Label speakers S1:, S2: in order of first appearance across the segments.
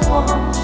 S1: One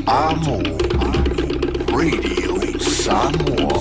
S1: Amo Radio Samoa.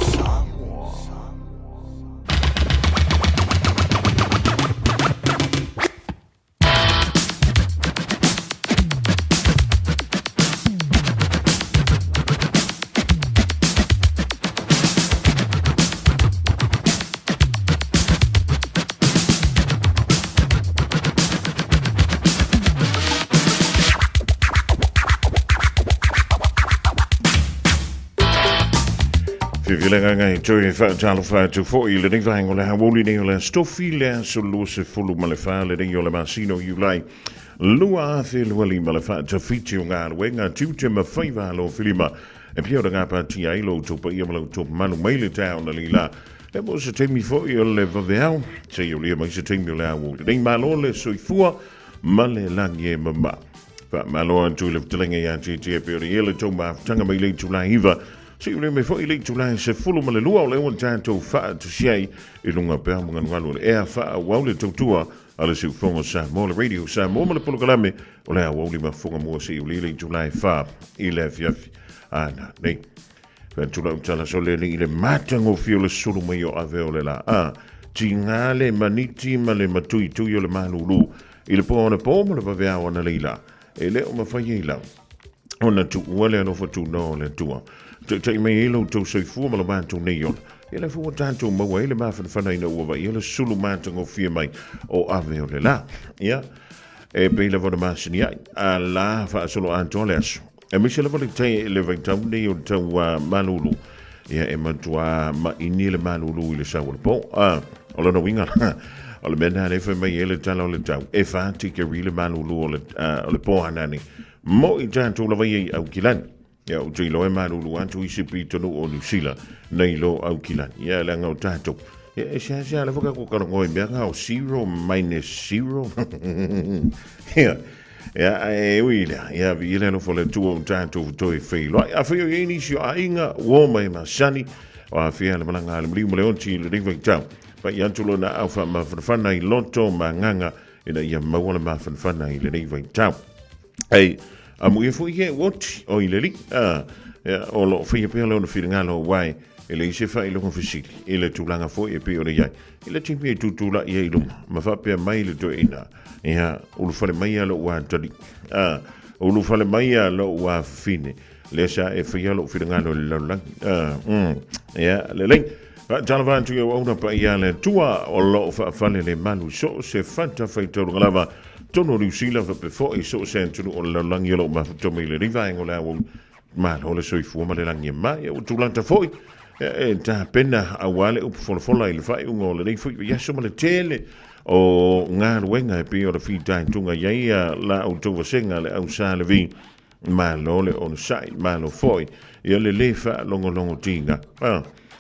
S2: Vilenga joy fa to for you living vangle ha woli nele stofile solose fulu malefale de yola masino you like lua fil wali malefa to feature ngar wenga tutu ma faiva lo filima e pio da pa ti ai lo to pa yelo to manu mail town lila e mo se temi for you le vavel se you le mo se temi la wo de malole so fu male langie mama fa malo to le telinga ya ti pio de yelo to ma tanga mai le to la hiva. Si ule me fo ile tula se fulu male lua ole on tanto fa to shei I lunga pe mo ngalo e fa wa le totua ala si fonga sa mo le radio sa mo le polo kalame ole a wo le ma fonga mo si ule ile tula fa ile fiaf ana nei fa tula tala so le ile matango fiole sulu me yo ave ole la a tingale maniti male matui tu yo le malulu ile po ona po mo le va vea ona leila ele o ma fa yela ona tu wale no fo tu no le tua te me ilo to so fu ma ba to neon ele fu tanto mo ele ma fa na ina o va ele sulu ma tango fie mai o ave o la ya e pe le vona masini a la fa solo antoles e mi se le vole te le venta ne o te wa malulu ya e ma tua ma ini le malulu ile sa wol po o lo no winga o le mena le fa mai ele talo le tau e fa ti ke rile malulu o le po anani mo I tanto la vai au kilani ya o tui loe maruru antu I sipi tonu o Nusila nei lo au kilani ya le ngau tātou ya e sia le whaka ko karongo I mea ngau 0 minus 0 ya e uila ya vi ile no fole tu o tātou toi whailo a whio I inisio a inga wo mai masani o a whia le malanga le mrimu le onti le ringwai tau pa I antulo na au wha mawhanwhana I loto ma nganga ina ia mawana mawhanwhana I le ringwai tau ei amu fu ye what o ileli o lo fi pe lo no fi ngalo wai ele se fa ilo confisili ele tulanga fo e pe o ya ele timpi tutula ye ilo ma fa pe mai le to ina ya o lo fa mai lo wa tali o lo fa mai lo wa fine le sa e fi lo fi ngalo lo la ya le le Jalavan tu o na pa ya le tua o lo fa le malu so se fanta fa to ngala tono Nusila va pe fo I so sento o la langiolo ma to me le riva en ola ma ole so I fu ma le langi ma e o tulanta foi e ta pena a wale o fo la il fa un ole nei fu ya so ma le tele o nga wenga e pe o fi time tunga ya la o to senga le au sa le vi ma le on sai ma lo foi e le fa longo tinga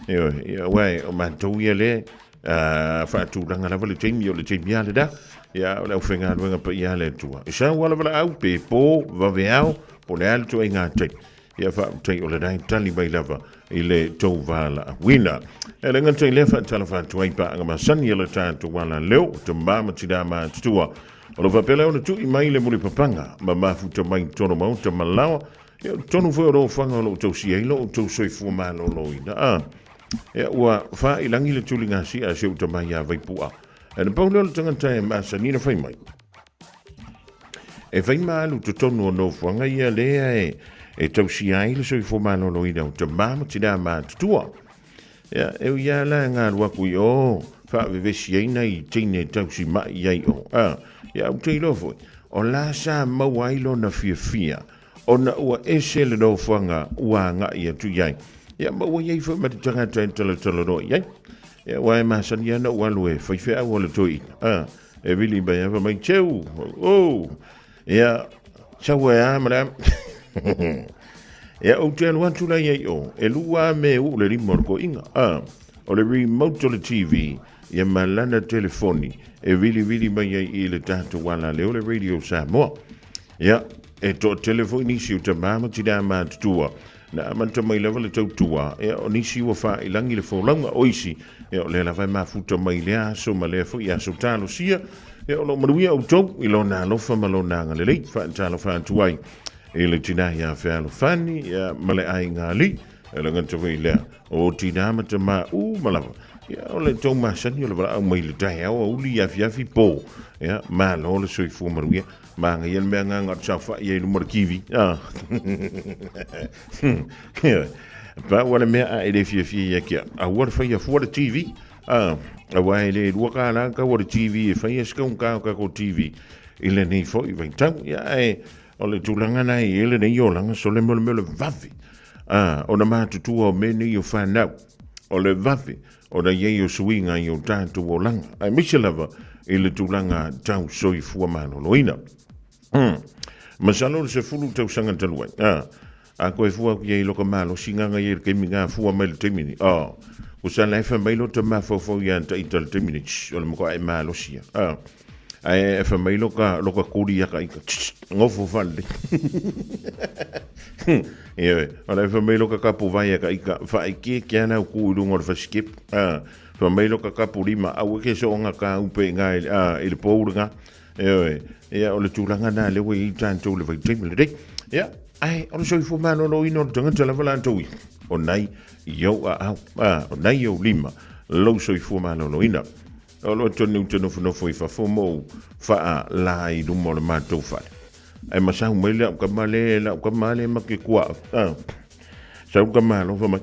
S2: e wai o ma to ye le fa tu langa la vole temi o le temi ale da ya o le fenga wenga pa ya le tua sa wala wala au pe po va veao po le alto e ngate ya fa te o le dai tali bai lava ile to vala wina e le ngate le fa tala fa tu ai pa nga masani le tanto wala leo to mama tida ma tua o lo va pele o tu I mai le muli papanga ma fu to mai tono mau te malawa e tonu fo ro fanga lo to si lo to so fu ma lo ina ya wa fa ilangi le tulinga si a se to mai ya vai pua e na paulo tanga tai masa ni na fai mai e fai malu to tonu no fanga ia le e to si ai le so fu ma lo ina to mama tida ma tua ya e ya la nga wa ku yo fa ve si ai nei tine to si ma ia o ya u te lo fo o la sa ma wai lo na fia ona ua ese le no fanga ua nga ia tu yai ya ma wa yai fo ma tanga tele no yai ya wa ma san ya no wa lue fa fe a wala toi e vili ba ya ma cheu ya chawa madam ya o ten want to la yai o e lua me u le rimor inga o le remote to the TV ya malana telefoni e vili ba yai ile tanto wala le radio sa mo ya e to telefoni si uta mama tida ma tua na manta mai level to tua e onisi wa fa ilangi le fo langa oisi e le la vai ma futa mai le so ma le fo ya so talo sia e lo maruia o to ilona lo fa malona ngale le fa talo fa tuai le tina ia fealo fani ia male ai ngali le ngata foi le o tina mata ma malava ia o le tau masani o le wala au mai le tai au uli afi po ia ma lo le soi fu maruia ma nga yen me nga ngat safa ia lu markivi pa wala me a ele fi ia kia a war fa ia fu TV a wai le luaka la ka war TV fa ia ska un ka ko TV ile nei fo i vai tau ia o le tulanga nai ele nei o langa so le mo vavi ona ma tu o me ni o fa na o le vavi o na ye o swinga i o tanto o langa ai michelava ile tulanga tau soi fu mano loina masalo se fulu tau sanga talua a koe fua ki e loka malo singanga i ke minga fua mai le temini o sa lai fa mai lo te mafo ia ta ital temini o le moko ai malo sia ai fa mai loka kuri ya ka ngofo falde e ala fa mai loka kapu vai ka ika fa iki ke ana ku lu ngor fa skip fa mai loka kapu lima au ke so nga ka upe nga il pourga e o le tulanga na le wi tanto le vai temini de ya ai o so fu mano no ino tanga tala valanto o nai yo o nai yo lima lo so fu mano no ina o lo tonu no foi fa fomo fa la i du mo ma to fa ai ma sa mo le ka male ma ke kwa sa ka malo fa ma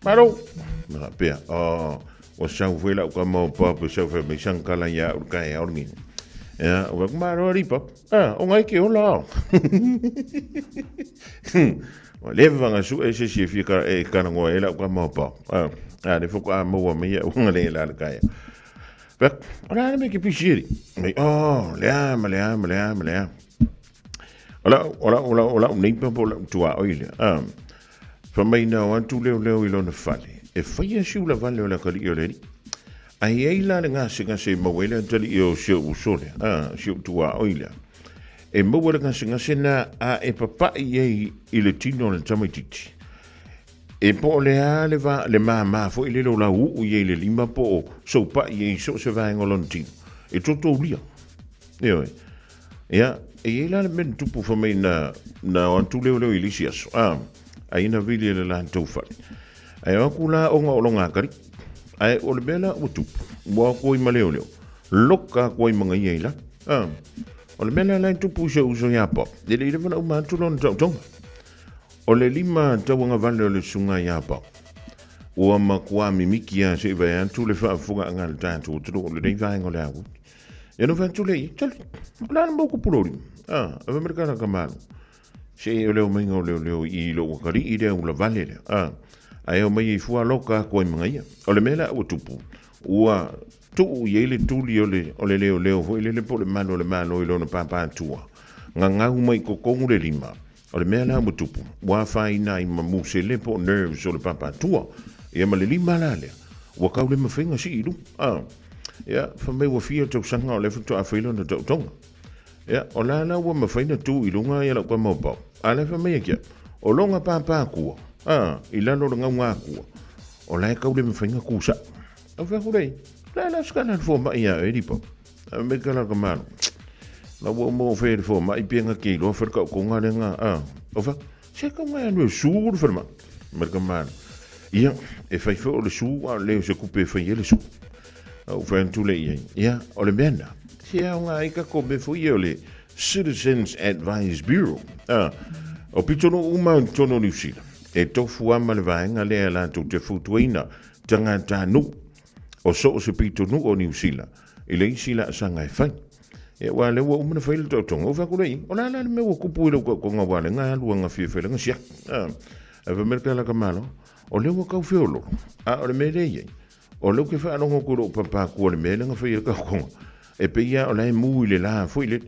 S2: maro na pe o sa fu la ka mo pa po sa fa me san kala ya o ka ya orni ya o ka maro ripa o ngai ke o la o le vanga su e se si fika e kana ngo e la ka mo pa le fo ka mo me ya o ngale la ka ya Bek, ora me ke pisiri. Le ama. Ola, nei pa bola tua oile. Fa mai na wan tu leo i lona fale. E fai si ula vale o la kali o le. Ai ei la nga se mawele tali o se usole. Si tua oile. E mawele nga se na e papa i le tino le tamaititi. E po le ale va le mama fo ile lo la u ye le lima po so pa ye so se va ngolonti e toto ulia ya e la men tu po fa me na on tu le ilisias ai na vile le la to fa ai o kula o nga kari ai o le bela o tu mo ko i maleo loka ko i manga ye la o le bela la tu po so ya po de le va o ma tu lon tong o le lima tawanga vale o le sunga ia pa. Ua makua mimiki a se iwa antu le whaafunga anga le tātu o tiro o le nei vaenga o le awu. Ia no whantu le i, tali, lana mauku pulori. Awa merikana ka malu. Se o leo mainga o leo i lo wakari i leo la vale le. Ai o mai i fua loka koe mga ia. O le mela o tupu. Ua tuu i ele tuli o le leo ho i le po le malo i lo na papa tua. Nga ngau mai kokongu le lima. O le mea la mutupu, wa fai na i mamu se lepo nerves o le papa tua, ia ma le lima la lea, wa kau le mawhinga si ilu, ia, whamei wa fia tau sanga o le futu a whilo na tau tonga, ia, o la wa mawhaina tu ilunga ia la kwa maupau, a le whamei kia, o longa papa kua, i lalo le ngau ngā kua, o la e kau le mawhinga kusa, a whakurei, la skana fo ma ia e ripo, a me kala ka manu, la wo mo fe fo mai pianga ki lo fer ka ko nga nga ofa se ka nga no sur fer ma merka man ia e fai fo le su le se coupe fe le su o fa en tous les ia o le benda se nga i ka ko be fo le Citizens Advice Bureau o pitono uma tono ni sila e to fu ama le vaenga le ala to te futuina tanga tanu o so se pitono o ni sila ile sila sanga e fai e wa le wo umna fail to tongo fa ko lei ona la me wo kupu le ko nga wa le nga lu nga fi fe le nga sia a ve merka la kamalo o le wo ka fiolo o le me le o lo ke fa no ko ro papa ko le me le nga fi ka ko e pe ya o la mu le la fo ile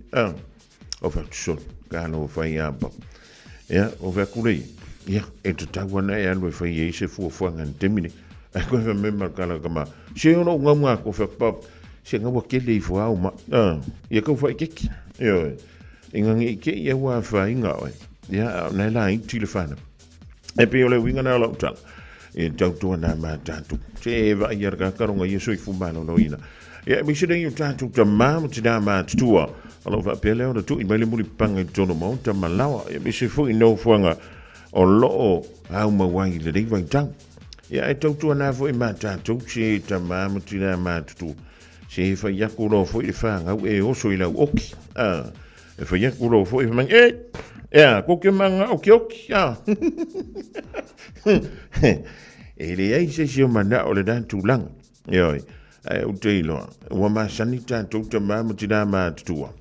S2: o fa so ka no fa ya ba ya o va ko lei ya e to ta wa na ya lo fa ye se fu ngan temini a ko fa me marka la kama se no nga ko fa pap se nga wa ke le fo au ma ia ko fa ke yo inga ngi ke ia wa fa inga oi ya na la i telefona e pe ole winga na lo tal e tau to na ma tatu se va ia ka karonga ia soi fu mano no ina Ya mi se dei tatu ta mam tina ma tua. Alo fa pele o tu i mai le muri panga tono mo ta malawa. Ya mi se fu no fuanga o lo au ma wangi le dei vai tang. Ya e tau tu na fu i ma tatu se ta mam tina ma tu. Se fa ya ko lo fu i fa nga e o so i la oki. E fa ya ko lo fu i man ya ko ke manga oki ya. E le ai se si o mana o le dan tu lang. Yoi. O te iloa, ua masani tātou te māma tina mātutua.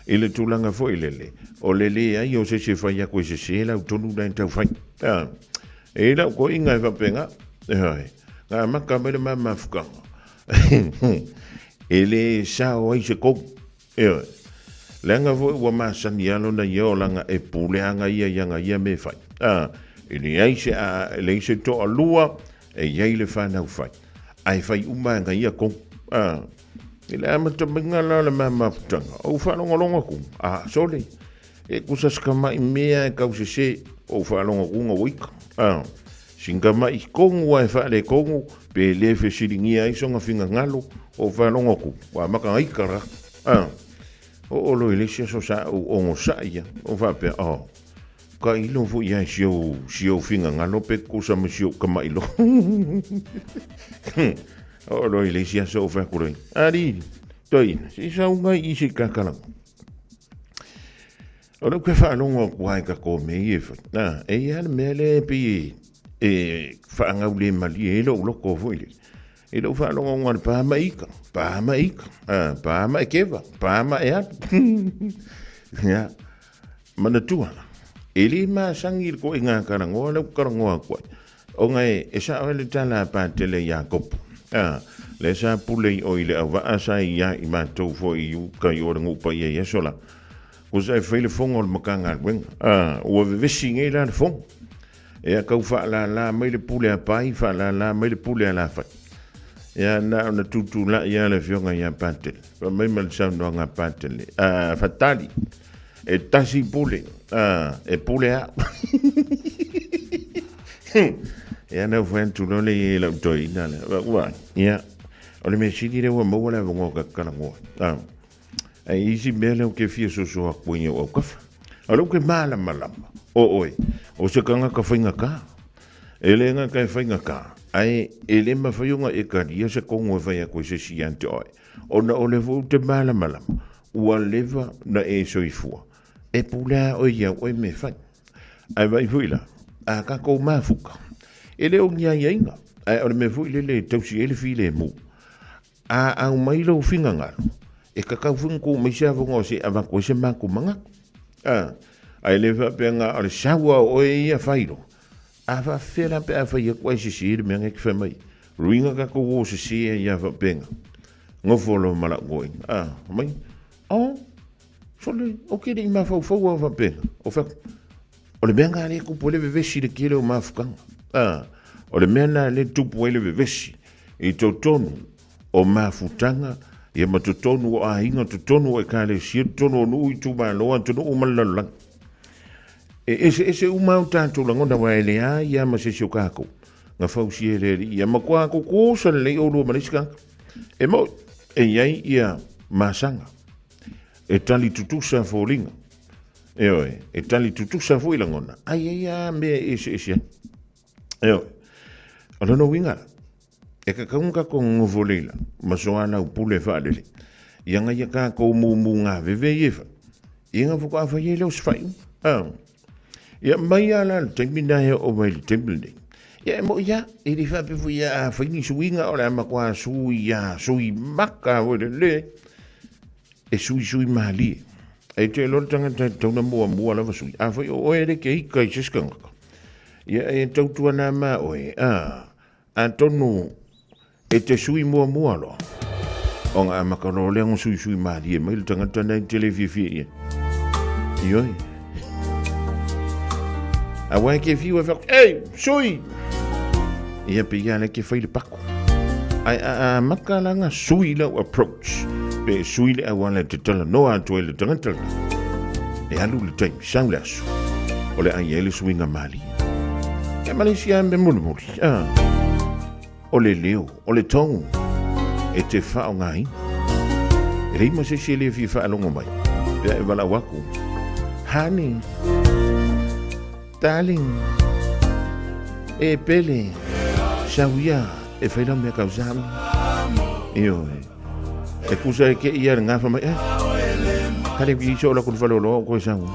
S2: I le tūlanga fo i lele. O lele ai o se whai a koe se lau tonu nai tau whai. E lau ko inga e whapenga. Ngā maka mele mā mawhukanga. E le sao ai se kou. Langa fo ua masani alo na iao langa e pūleanga ia ianga ia me whai. E le ai se a le se to alua e iai le whanau whai. Ai fai uma nga ia kong. Ile ama ta minga la la mama putanga. O whanonga kong. Sole. E kusaska mai mea e kau se o whanonga kunga wika. Singa mai kongu wa e whale kongu. Pe lefe siringi ai songa finga ngalo. O whanonga kong. Wa maka aikara. O lo ilesia so sa o ongo sa ia. O whape ka ilo fu ia sio finga ngalo pe kusa me sio kama ilo. O lo ilesia so fa kuroi. Ari, toi, si sa unga isi kakalang. O lo ke fa longo wai ka ko me e fa. E ia mele pi fa nga ule mali e lo ko fu ile. E lo fa longo ngar pa maika. Pa maikeva, pa ma e ya. Mana tua. Ele ma sangi ko inga karango le karango ko o ngai e sa ole tala pa tele Jakob le sa pule o ile ava asa ia I ma to fo I ka yo ngo pa ye sola ko sai fele fongo le makanga wen o ve singe la fon e ka fa la me le pule a pai fa la me le pule a la fa ya na tutu la ya le fionga ya patel pa me mal sa no nga patel fatali e tasi pule e pule a ya na fen tu no le la toi na wa ya o le me sidi le wa mo la ngo ka kala ngo ai isi mele ke fie so a kuinga o ka alo ke mala oi o se kanga ka fainga ka ele nga ka fainga ka ai ele ma fayunga e ka dia se kongo vai ko se siante oi ona o le vo te mala ua leva na e soifua e pula o ia o me fa ai vai fuila a ka ko mafuka ele o nya inga ai o me fuile le tausi ele file mu a mai lo finga ngalo e ka fun ko me xa vongo se ava ko se ma ko manga ai le va penga o shawa o ia failo a va fela pe a fa ia ko se sir me nge fa mai ruinga ka ko wo se se ia va penga ngofolo mala goi mai sole o que ele ma fa va penga o fa o le benga le ko pole ve si le kile o ma fukanga o le mena le tupu ele ve si e totonu o ma futanga ia matutonu a hinga tutonu e kale si tonu no I tu ba lo antonu o malala ese uma tanto langonda wa ele a ia ma se shokako nga fausi ele ia ma kwa ko sa le o lo maniska e mo e ia ia masanga e tali tutusa folinga e tali tutusa fo ilangona ai me ese ala no winga e ka kaunga ko ngovolela masoana upule falele yanga yaka ko mumunga veve yefa inga fuko afa yele usfai ya mayala temina he o mai temble ya mo ya ili fa pe fu ya fa ni suinga ora ma kwa sui maka le e sui mali e te lo tanga tona mo la sui afa o ere ke kai siskanga ya e tautua na ma oe Antonu e te sui mua lo. O ngā makaro le ngon sui maari e mai le tangata nei televisi e. Ioi. A wai ke fiu e whak, sui! Ia pe ia le ke whaile pako. Ai makalanga sui lau approach. Pe sui le awana te tala noa atu e le tangata. E alu le taimi, sang le asu. O le ai ele sui ngā maali. E Malaysia me muli. O le leo, o le tongu, e te whao ngai. Rei ma se le fi fa longo mai. Pea e wala waku. Honey. Darling. E pele. Shawia. E whaira mea kausami. Iyo. E kusa e ke ia ngafa mai. Kare ki iso la kun whalolo koe sangu.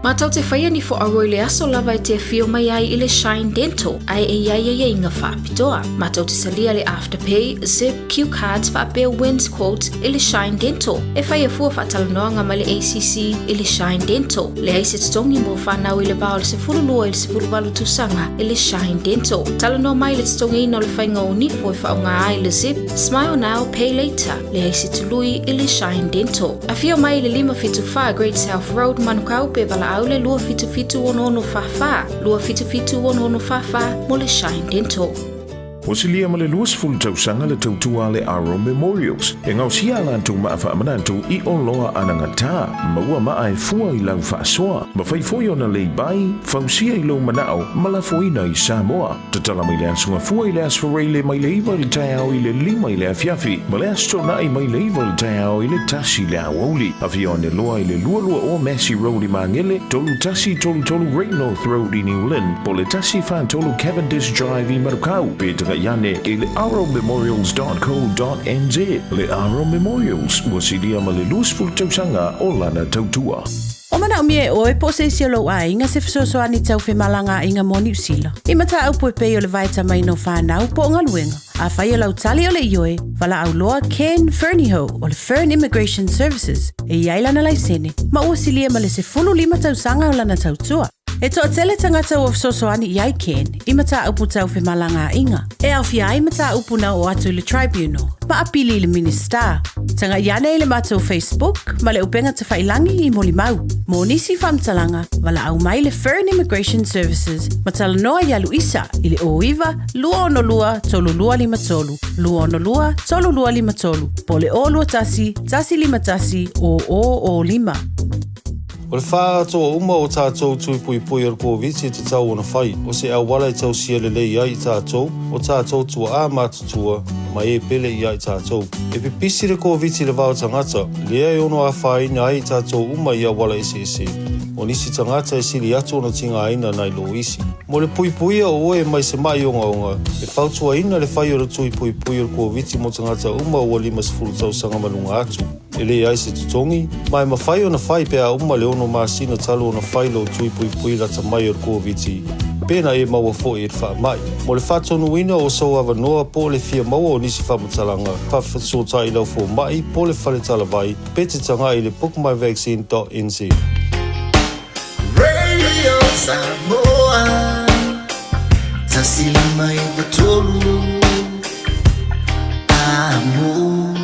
S3: Matau te whaia ni fo aroi le aso lava e te whio mai ai i le Shine Dental, ai e inga whapitoa. Matau te salia le Afterpay, Zip, Q Cards, whapea Wins Quotes i le Shine Dental. E whaia fua whatalanoanga ma le ACC i le Shine Dental. Le aise tongi mo whanau i le bao le se furulua i le se furuwalu tusanga i le Shine Dental. Talanoa mai le tongi ina le whainga o nifo i whaunga ai le Zip, Smile Now, Pay Later. Le aise tului i le Shine Dental. A whio mai le 575 Great South Road, Manukau pe wala aule lua fitu ono fafa. Lua fitu ono fafa mo le Shine Dental.
S4: O se lia ma le luas fulu tausanga le tautua le Aro Memorials. E ngau sia lantu ma awha amanantu i o loa anangata. Maua maa e fua i lau whaasoa. Ma whaifoi ona lei bai, fausia i lau manao, ma la foina i Samoa. Tatala mai le asunga fua i le asfarei le mai le iwa le taiao i le lima i le afiafi. Ma le astona i mai le iwa le taiao i le tasi le awauli. Awhia ne loa i le lua o Massey Road i Mangele, tolu tasi tolu Great North Road i New Lynn, po le tasi fan tolu Cavendish Drive i Marukau. Petra Yane e le arrowmemorials.co.nz. Le Arrow Memorials ua silia ma le luasfulu tausanga o lana tautua.
S5: O mana o mie oe po se isi o lau a inga se fisoso ani tau whi malanga inga moni usila. I mata au po pei o le vaita mai no whanau po o ngaluenga. A whai o lau tali o le ioe, wala au loa Ken Ferniho o le Fern Immigration Services. E iai lana lai sene, ma ua silia ma le se fulu 5 tausanga o lana tautua. E toa tele tangata o fisosoani iai Ken, i mata upu tau whi malanga inga. E au fia ai mata upu na o atu le Tribunal, ma apili le Minister. Tanga iane i le mato Facebook, ma le upenga te whailangi i Molimau. Mo nisi whamtalanga, wala au mai le Fern Immigration Services, ma tala noa ia Luisa, i le oiva, lua ono lua, tolu lua lima tolu. Lua ono lua, tolu lua lima tolu. Po le o lua tasi, tasi lima tasi, o lima.
S6: O le whātoa uma o tātou tui pui pui ar kōwiti te tau ona whai. O se au wala i tau sia le lei ai tātou, o tātou tua a mātutua, ma e pele i ai tātou. E pipisi le kōwiti le vāo tangata, lea e ono a whai na ai tātou uma i a wala ese. O nisi tangata e sili atu ona tinga aina nai lo isi. Mo le pui pui a oe mai se mai onga. E whautua ina le whai o le tui pui pui ar kōwiti mo tangata uma ua 5 tau sanga manunga atu. E le ai se tutongi, mai ma whai ona whai pea uma le ono masina talo ona whai lo tui pui pui rata mai ar kōwiti. Pena e maua fo e wha mai. Mo le whatonu ina o sau awa noa po le fia maua o nisi whamutalanga. Pawhasota i lau fo mai po le whale talavai. Pete tanga i le bookmyvaccine.nz.
S1: Radio Samoa. Tasili mai batolu. Amo.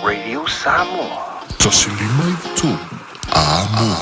S1: Radio Samoa. Tasili mai batolu. Amo.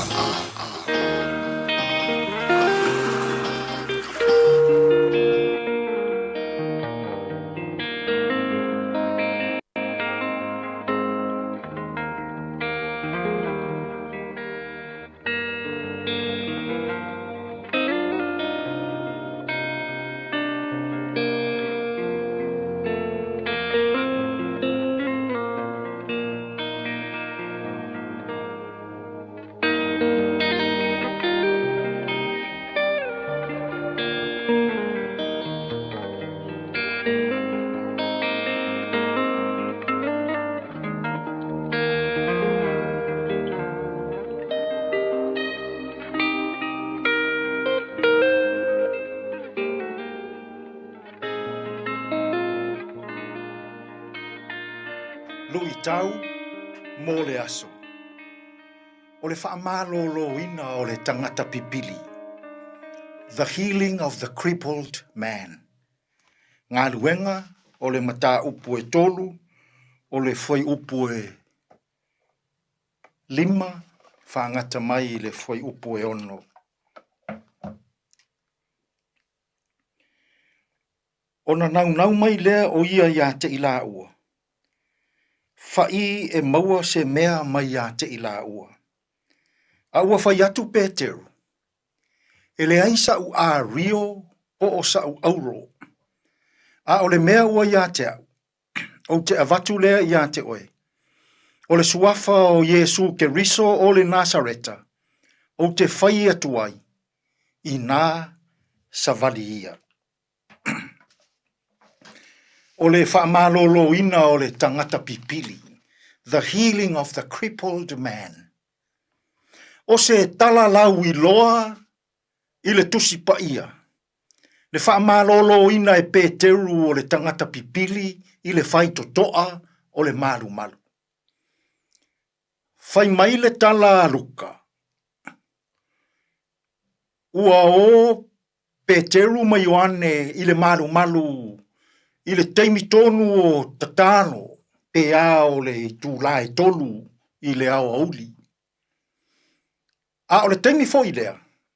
S7: Lui tau, mō le aso. O le whaamālolo ina o le tangata pipili. The healing of the crippled man. Ngā luenga o le mata upu e tolu, o le whai upu e 5, whaangata mai i le whai upu e 1. Ona nau mai lea o ia ia te ila ua. Whai e maua se mea mai a te ila ua. A ua whai atu pēteru. E le aisa u a rio po o sa u auro. A o le mea ua ia te au. O te avatu lea ia te oe. O le suafa o Yesu ke riso o le Nasareta. O te whai atu ai. I nā savali ia. O le whaamālolo ina o le tangata pipili. The healing of the crippled man. o se tala lau I loa I le tusi pa ia. Le wha malolo ina e Peteru o le tangata pipili I le whai totoa o le malu malu. Whai mai le tala luka. Ua o Peteru mai Ioane I le malu malu I le teimi tonu o tatano pe o le tūlae tolu I le au auli. A o le teimi fo I lea.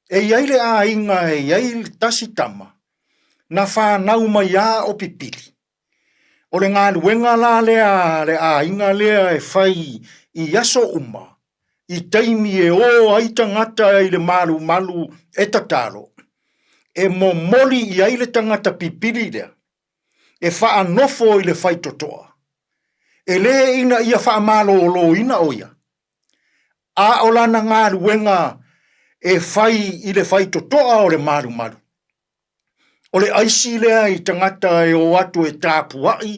S7: E iai le a inga e iai le tasi tama. Na whanau mai a o pipili. O le ngā luenga la lea le a inga lea e whai I aso uma. I teimi e o aita ngata I le malu malu e tatalo. E mo moli I ai le tangata pipili lea. E wha nofo I le whai totoa. E le ina ia wha malo lo ina oia. A o lana ngā luenga e whai I le whai totoa o le malu malu. O le aisi lea I tangata e o atu e tāpuai,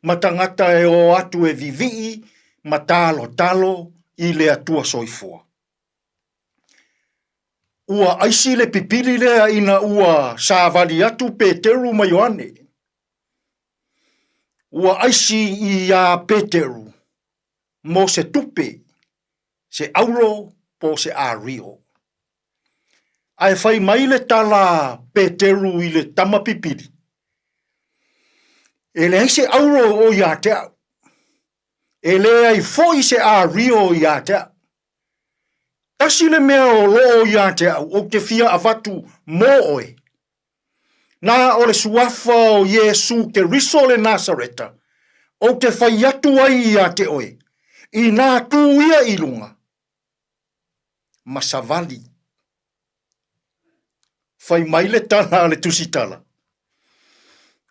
S7: ma tangata e o atu e vivii, ma talo talo I le atua soifua. Ua aisi le pipili lea ina ua sāvali atu Peteru ma Ioane. Ua aisi I a Peteru, mo se tupe, se auro po se a rio. Ai whai mai le tala Peteru I le tama pipili. E le se auro o ia te au. E le ai foi se a rio ia te au. Tasi le mea o lo ia te au, o te fia avatu mo oe. Na o le suafa o Yesu ke riso le Nazareta, o te whai atu ai ia te oe. I nā tū ia I lunga. Masavali. Whai mai le tala le tusitala.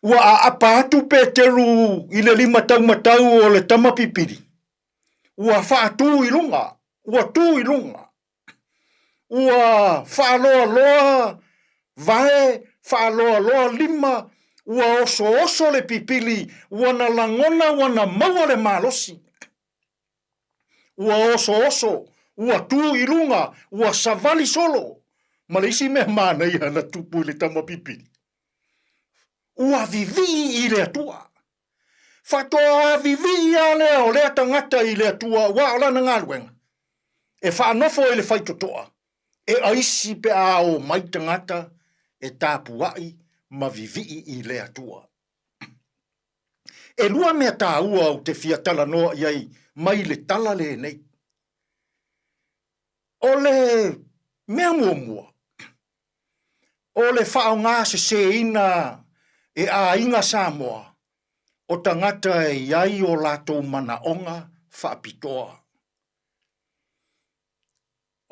S7: Ua a apa atu Peteru I le 5 matau o le tamapipiri. Ua wha atu I lunga. Ua tu I lunga. Ua wha loa loa vae, wha loa loa 5, ua oso oso le pipili, ua na langona, ua na maua le malosi. Ua oso oso, ua tu I lunga, ua savali solo. Ma le isi mea mana ia na tupu le tama pipili. Ua vivi I le atua. Whatoa vivi ia lea o lea tangata I le atua, ua ola na ngāruenga. E whanofo I le whaitotoa. E aisi pe a o mai tangata e tāpuai ma vivi I le atua. E lua mea tā ua o te fiatala noa iai mai le tala le nei. O le mea mua. O le whao ngā se ina e a inga Samoa. O tangata e iai o lātou mana onga whaapitoa.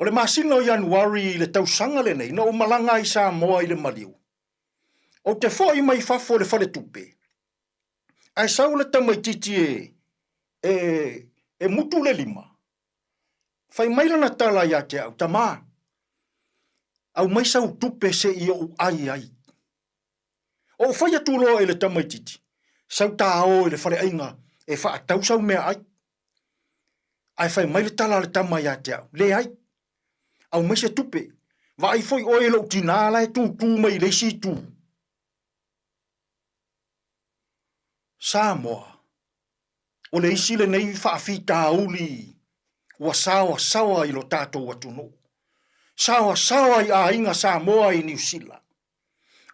S7: O le masina o Januari le tausanga le nei, na o malanga I Samoa I le maliu. O te fōi mai fafo le whale tupe. Ai sau le tamaititi e mutu le 5. Whai maila na tala ia te au, tamā. Au mai sau tupe se I o ai ai. O whai atu loa le tamaititi. Sau tā o le whare ainga e wha atau sau mea ai. Ai whai mai le tala le tama ia te au, le ai. Au mai se tupe. Wa ai foi o lo tinala e tu mai le si tu. Samoa. O le isi le nei whaafita uli. Wa sawa I lo tātou atuno. Sawa I a inga Samoa I New Zealand.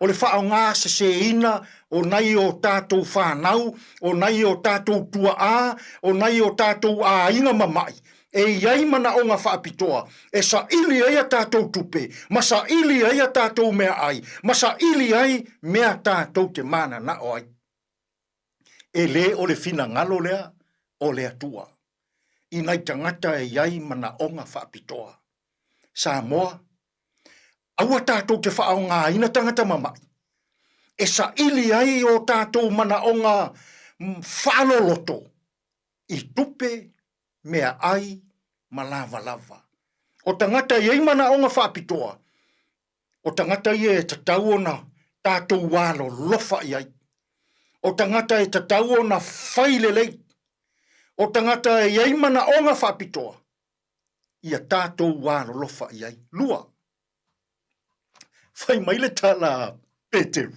S7: O le whao ngā se ina, o nai o tātou whanau, o nai o tātou tua a, o nai o tātou a inga mamai. E iai mana o ngā whaapitoa, e sa ili ai a tātou tupe, ma sa ili ai a tātou mea ai, ma sa ili ai mea tātou te mana na o ai. E le o le fina ngalo lea, o le atua. I nai tangata e iai mana o ngā whaapitoa. Samoa, aua tātou te whao ngā ina tangata mamai. E sa ili ai o tātou mana o ngā whaloloto. I tupe mea ai ma lava. O tangata iei mana o ngā whaapitoa. O tangata i e tatau o na tātou walo lofa i ai. O tangata e tatau o na whailelei. O tangata e iei mana o ngā whaapitoa. ia tātou wālolofa i ai. Lua, whai mai le tala Peteru.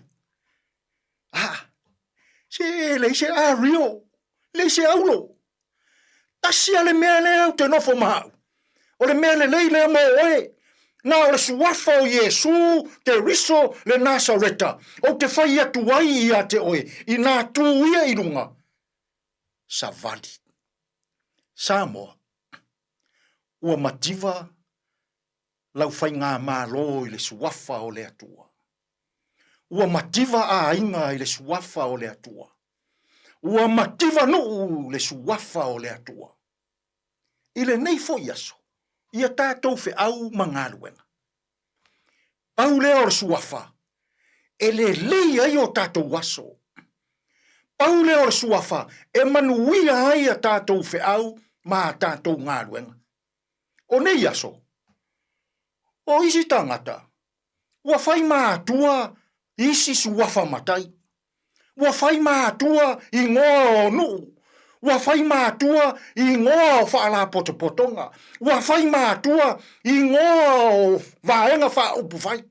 S7: Le se a rio, le se aulo. Tasia le mea le au te nofo mau. O le mea le leile mo oe. Na o le suafa o Yesu, te riso le Nasareta. O te whai atu ai i a te oe. I nā tū ia i runga. Sa vali. Samoa. Ua mativa lau whai ngā mālo i le suafa o le atua. Ua mativa a inga i le suafa o le atua. Ua mativa nuu le suafa o le atua. I le nei fo iaso. Ia tātou fe au mangaluenga. Pau lea o le suafa. E le lei ai o tātou waso. Pau lea o le suafa. E manuia ai a tātou fe au ma tātou ngaluenga. O nei aso. O isi tangata. Ua whai mātua isi suafa matai. Ua whai mātua i ngoa o nuu. Ua whai mātua i ngoa o whaala potopotonga. Ua whai mātua i ngoa o vaenga wha upu whai.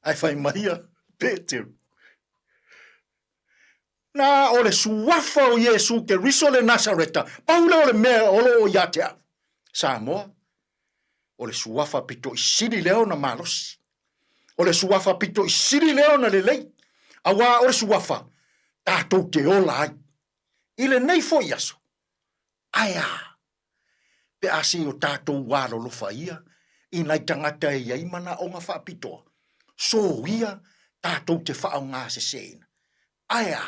S7: Ai whai maia Peteru. Nā o le suafa o Yesu ke riso le Nasareta. Paule o le mea olo o iatea. Samoa. O le suafa pito i siri leo na malosi. O le suafa pito i siri leo na lelei. Awa o le suafa. Tātou te ola ai. I le nei fo iaso. Aia. Pe asi o tātou wālo lofa ia. I nai tangata e iaimana o ngā whaapitoa. So ia tātou te whaau ngā se seina. Aia.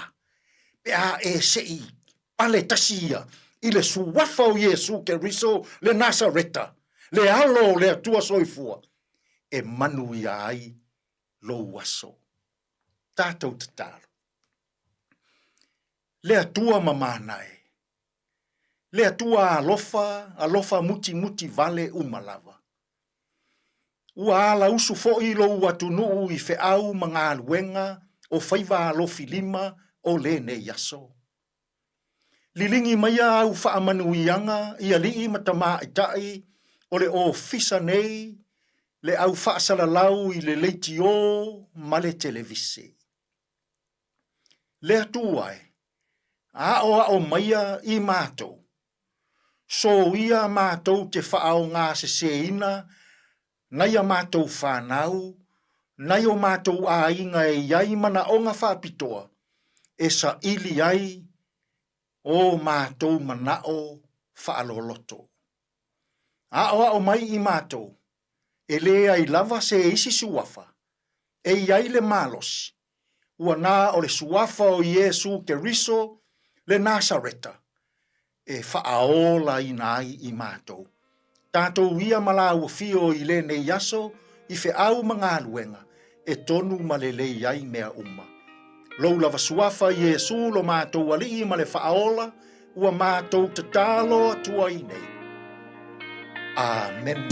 S7: Pe a e sei. Pale tasi ia. I le suafa o Yesu ke riso le Nasareta. Le alo le atua soifua. E manu ia ai lo waso. Tātou te tālo. Le atua mamanae. Le atua alofa muti vale umalava. Ua ala usu fo'i lo watunuu i fe'au mga aluenga o whaiva alofi lima o le ne yaso. Lilingi maya au whaamanuianga i alii matama itai o le ofisa nei le au whaasalalau i le leiti o ma le televisi. Le atuai. A o maia i mātou. So ia mātou te whaau ngā se seina, nai a mātou whanau, nai o mātou a inga e iai mana o ngā whapitoa, e sa ili ai o mātou manao whaaloloto. A o mai i mātou, e lea i lava se isi suafa, e iai le malos, ua nā o le suafa o Yesu ke riso, le Nasareta, e whaaola i nai i mātou. Tātou ia mala ua fio i le ne yaso, i fe au mga aluenga, e tonu malele iai mea uma. Lou lava suafa Yesu lo mātou ali i male whaaola, ua mātou te tālo atua i nei. Amen.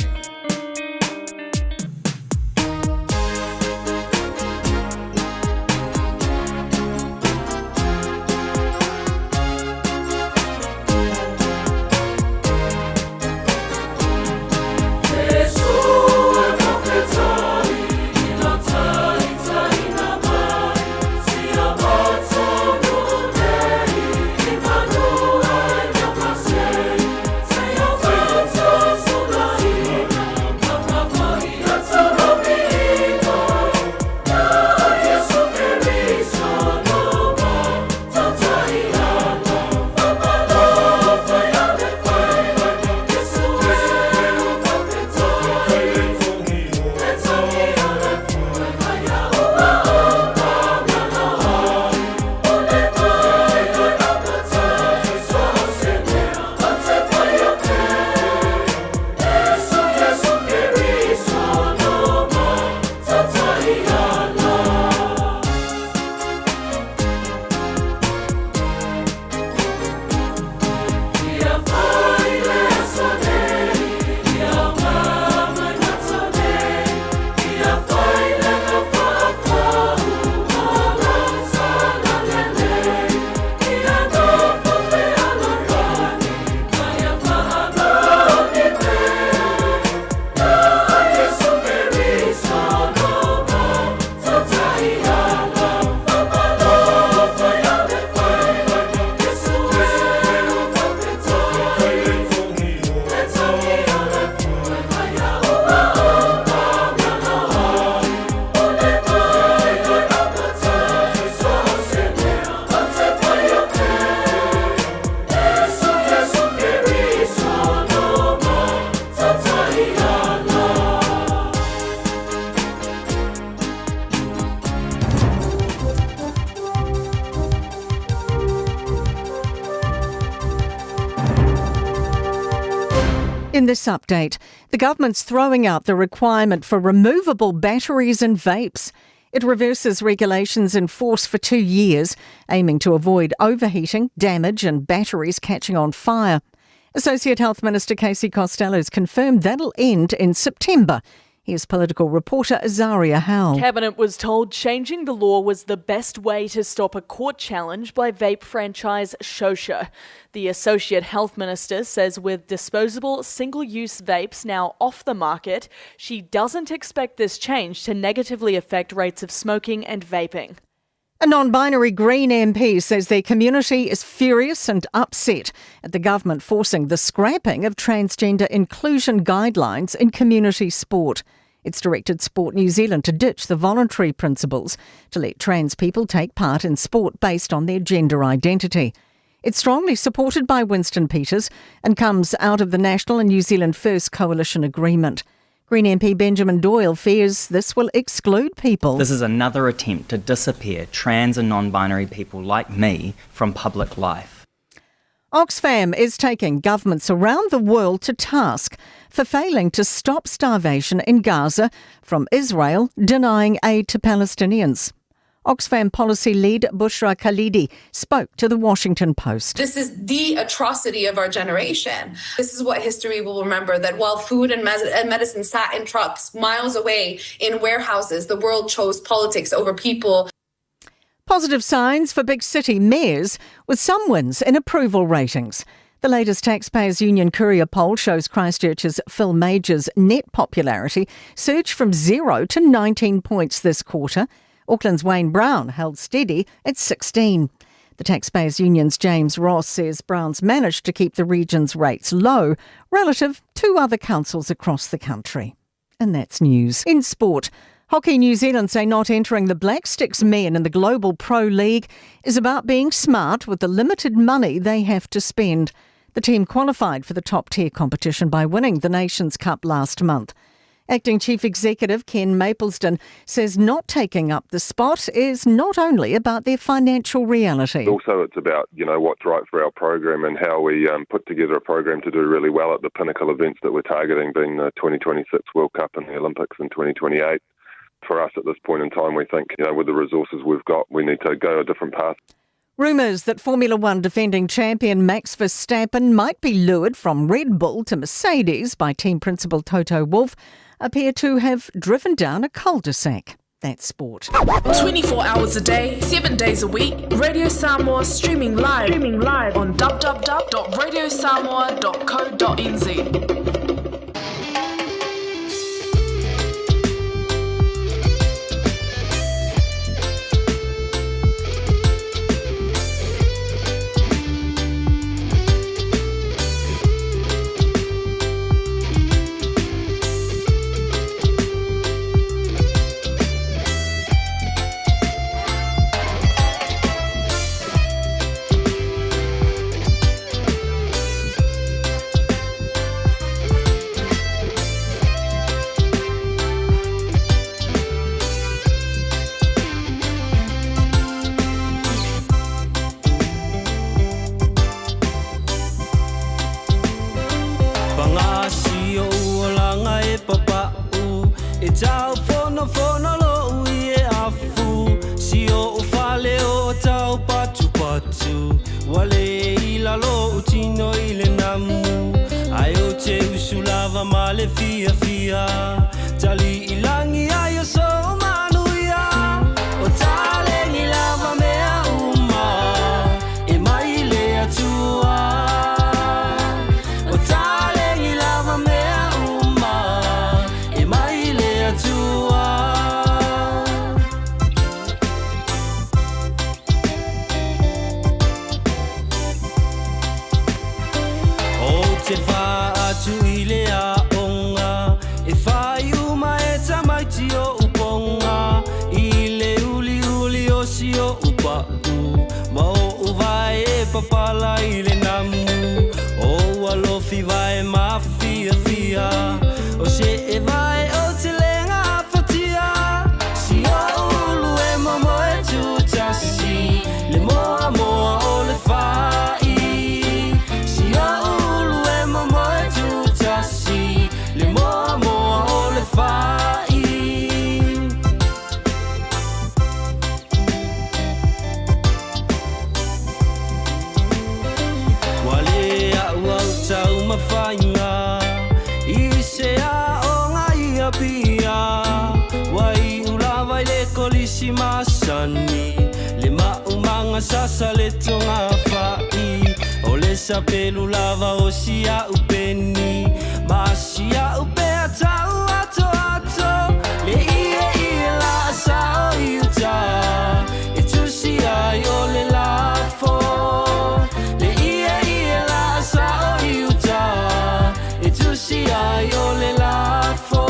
S8: In this update, the government's throwing out the requirement for removable batteries and vapes. It reverses regulations in force for 2 years, aiming to avoid overheating, damage and batteries catching on fire. Associate Health Minister Casey Costello has confirmed that'll end in September. Here's political reporter Azaria Howell.
S9: Cabinet was told changing the law was the best way to stop a court challenge by vape franchise Shosha. The Associate Health Minister says with disposable single-use vapes now off the market, she doesn't expect this change to negatively affect rates of smoking and vaping.
S8: A non-binary Green MP says their community is furious and upset at the government forcing the scrapping of transgender inclusion guidelines in community sport. It's directed Sport New Zealand to ditch the voluntary principles to let trans people take part in sport based on their gender identity. It's strongly supported by Winston Peters and comes out of the National and New Zealand First Coalition agreement. Green MP Benjamin Doyle fears this will exclude people.
S10: This is another attempt to disappear trans and non-binary people like me from public life.
S8: Oxfam is taking governments around the world to task for failing to stop starvation in Gaza from Israel denying aid to Palestinians. Oxfam policy lead Bushra Khalidi spoke to the Washington Post.
S11: This is the atrocity of our generation. This is what history will remember, that while food and medicine sat in trucks miles away in warehouses, the world chose politics over people.
S8: Positive signs for big city mayors with some wins in approval ratings. The latest Taxpayers Union Courier poll shows Christchurch's Phil Major's net popularity surged from 0 to 19 points this quarter. Auckland's Wayne Brown held steady at 16. The Taxpayers Union's James Ross says Brown's managed to keep the region's rates low relative to other councils across the country. And that's news. In sport, Hockey New Zealand say not entering the Black Sticks men in the Global Pro League is about being smart with the limited money they have to spend. The team qualified for the top-tier competition by winning the Nations Cup last month. Acting Chief Executive Ken Maplesden says not taking up the spot is not only about their financial reality.
S12: Also, it's about, what's right for our program and how we put together a program to do really well at the pinnacle events that we're targeting, being the 2026 World Cup and the Olympics in 2028. For us at this point in time, we think, with the resources we've got, we need to go a different path.
S8: Rumours that Formula One defending champion Max Verstappen might be lured from Red Bull to Mercedes by team principal Toto Wolff appear to have driven down a cul-de-sac. That's sport.
S13: 24 hours a day, 7 days a week. Radio Samoa streaming live on www.radiosamoa.co.nz.
S14: sasa le tonga fai o le sapelu lava o sia upeni ma sia upea tau ato ato le ie la sa o iuta e tu sia o le lafo le ie la sa o iuta e tu sia o le lafo.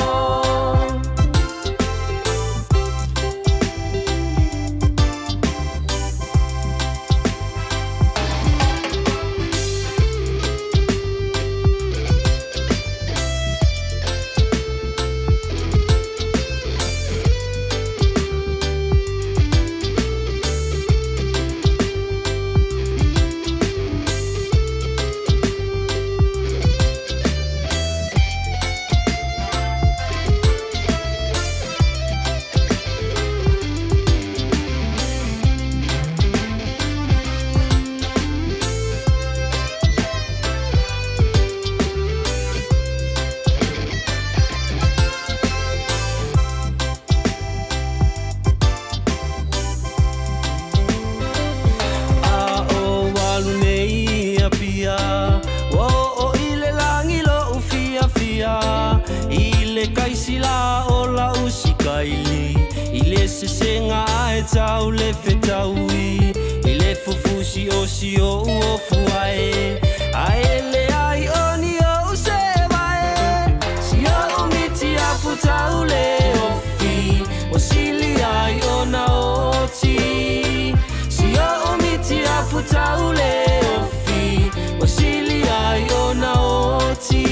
S14: Tau le fetaui I le fufusi o si o uofu ae Ae le ai oni o se wae Si o umiti a futau le ofi O sili ai o na oti Si o umiti a futau le ofi O sili ai o na oti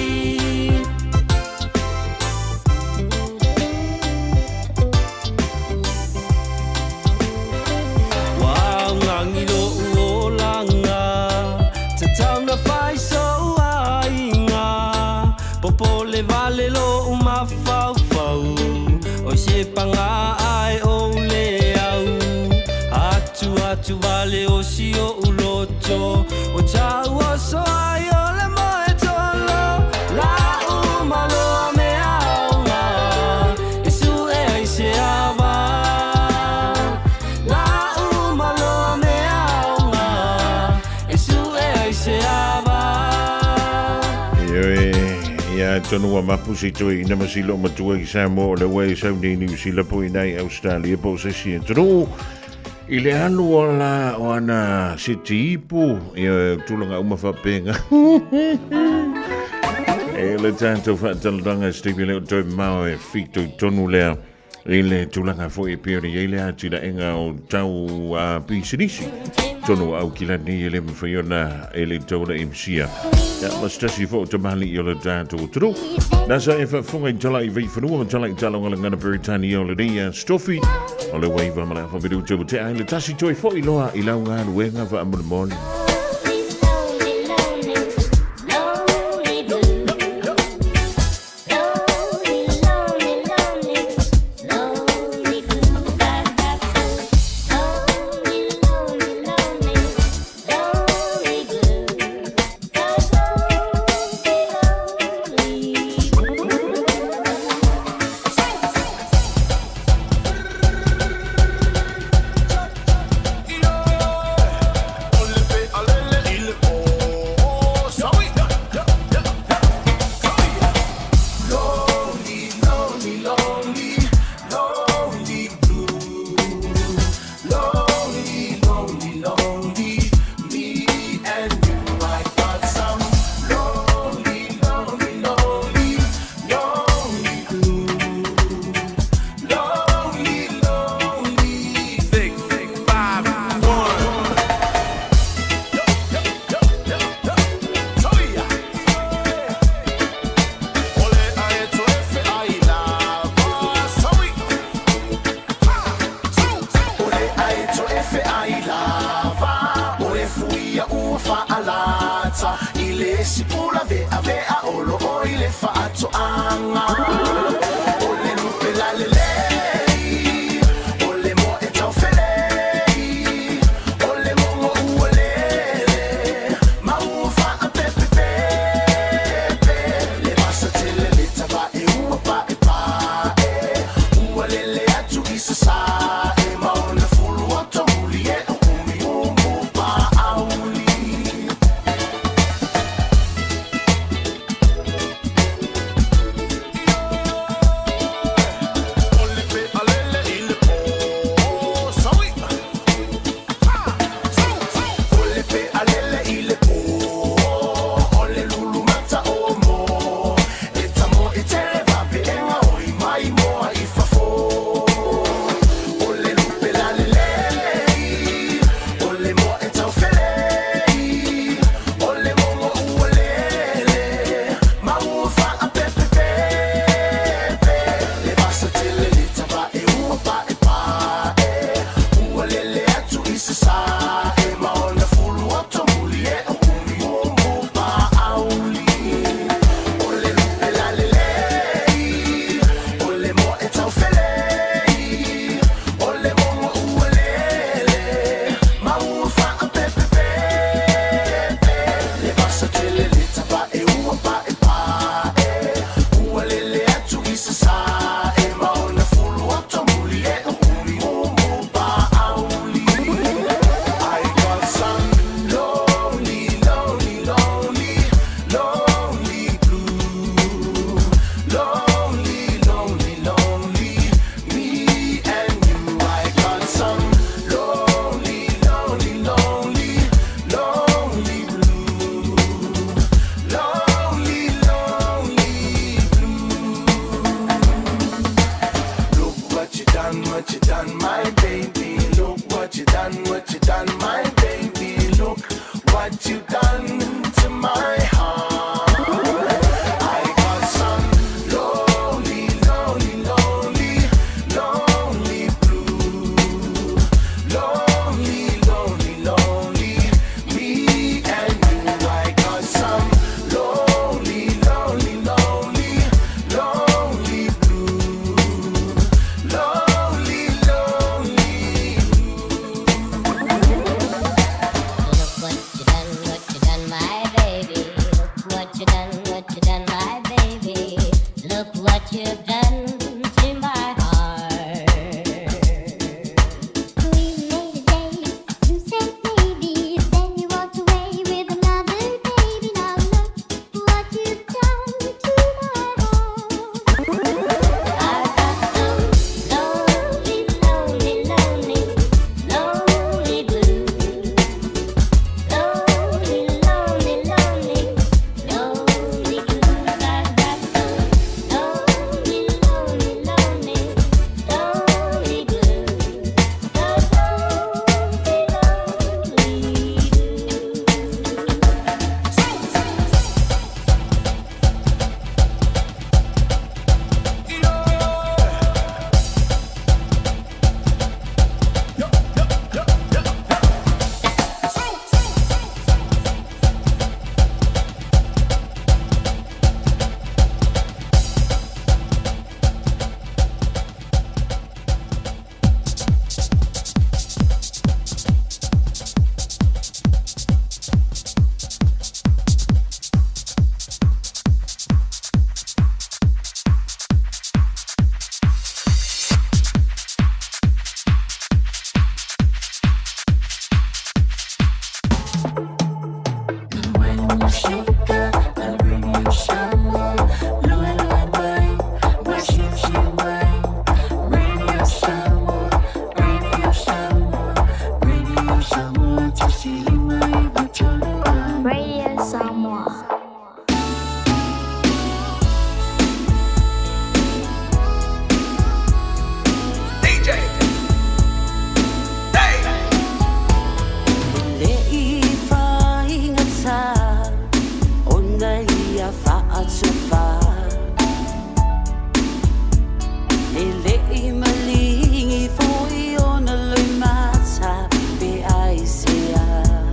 S14: Popole vale lo uma fau fau O se panga ai o le au Atu atu vale o si o uloto O tau o so ai o le moe tolo La uma lo me aunga E su e ai se ava La uma lo me aunga E su e ai se ava
S2: Ia tonua mapu si tui ina masilo matua I Samoa le wei sau ni New Zealand po inai Australia po se si entru I le anu o la o ana siti ipu ia tulanga uma whapenga e le tanto whatalanga Stevie leo toi mao e fito I tonu lea I le tulanga fo e peri e le ati la enga o tau a pisinisi tonu au kilani e le mwhaiona e le tauna imsia Ya mastasi fo tamali I le tanto tru nasa e whafunga I tala I vei whanua tala I tala ngala ngana peritani o le rea stofi o le waiva mala whabiru tau te ai le tasi toi fo I loa I lau ngā ruenga wa amuna moni
S1: Sa e mauna fulu o tauli e umi done, my baby. Look what you done to my heart. I got some lonely, lonely, lonely, lonely blue. Lonely, lonely, lonely, me and you. I got some lonely, lonely, lonely, lonely blue. Lonely, lonely.
S15: Look what you've done, my baby. Look what you've done, my baby. Look what you've done to my heart. We made a date, you said maybe, then you walked away with another baby. Now look what you've done to my heart. I got some lonely, lonely, lonely, lonely blues. Lonely, lonely, lonely, lonely blues. I got some lonely, lonely, lonely, lonely blues. The Radio Samoa.
S16: Malingi foi ona lui mata pe ai se a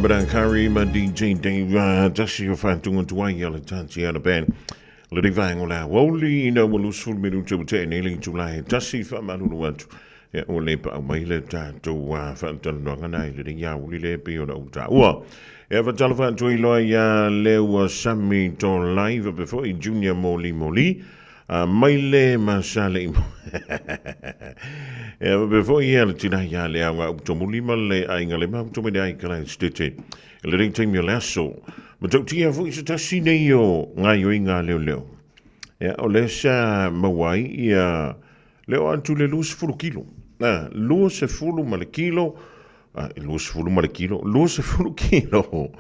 S2: Ramadan Kareem, DJ Dave, Tashi o whantunga tuai ala tanti ala ben. Le di vai ngola, woli ina walusul miru te ute neli tulai, Tashi whamarunu atu. Ya o le pa mai le tato wa whantanua nganai le di yau li le pe o na uta. Ua, e whatala whantui loa ya lewa sami to live before i junior moli. Mai le masale imo. Before ia le tina ia le awa utomuli ma le ainga le ma utomuli ai kala stete. Le ring team yo laso. Ma tau tia fu isa tasi nei yo ngai yo inga leo. O le sa mawai ia leo antu le lus fulu kilo. Lua se fulu ma le kilo. Lua se fulu ma le kilo. Lua se fulu kilo.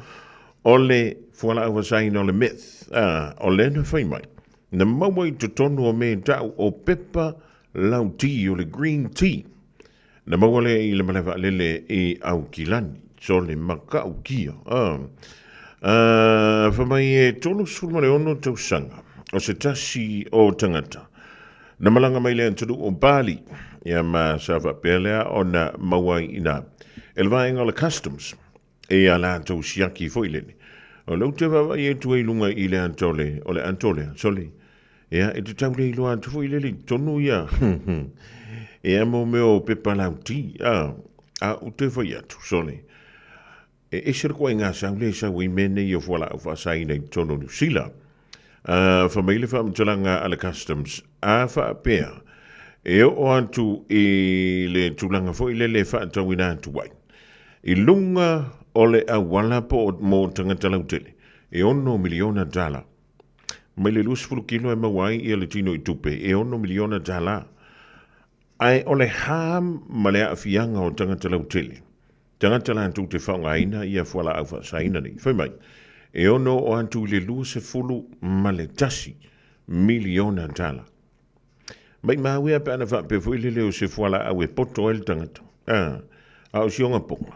S2: O le fuala awa sain o le myth. O le na fai mai. Na mawai to tonu o me tau o pepa lau tea o le green tea. Na mawale i le malewa lele e au kilani. So le maka au kia. Whamai e tonu sulmane ono tau sanga. O se tasi o tangata. Na malanga mai le antunu o Bali. Ia ma sawa pelea o na mawai ina. Elvaenga le customs. E ala tau siaki foilene. O lau te wawa i e tuai lunga i le antole. O le antole. Soli. Ia, e te tau lei loa te fui leli, tonu ia. Ia mo meo pepa lau ti, a u te fai atu, sole. E sere koe ngā sau le sau i mene i o fuala au whaasai nei tonu New Zealand. Whamaile whaamtalanga ala customs, a whaapea. E o antu i le tulanga fui lele whaatau ina atu wai. I lunga o le awala po mo tangata lau tele. E ono miliona dala. Mai le lus fulu kilo e mawai i le tino i tupe, e ono miliona dala. Ai o le ham ma le afianga o tangata lau tele. Tangata la antu te whaunga aina i a fuala au whaasaina ni. Whai mai, e ono o antu le lus fulu ma le tasi miliona dala. Mai mawea pe ana whaape fuile leo se fuala au e poto el tangata. Au si onga ponga.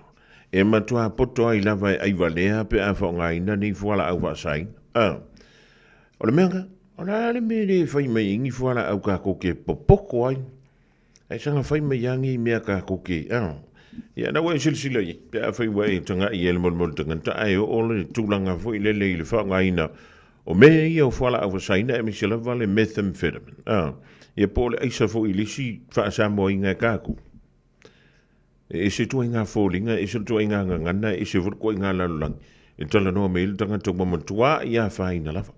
S2: E matua poto ai lava ai valea pe a whaunga aina ni fuala au whaasaina. O le meanga, o na le mele whai mai ingi fuala au ka koke popoko ai. Ai sanga whai mai angi mea ka koke. Ia na wai silsila i. Pea whai wai tanga i ele mol tanganta. Ai o le tūlanga fwoi lele i le whaunga ina. O mea ia o fuala au wasaina e misila vale methamphetamine. Ia po le aisa fwoi lisi whaasa mo i ngai kāku. E se tua inga fōlinga, e se tua inga ngana, e se vurko inga lalulang. E tala noa meil tangata mamantua ia whaina lava.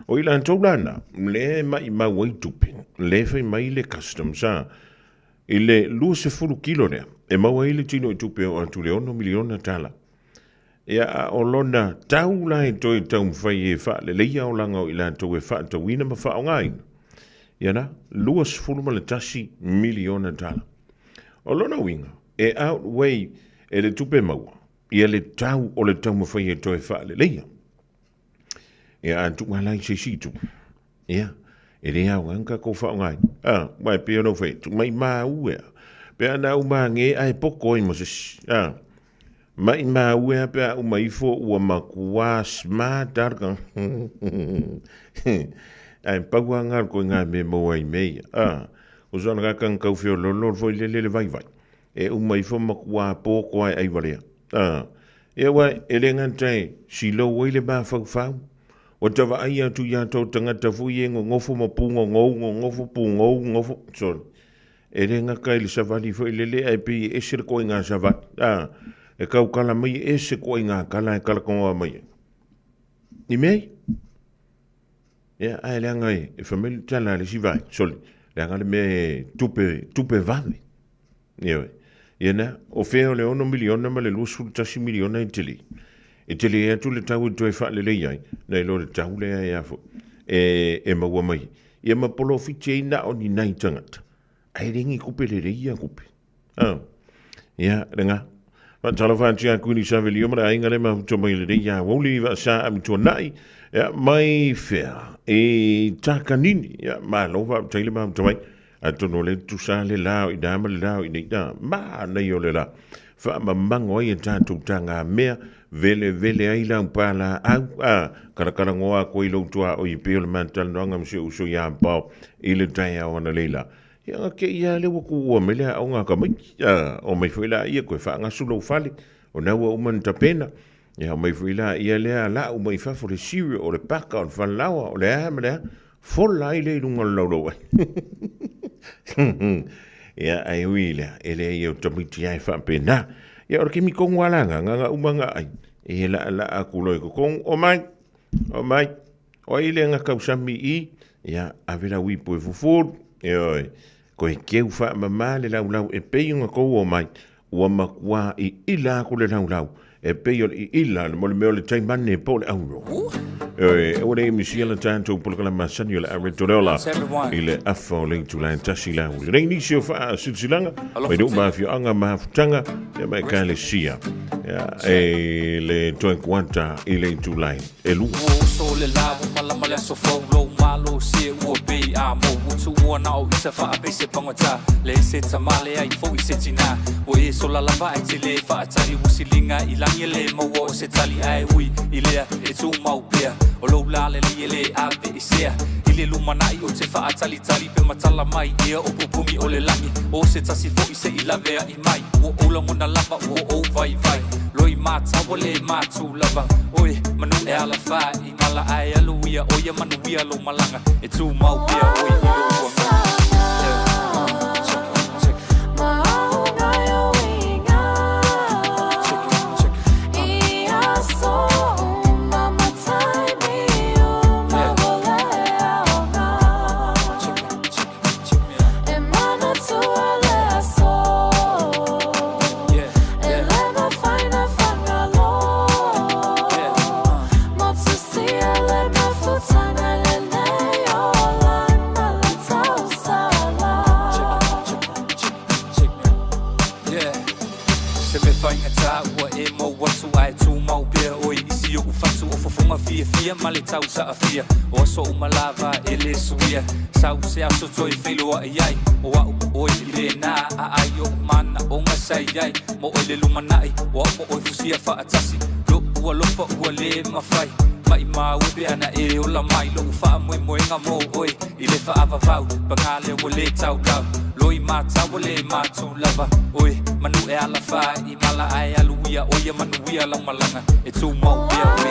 S2: O ila antaulana, le mai mawai tupi, le fai mai le customs, i le lua se fulu kilo rea, e mawai le tino i tupi o antu le ono miliona tala. Ia o lona tau lai toi tau mwhai e wha, le leia o langa o ila antau e wha, antau ina ma wha o ngaina. Ia na, lua se fulu ma le tasi miliona tala. O lona winga, e outweigh e le tupe maua, ia le tau o le tau mwhai e toi wha, le leia. Ia antu ngalai se situ. Ia, e re au anka ko whao ngai. Mai pia no whai, tu mai maa ue. Pea na uma nge ai poko i moses. Mai maa ue pea uma ifo ua makua smart dargang. Ai paua ngar ko ngai me moa i mei. O zona kakang kau whio lolo foi lele vai vai. E uma ifo makua poko ai valea. Ia wai, e le ngantai, si lo waile ba whau. O tawa ai atu ia tau tangata fui e ngofo mapungo ngofo pungo ngofo sorry. E renga kai le savali foi lele ai pi e sir ko inga savat. E kau kala mai e se ko inga kala e kala konga mai. Ni mei? Ya ai le ngai e family tala le si vai sorry. Le ngai me tupe vale. Ie. Ia o feo le ono miliona ma le lusu tasi miliona i tili. E te le atu le tau i toi wha le lei ai, nei lo le tau le ai afo, e maua mai. Ia ma polo fiti e na o ni nai tangata. Ai ringi kupe le rei a kupe. Ia, renga. Tala whanti a kuni sa veli omara ainga le mahuto mai le rei a woli wa sa amitua nai. Ia, mai whea. E takanini. Ia, ma lowa taile mahuto mai. A tono le tu sa le lao i dama le lao i nei da. Ma nei o le la. Wha ma mango ai e tātou tanga mea. Vele ai la pala au karakara ngoa ko i loutua o i pio le mantal noanga mse uso ia pao i le tai au ana leila. Ia ke ia le waku ua mele au ngā kamai o mai whaila ia koe wha ngā sulo whale o na ua uma tapena ia mai fuila ia lea la uma i fafo le siwe o le paka o le whalawa o le ahamea fola i le runga lauro ia ai uila ele ia o tamiti ai whapena ia o ke mi kongu alanga nganga umanga ai e la akuloi ko kong o mai o ile nga kausami i ia avera wi po fufu e ko e keu fa mama le lau e pe nga ko o mai o makua i ila ko le lau e pe i ila mo le me tai mane po le au o le misiela tanto po la masani le aretola ile afo le tula tasila o le ni sio fa silsilanga mai do ma fio anga ma futanga e mai ka le sia e le toi quanta ile tula e lu
S16: so le lavo mala so fo lo malo si o be amo tu ona o isa fa be se pangata le se tamale ai fo se tina o e so la lava ai te le fa tali usilinga ilangi le mo o se tali ai ui ile e tu mau pia o lo la le le a be se ile lumanai o te fa tali pe matala mai e o pupumi o le langi o se tasi fo se ila vea i mai o lo mona lava o vai loi mata o le matu lava oi manu e ala fa i mala ai aluia o ia manu ia lo malanga e tu mau pia oi i lo male tau sa afia o so malava ele suia sau se aso toi filo ai o o le na ai o mana o ngasai ai mo ele lumanai o o fusia fa atasi lo o lo fa o le mafai mai ma o be ana e o la mai lo fa mo nga mo oi ile fa ava vau pangale o le tau lau loi mata o le matu lava oi manu e ala fa i mala ai aluia o ia manu ia la malanga e tu mo be oi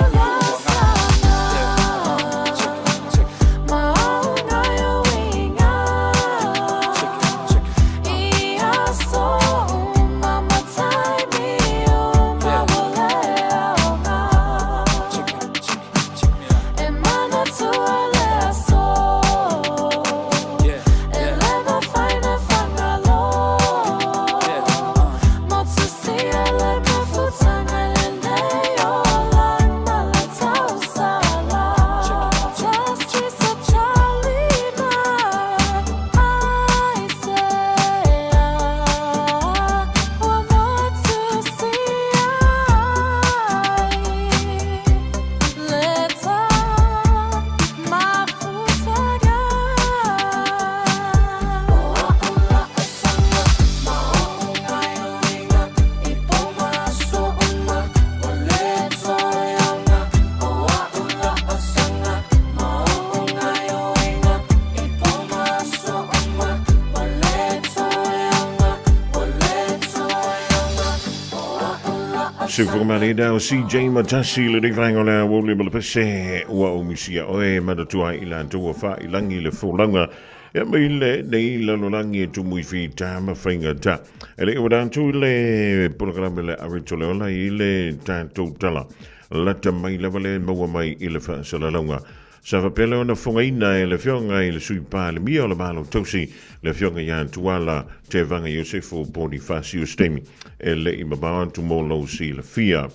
S2: Supermarida o CJ Matasi le rifang o le wole mele pese ua o misia o e madatua i la tua fa i langi le fulanga e mai le nei la no langi e tu mui fi tama whainga ta e le ua tu le programa le aritole ola i le tantou tala lata mai lava le maua mai i le whaasalalonga sa vapele ona fongaina e le fionga i le sui pa le mia o le malo tausi le fionga ia tuala te vanga Iosefo Bonifacio Stemi e le i mabawan tu molo si le fia.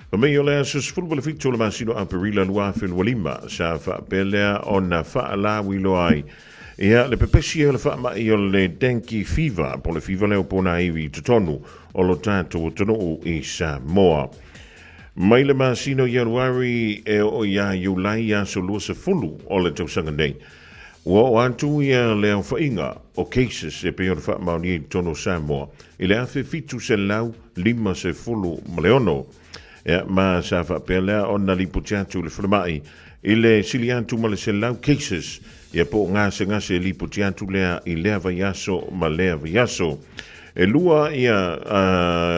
S2: Pa mei o le asus fulbole fitu le masino a perila lua fin walima sa vapele ona faala wilo ai ia le pepesi e le whaama i o le dengue fever po le fever leo pona iwi tutonu o lo tato o tono i Samoa. Mai le masino Januari e o ia Iulai ia so lua se fulu o le tausanga nei. Ua o antu ia leo whainga o cases e peo le whaamauni i tono Samoa. I le awhi fitu se lau lima se fulu maleono. Ea ma sa whapea lea o na lipo tiatu le whanamai. I le siliantu ma le se lau cases ia po ngase ngase lipo tiatu lea I lea vaiaso ma lea vaiaso. e lua ia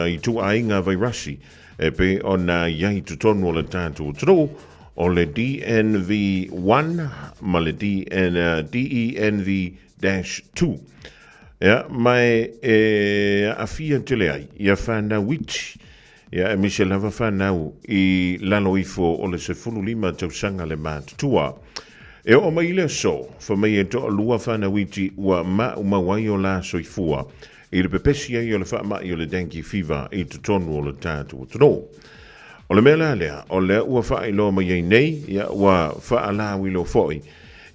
S2: i tu ainga vairasi e pe ona iai tutonu o le tātou tro o le DNV1 ma le DENV-2 ia mai afia tele ai ia whanau witi ia mise lava whanau i lalo ifo o le 15 tausanga le mātutua e o mai le so fa mai e to lua whanau witi ua mawai o la soifua i le pepesi ai o le whaamai o le dengue fever i tutonu o le tātou tro o le mea lea o le ua whailo mai ei nei ia ua whaalawi lo foi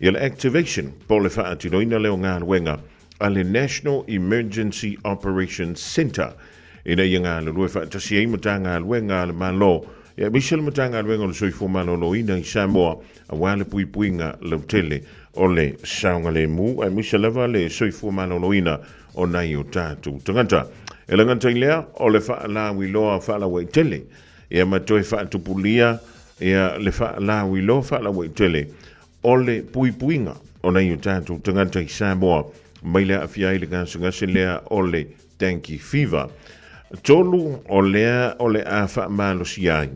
S2: ia le activation po le whaatiloina leo ngā luenga a le National Emergency Operations Center ina ia ngā le lue whaatasi ei mata ngā luenga le malo ia misel mata ngā luenga o le soifo malo lo ina i Samoa a wale pui puinga le tele o le saunga le mu a misel lava le soifo malo lo ina o nai o tātou tangata e le ngata i lea o le whaalawi loa whaalawa i tele ia matoe whaatupulia ia le whaalawi loa whaalawa i tele o le pui puinga o nai o tātou tangata i Samoa mai lea awhiai le ngāsangase lea o le dengue fever. Tolu o lea o le a wha malo si ai.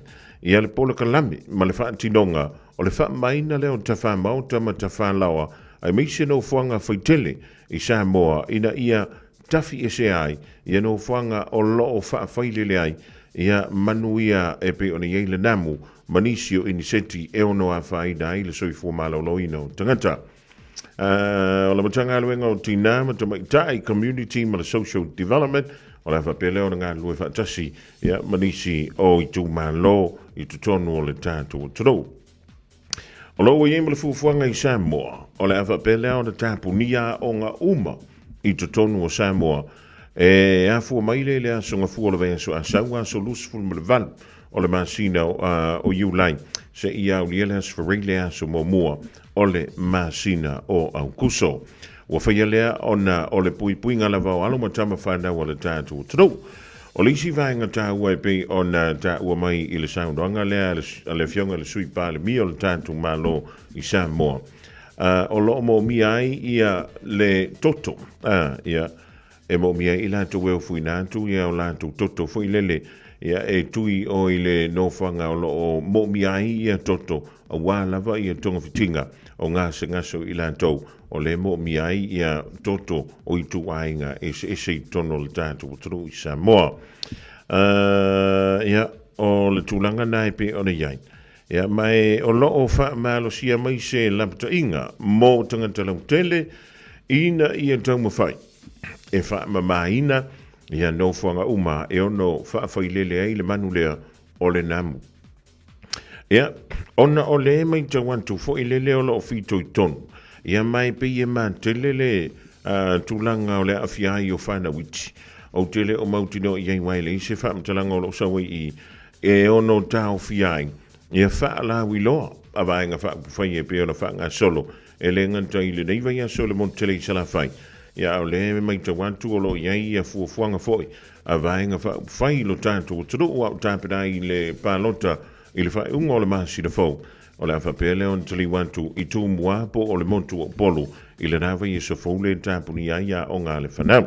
S2: Ia le pola kalame, ma le wha tinonga, o le wha maina leo ta wha mauta ma ta wha lawa, ai meise no fuanga whaitele i Samoa, ina ia tafi ese ai, ia no fuanga o loo wha whailele ai, ia manuia e pe o ni eile namu, manisio ini seti e ono a whaida ai le soifua malo loino tangata. O la matanga luenga o tina ma tai community ma social development o la whapele o ngā lue whaatasi ia manisi o i tu malo i tu tonu o le tātu o taro. O lo i ema le fufuanga i Samoa o le whapele o le tāpunia o ngā uma i tu tonu o Samoa e a fua maile le a songa fua le vea so a saua so lusful ma le val o le masina o Iulai se ia o liele as whareile a so mua o le masina o Aukuso. Ua whaia lea ona o le pui puinga lava o alo matama whanau o le tātu o taro. O le isi vaenga tāua e pei ona tāua mai i le saundoanga lea a le fionga le sui pā le mi o le tātu malo i Samoa. O lo mo mi ai ia le toto. Ia e mo mi ai i lātu weo fui nātu ia o lātu toto fui lele. Ia e tui o i le nofanga o lo mo mi ai ia toto a wā lava ia tonga fitinga o ngā se ngaso i lātou o le mo mi ai ia toto o i tu ainga e se tono le tātou o tru i Samoa. Ia o le tūlanga nai pe o le iai. Ia mai o lo o wha malo sia mai se lapta inga mo tangata lau tele ina ia tau mawhai. E wha mamaina ia no fuanga uma e ono wha whailele ai le manu lea o le namu. Ia, ona o le mai tawantu fo i lele o lo fito i tonu. Ia mai pe ia man te lele tūlanga o le awhiai o whana witi. O tele o mautino i ai waile i se whaamtalanga o lo sawe i e ono tau whiai. Ia whaala wiloa a vaenga whai e pe ona whaanga solo. E le nganta i le neiva ia solo mon tele i sala whai. Ia o le mai tawantu o lo iai ia fuafuanga foi. A vaenga whai lo tātu o turu o au tāpena i le pālota i le whai unga o le masi le fau. O le awhapele on tali wantu i tū mua po o le montu o polo i le rawa i sa fau le tāpuni ia o ngā le whanau.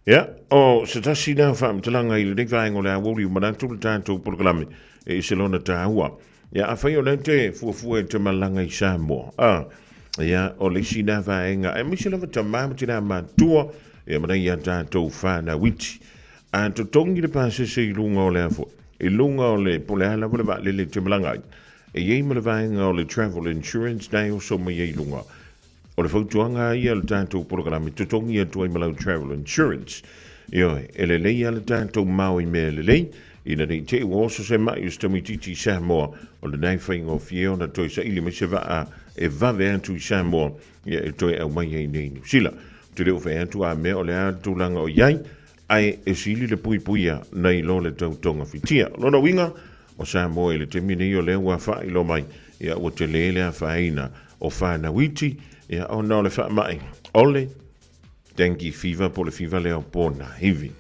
S2: Ia, o se tasi nā whaamtalanga i le nekvaenga o le awori o manatu le tātou polokalame e se lona tāua. Ia, a whai o lente fuafua e te malanga i Samoa. Ia, o le si nā vaenga e misi lava ta mamati nā mātua e mana ia tātou whana witi. A to tongi le pāse se i lunga o le afo. I lunga o le pole ala wale ba le te malanga i. E iei ma le vaenga o le travel insurance nei o so ma iei lunga. O le fautuanga ia le tātou polokalame tutongi atu ai malau travel insurance. Ioi, e le lei ala tātou mau i mea le lei, ina nei te ua oso se mai ustami titi Samoa, o le nei whainga o fiona toi sa ili me se vaa e vave antu i Samoa, ia e toi au mai ei nei New Zealand. Te leo whai antu a mea o le atu langa o iai, ai e sili le pui puia nei lo le tautonga fitia. Lona winga, o Samoa le te mine i o leo wa whai lo mai, ia o te lele a whaina o whana witi, ia o nao le wha mai. Ole, dengue fever po le fever leo pōna hivi.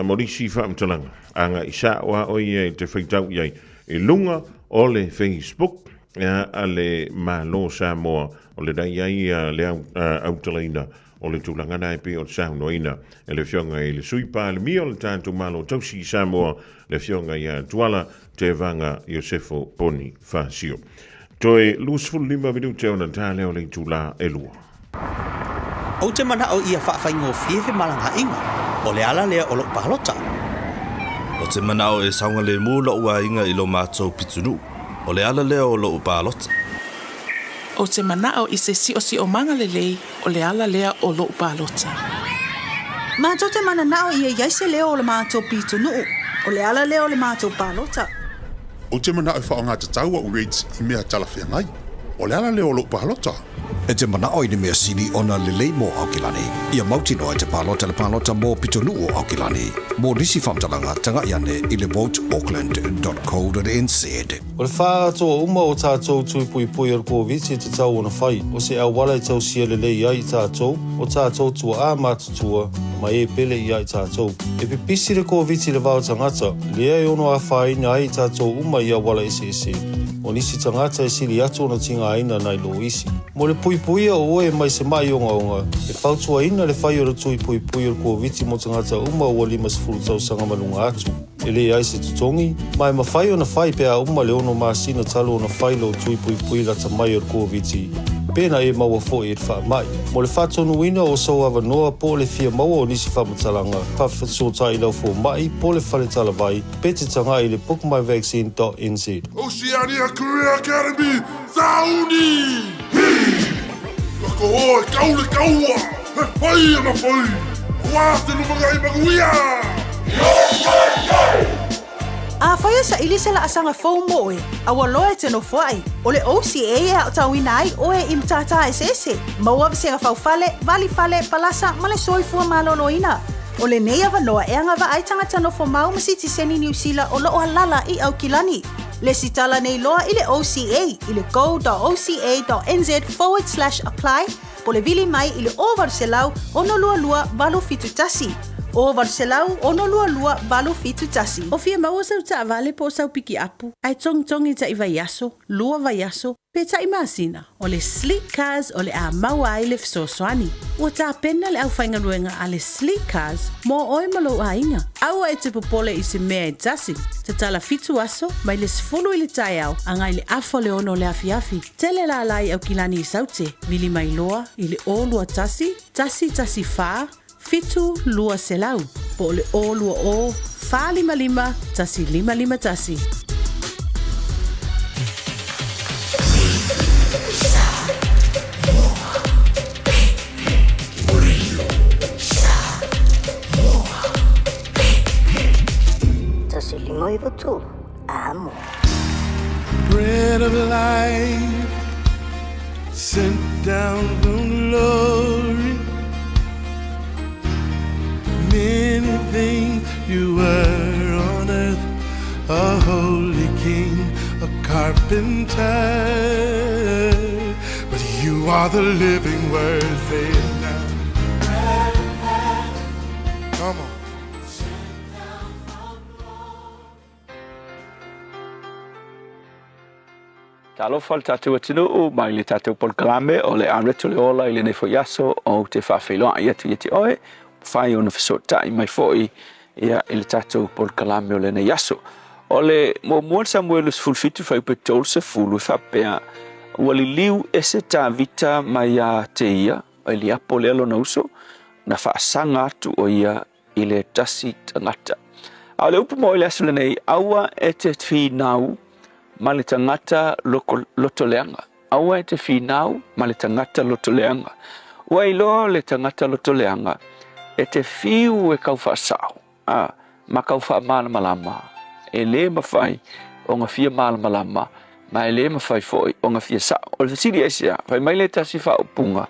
S2: Morisi whaamtalanga, anga isa wa o ia te whaitau iai, e lunga o le Facebook, ya ale malo Samoa o le dai ai le autalaina o le tulangana pe o saunoina e le fionga i le suipa le mio le tantu malo tausi Samoa le fionga ia tuala te vanga Iosefo Poni Fasio. Toi lusful 5 minuti ona tale o le tula e lua.
S17: O te mana o ia whaafaingo fiefe malanga inga, o le ala lea o lo palota.
S18: O te mana o e saunga le mula ua inga i lo mātou pitunu, o le ala lea o lo palota.
S13: O te mana o i se si o manga le lei, o le ala lea o lo palota.
S19: Mātou te mana nao ia iaise leo o le mātou pitunu, o le ala lea o le mātou palota.
S20: O te mana e whaonga te taua o reits i mea talawhia ngai. O le ala leo lo palota.
S21: E te mana o i ne mea sini ona lelei mō Aukilani. Ia mautino e te palota le palota mō pitonu o Aukilani. Mō nisi whamtalanga tanga iane i le voteauckland.co.nz.
S6: O le whātoa uma o tātou tui pui pui ar kōwiti te tau ona whai. O se au wala i tau sia lelei ai tātou. O tātou tua a mātutua mai e pele i ai tātou. E pipisi le kōwiti le vau tangata. Lea e ono a whaina ai tātou uma i a wala ese. O nisi tangata e siri atu ona tinga aina nai lo isi. Mo le pui pui o oe mai se mai onga. E whautua ina le whai o le tui pui pui ar kōwiti mo tangata uma o 5 tau sanga malunga atu. E le ai se tutongi, mai ma whai o na whai pea uma le ono māsina talo o na whai lo tui pui pui lata mai ar kōwiti. Pena e maua fo e wha mai. Mo le whatonu ina o sau awa noa po le fia maua o nisi whamatalanga. Pawhasotai lau fo mai po le whale talawai. Pete tanga i le bookmyvaccine.nz.
S20: Oceania Career Academy, Sauni! Kako hoa, kaule kaua! He whai ana whai! Wāte lumaga i maguia!
S19: A whaia sa ili se la asanga fau moe, a waloa e teno whai. O le OCA e au tauina ai o e imtata e sese. Maua se nga fau fale, vali fale, palasa, ma le soifua maloloina. O le nei awanoa e anga wa ai tangata no mau masiti seni New Zealand o loo halala i Aukilani. Le sitala nei loa i le OCA i le go.oca.nz/apply po le vili mai i le o Varselau ono lua valo fitu tasi. O Varselau ono lua valo fitu tasi.
S5: O fia maua sau ta vale po sau piki apu. Ai tong i ta i vaiaso, lua vaiaso, pe ta i masina. O le sleek cars o le a maua ai le fisosoani. Ua ta pena le au whaingaruenga a le sleek cars mo oi malo a inga. Aua e te popole i se mea i tasi. Te tala fitu aso, mai le sifulu i le tai au, anga i le afo le ono le afiafi. Tele la lai au kilani i saute, vili mai loa i le o lua tasi faa, fitu lua selau, po le o lua o, faa 55, tasi 55 tasi.
S22: Tasi 52, amo.
S1: Bread of life sent down from glory. Many things you were on earth, a holy king, a carpenter, but you are the living word. Say it now. Come on.
S23: Talo fal tatu atinu o mai le tatu polkalame o le areto le ola i le nefo yaso o te whawhiloa i atu iti oe. Whai ona whasota i mai foi ia i le tatu polkalame o le ne yaso. O le mo Samuelus fulfitu whai pe tolse fulu whapea wali liu ese ta vita mai a te ia o li apo le alo nauso na whaasanga atu o ia i le tasi tangata. A le upu mo i le aso le nei aua e te whinau ma le tangata lotoleanga. Aua e te whinau ma le tangata lotoleanga. Ua ilo le tangata lotoleanga e te fiu e kau whaasau. Ma kau wha malamalama. E le mawhai o ngā fia malamalama. Ma e le mawhai foi o ngā fia sao. O le siri esia, whai mai le tasi wha upunga.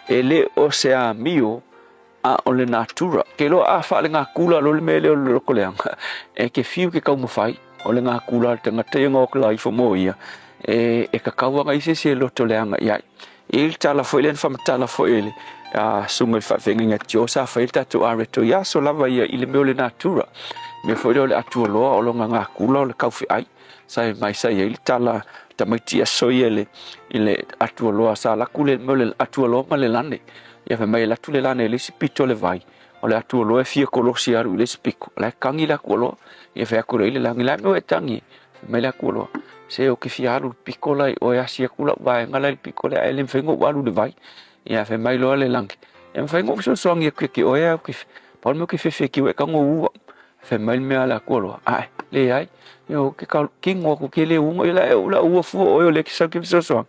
S23: E le o sea mio a o le natura. Ke lo a wha le ngā kula lo le mele o le lokoleanga. E ke fiu ke kau mawhai. O le ngā kula te ngata i ngā okla i wha ia. E ka kauanga i se loto leanga iai. E il tala foi le whamatala foi ele. Sunga i whawhenga ngā tio sa whai tatu areto ia so lava ia i le meo le natura. Me foi le atua loa o longa ngā kula o le kauwhi ai. sai mai sai ele tala tamaiti asoi ele atua loa sa laku le mole atua loa ma le lane ia fa mai latu le lane le sipito le vai o le atua loa fia kolosi aru le sipiko le kangi la kolo ia fa ku le langi la me tangi mai la kolo se o ke fia aru pikola o ya sia kula vai ngala pikola ele fengo walu le vai ia fa mai lo le langi ia fa ngo so ngi ke o ya ke pa mo ke fe ki we kango u fa mai me ala kolo ai le ai yo ke kingo ko ke le ungo ila ula u fu o le ke sa ke so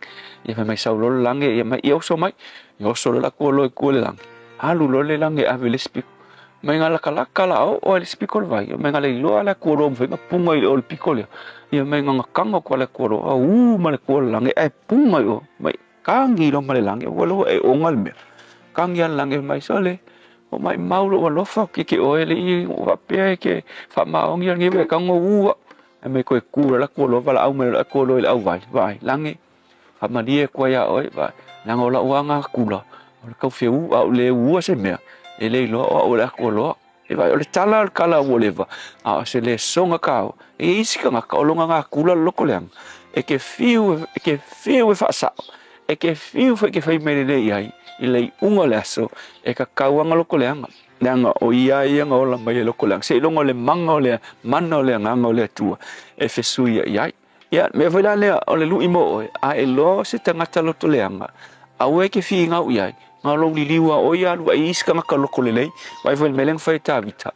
S23: ia fa mai sa lo langi ia mai yo so mai yo so la kolo ko le langi alu lo le langi a le spiko mai ngala kala o le spiko vai mai ngala lo ala kolo mo punga i o piko le ia mai nganga kanga ko le kolo ma le kolo langi ai punga yo mai kangi lo ma le langi o lo e ongal me kangi langi mai so le o mai maulo o lo fa ke o ele i o pe ke fa ma o ngi ngi kango u mai ko ku la kolo vala au me la kolo il au vai langi fa ma die ko ya o vai nang ola uanga kula o ka feu au le u se me ele lo o la kolo e vai o le tala kala o leva a se le songa ka e isi ka ka longa nga kula loko leang e ke fiu fa sa e ke fiu fa ke fa me le ai ile unga le so e ka kauanga loko leang nanga o ia nga ola mai loko leang se longa le manga le mano le nga le tua e fe sui ai ia me vai la le o le lu imo a e lo se tangata loto leanga a we ke fi nga u ia nga lo li liwa o ia lu ai ska nga loko le lei vai vai meleng fai ta vita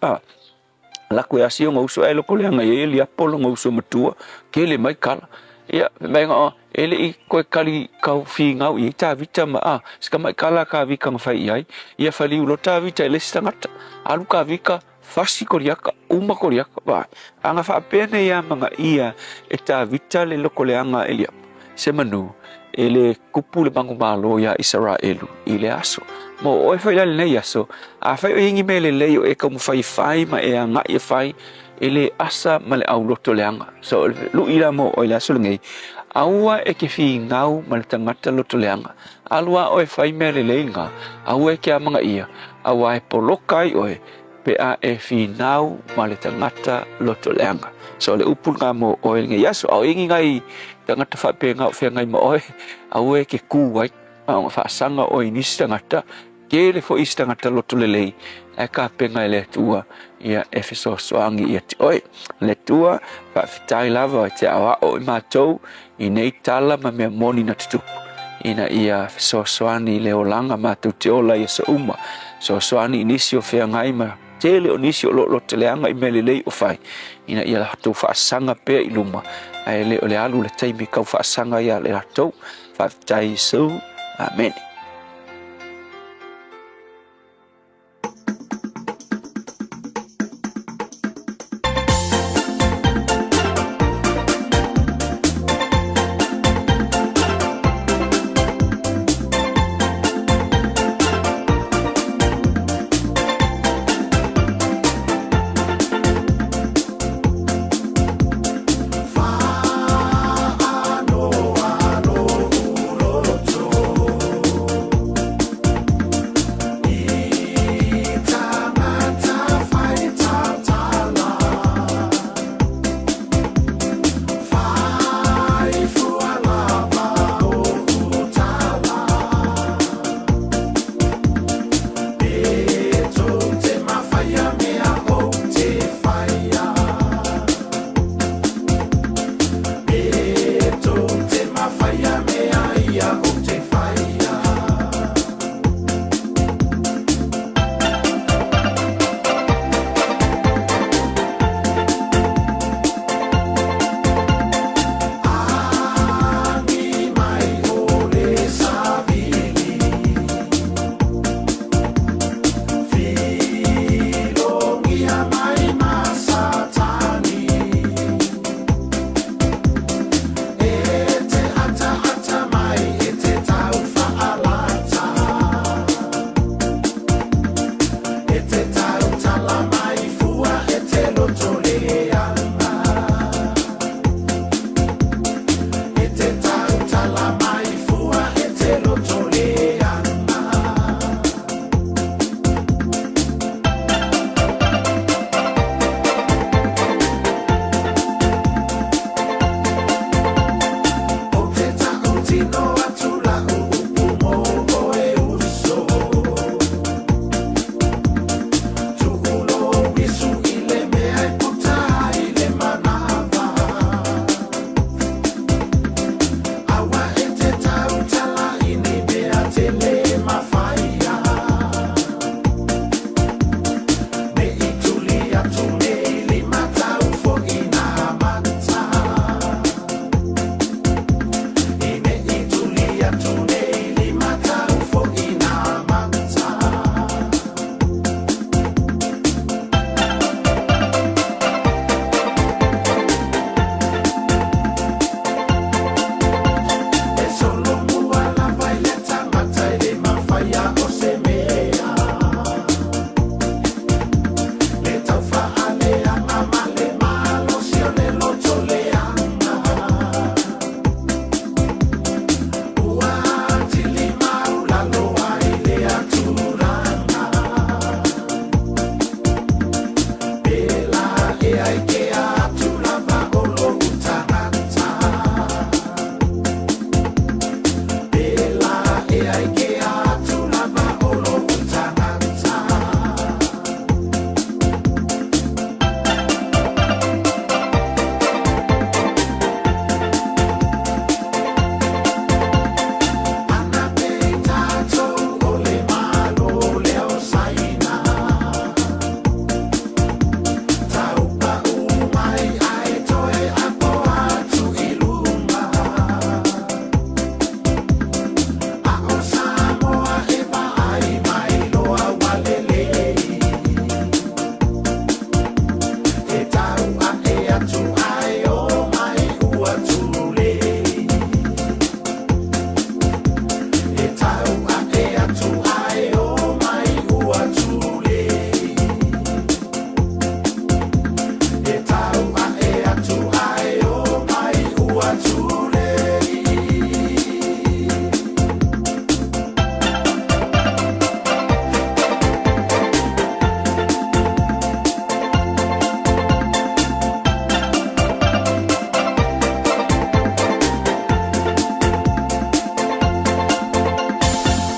S23: la ko ya si nga uso e loko leanga e li apolo nga uso matua ke le mai kala ia me nga ele i ko kali ka fi nga u ta vita ma ska mai kala ka vi ka fai ai ia fali u lo ta vita le stangata alu ka vika fasi koriaka uma koriaka ba anga fa pene ya manga ia eta vitale loko leanga elia se manu ele kupule bangu malo ya Israelu ile aso mo o fa ile le yaso a fa ingi mele le yo e como fai ma e anga e fai ele asa male au loto leanga so lu ila mo o ile aso ngai aua e ke fi ngau mal tangata loto leanga alua o fai mele le nga aua e ke manga ia aua e polokai o pe a e fi nau male tangata loto leanga so le upun nga mo o nge yaso o ingi ngai tangata fa pe nga fe ngai mo o au e ke ku wai a fa sanga o inis tangata ke le fo is tangata loto le e ka pe ngai le tua ia efeso soangi ia oi le tua fa fitai lava te awa o ma tou i nei tala ma me moni na tutu ina ia so soani le olanga ma tu te ola ia so uma so soani inisio fe ngai ma tele onisio lo teleanga i melelei o fai ina ia tu fa sanga pe iluma ai le ole alu le taimi ka fa sanga ia le ratou fa tai so amen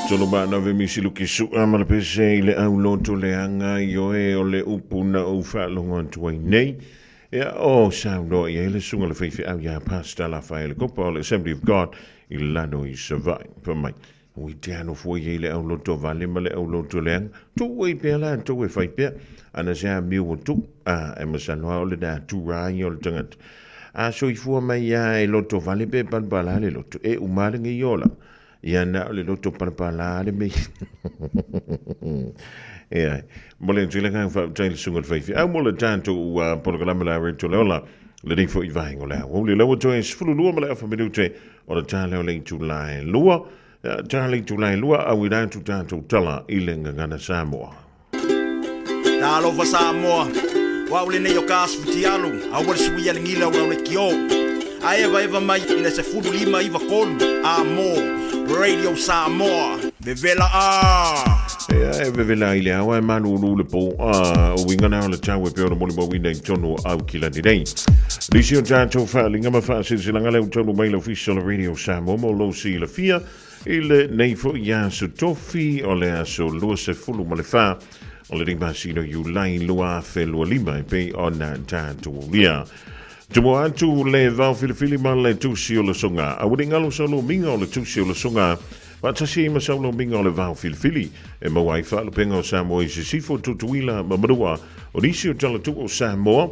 S2: Tolo ba na ve misilu ki su amala pese ile au loto le anga yo o le upu na o fa longa tuai nei. Ja, sauno i hele sunga le feifi au ja pasta la fa le kopa le Assembly of God i lano i savai. Pa mai, ui te ano fo i le au loto vale ma le au loto le anga. Tu e pia la, tu e fai pia. Ana se a miu o tu, e masanoa o le da tu rai o le tangat. A so i fua mai ia e loto vale pe panpala le loto. E umare ngi yola. Ia na le loto panpala le me. Ja, mole tuli gaan van tele sungal feifi. Au mole tanto programma la reto lola. Le ding fo i vai ngola. Wo le lo to is fulu lua male fa minute o le tale le July lua. Tale July lua au ida tu tanto tala ilenga ngana Samoa.
S3: Talo fa Samoa. Wa ule ne yo kas futialu. Au wal suia ngila wa le kio. Ai eva mai ina se fulu lima iva kolu. Amo Radio Samoa. Vevela
S2: e vevela ile awa manu le po o winga na le tawe pe o moli mo winga tono au kila di nei Lisio tanto fa linga ma fa se langa le tono mai lo official Radio Samoa mo lo si la fia il nei fo ya su tofi o le aso lo se fulu mo le fa o le ringa sino you line lo a fe lo lima pe ona tanto via Tumo atu le vau filifili ma le tusi o le songa a winga lo solo minga o le tusi o le songa Watasi ma saulo minga o le vau filifili e ma wai fa lo penga o Samoa i se sifo tutuila ma marua o nisi o tala tu o Samoa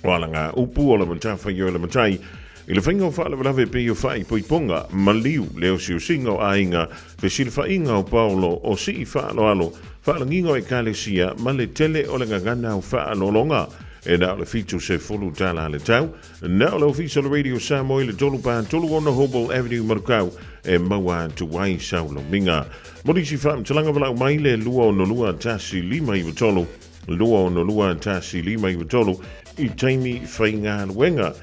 S2: wala nga upu o le matafa yo le matai i le whainga o wha le walave pe o whai po i ponga ma liu leo si o singa o ainga fe si le whainga o Paulo o si i wha alo alo wha langingo e kalesia ma le tele o le ngangana o wha alo longa e na le fitu se folu tala le tau na le official Radio Samoa le tolu pa tolu ona Hobel Avenue Marukau e maua tu wai saulo minga modisi fam talanga wala mai le lua o no lua tasi lima i tolu lua o no lua tasi lima i tolu i taimi whainga wenga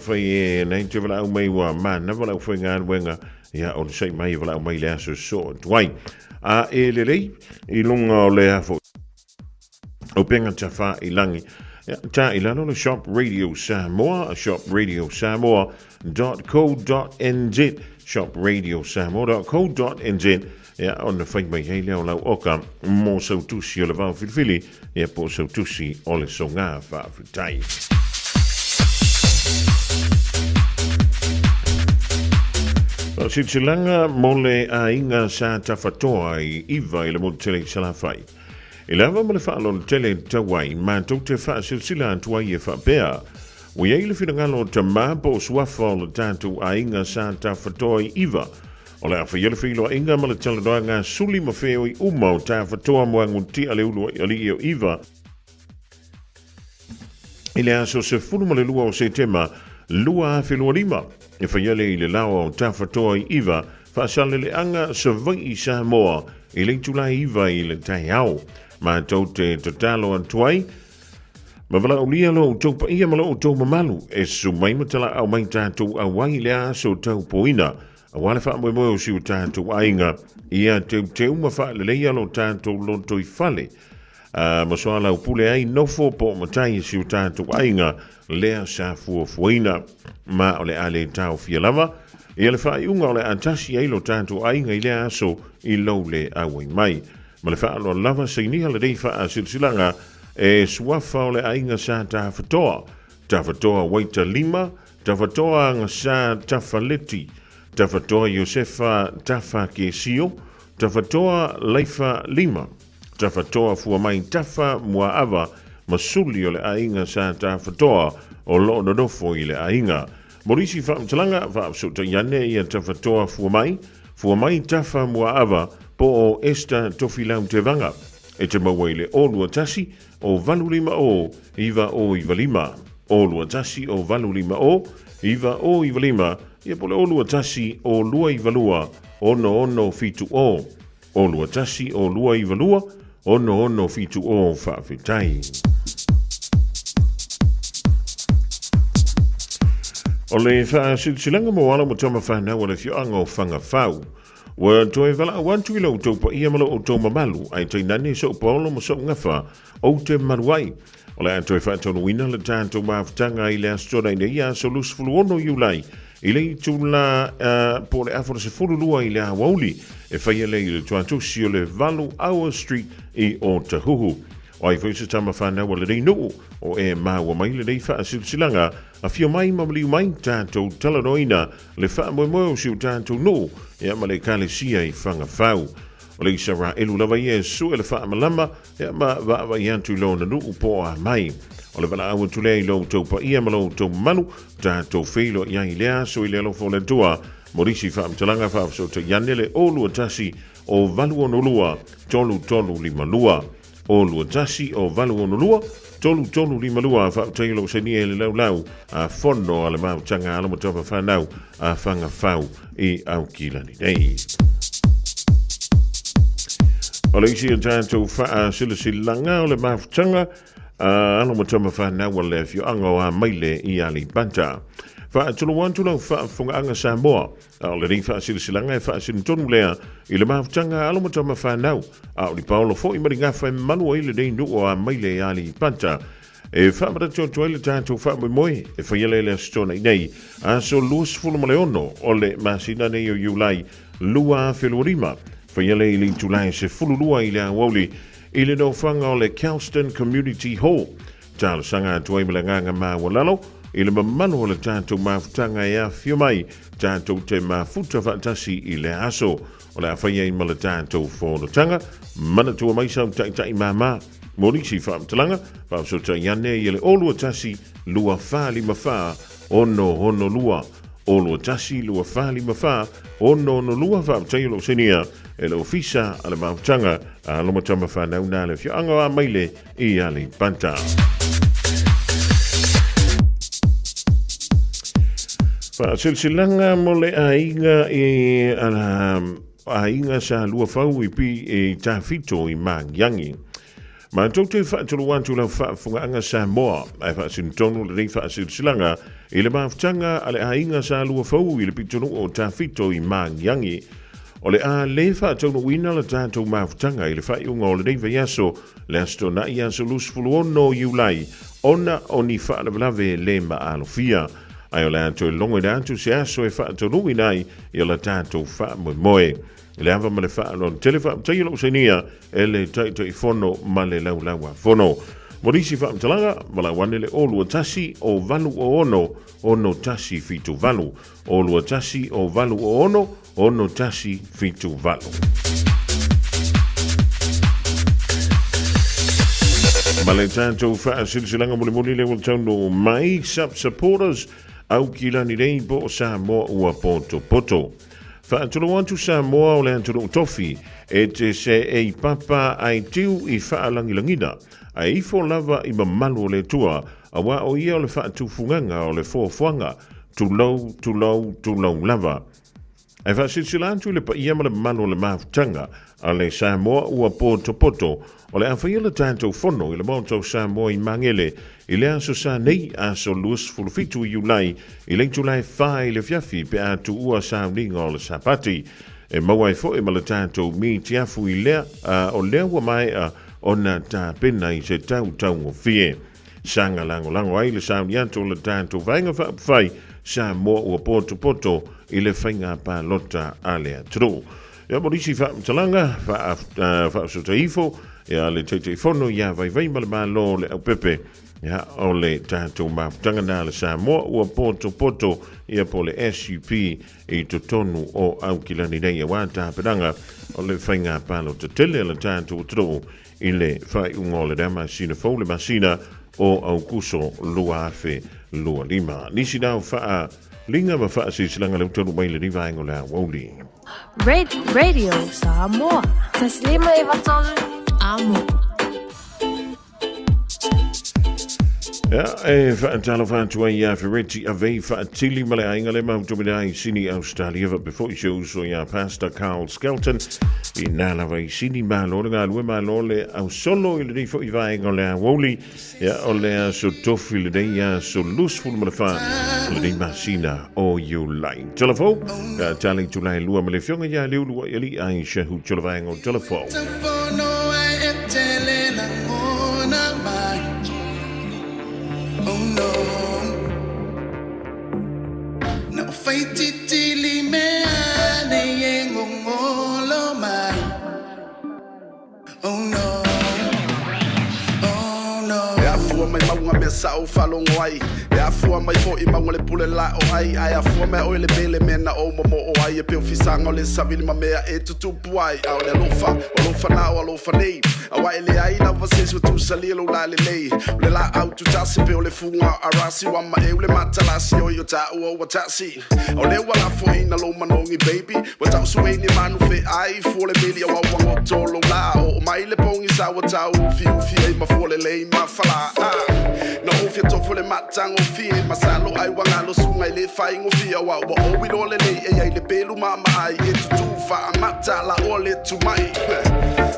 S2: whai e nei te wala mai wa mana wala whainga wenga ia o sei mai wala mai le aso so tuai a e le rei i lunga o le afo o penga tafa i langi Ta ilano le Shop Radio Samoa, shopradiosamoa.co.nz, shopradiosamoa.co.nz. Ja, on de feit mai hele o lau oka, mo so tusi o le vau filfili, ja po so tusi o le songa fa fritai. Sitsilanga mole a inga sa tafatoa i iwa i le mo tele salafai. I lava ma le whaalo le tele tawai, ma tau te wha silsila antuai e wha bea. Ui eile whina ngalo ta māpo suafa o le tātou a inga sa ta whatoa i iwa. O le awha iele whilo a inga ma le taladoa ngā suli ma wheo i umau ta whatoa mua nguti a le ulu i ali i o iwa. I le aso se fulu ma le lua o se tema, lua a whelua lima. E wha iele i le lawa o ta whatoa i iwa, wha sale le anga sa vai i Samoa, i le tulai iwa i le tai au. Ma tau te talo antuai ma wala ulia lo tau pa ia malo tau mamalu e su mai matala au mai tātou au wai lea so tau poina a wale wha moe moe o si o tātou ainga ia te uma wha le leia lo tātou loto i fale ma soa lau pule ai nofo po matai si o tātou ainga lea sa fua fuina ma o le ale tau fia lava ia le wha i unga o le antasi ai lo tātou ainga i lea so i lau le au mai ma le whaalo lava seiniha le reifa a silsilanga e suafa o le ainga sa tawhatoa waita lima, tawhatoa nga sa tawhaleti, tawhatoa Josefa tafa kesio, tawhatoa leifa lima, tawhatoa fua mai tafa mua ava masuli o le ainga sa tawhatoa o lo nodofo i le ainga. Morisi whaamtalanga whaapsota iane ia tawhatoa fua mai tafa mua ava po o esta tofilau te vanga. E te mawele o lua tasi o valulima o iwa o iwa lima. O lua tasi o valulima o iwa o iwa lima. Ia pole o lua tasi o lua iwa lua ono fitu o. O lua tasi o lua iwa lua ono fitu o whawhitai. O le whaasilanga mo ala mo tama whanau ala fioanga o whanga whau. Wa toi vala wantu ilo to pa ia malo o to mamalu ai toi nani so paulo mo so ngafa o te maruai o le toi fa to wina le tanto ma ftanga i le astora i ia so lusfulu ono yulai I le tula po le afo se fululua i le awauli e whaia le i le tuatusi o le Valu Hour Street i o Tahuhu. O ai whaisa tama whanau le rei nuu o e maua mai le rei wha silsilanga a fia mai mamaliu mai tātou talanoina le wha moe moe o siu tātou nuu e ama le kale sia i whanga whau. O le isa ra elu lava i e su e le wha malama e ama wa i antu lo na nuu po a mai. O le wala awa tulei lo tau pa ia malo tau manu tātou whilo i ai lea so i le alofo le tua morisi wha amtalanga wha so te yanele o lua tasi o valu ono lua tolu lima lua. O lua tasi o valu ono lua, tolu lima lua, wha utailo se ni e le lau a fono ale mau tanga alamo topa whanau a whanga whau i au kilani nei. O le isi o tātou wha silanga o le mau tanga alamo topa whanau a le fio ango a maile i ali banta. Fa tulu wantu lau fa funga anga Samoa. O le ring fa silanga e fa tonu lea i le maafutanga alamo tama whanau. O li Paolo fo i maringa fa manu i le dei nuo a maile i ali panta. E fa marato tuaile tātou fa moe e fa yele le stona i nei. A so luas fulu maleono o le masina nei o iulai lua whelurima. Fa yele i li tulai se fulu lua i le awoli i le no whanga o le Kelston Community Hall. Tālo sanga tuai malanganga maa walalo. I le mamano le tātou mafutanga e a fio mai, tātou te mafuta whaatasi i le aso. O le awhaia i mala tātou whonotanga, mana tua mai sau tai mama. Morisi whaamtalanga, whaamsota iane i le olua tasi, lua whali mawha, ono hono lua. Olua tasi, lua whali mawha, ono lua whaamtai lo senia, e le ofisa a le mafutanga, a lomatama whanau nā le fio anga a maile i ali panta. Fa silsilanga mo le ainga e ainga sa lua fau i pi e tawhito i Mangiangi. Ma tautu whaatulu wantu lau whaafunga anga Samoa ai whaasintonu le rei whaasilsilanga i le maafutanga a le ainga sa lua fau i le pitonu o tawhito i Mangiangi. O le a le whaatonu wina la tātou maafutanga i le whaiunga o le rei vaiaso le asto na i aso lusfulu ono iulai ona o ni whaalawalawe le maalofia. Ai o le ato e longo i le ato se aso e whaatonu inai i o la tātou wha moe. Le ava ma le wha alon telefa tai lo senia e le taito i fono ma le laulaua fono. Morisi wha amtalanga ma la wane le olua tasi o valu o ono tasi fitu valu. Olua tasi o valu o ono tasi fitu valu. Ma le tātou wha silsilanga muli le wil tauno mai supporters au kilani rei po Samoa ua poto. Whaatulu wantu Samoa o le antulu tofi e te se e papa ai tiu i whaalangilangina a ifo lava i mamalu o le tua a wa o ia o le whaatufunganga o le fōfuanga tulau lava. Ai whaasisilantu le pa ia ma le mamalu o le maafutanga a le Samoa ua poto o le awhaia le tātou fono i le mautou Samoa i mangele i le aso sa nei aso luas fulufitu i ulai i le tulai whai le fiafi pe atu ua sauninga o le sapati e mawai fo e ma le tātou mi tiafu i lea o lea ua mai o na tā pena i se tau o fie. Sanga lango ai le saunianto le tātou vainga whai Samoa ua poto i le whainga pa lota alea tru. Ia morisi whaamtalanga whaasota ifo ia le teitei fono ia vai ma le malo le au pepe ia o le tātou mafutanga nā le Samoa ua poto ia po le SUP i totonu o au kilani nei a wāta pedanga o le whainga palo te tele le tātou tro i le whai ungo le rama sina fau le masina o au kuso lua afe lua lima. Nisi nao wha linga ma wha silanga le utonu mai le riva ingo le wauli.
S13: Radio Samoa. Taslima iwatolu amo.
S2: Ja, whaantalo whaantua ia whireti a vei whaatili male ainga le mautomina i sini Australia va before shows o ia Pastor Carl Skelton i nālawa i sini malo ngā lue malo le au solo i le rifo i vaenga le a woli ia o le a so tofi le rei a so lusful male wha le rei masina o iulai. Telefo, ka tali tulai lua male fionga ia liulua i li ai shehu tulawaenga o telefo.
S4: me sa o falongo ai e afua mai fo I mango le pule la o ai ai afua me o le bele me na o momo o ai e pe ofisanga o le savili ma mea e tutupu ai au le alofa na o alofa nei awa ele ai na vases wa tu sali lo la le nei le la au tu tasi pe o le funga arasi wa ma e le matalasi o yo ta o watasi o le wala fo ina lo manongi baby wa ta su ni manu fe ai fo le mili o wa tolo la o mai le pongi sa wa ta u fi e ma fo le ma fala no o fi to fo le matango fi ma salo ai wa ngalo sunga le fai ngo fi wa o wi lo le nei e ai le pelu ma ai e tu fa mata la o le tu mai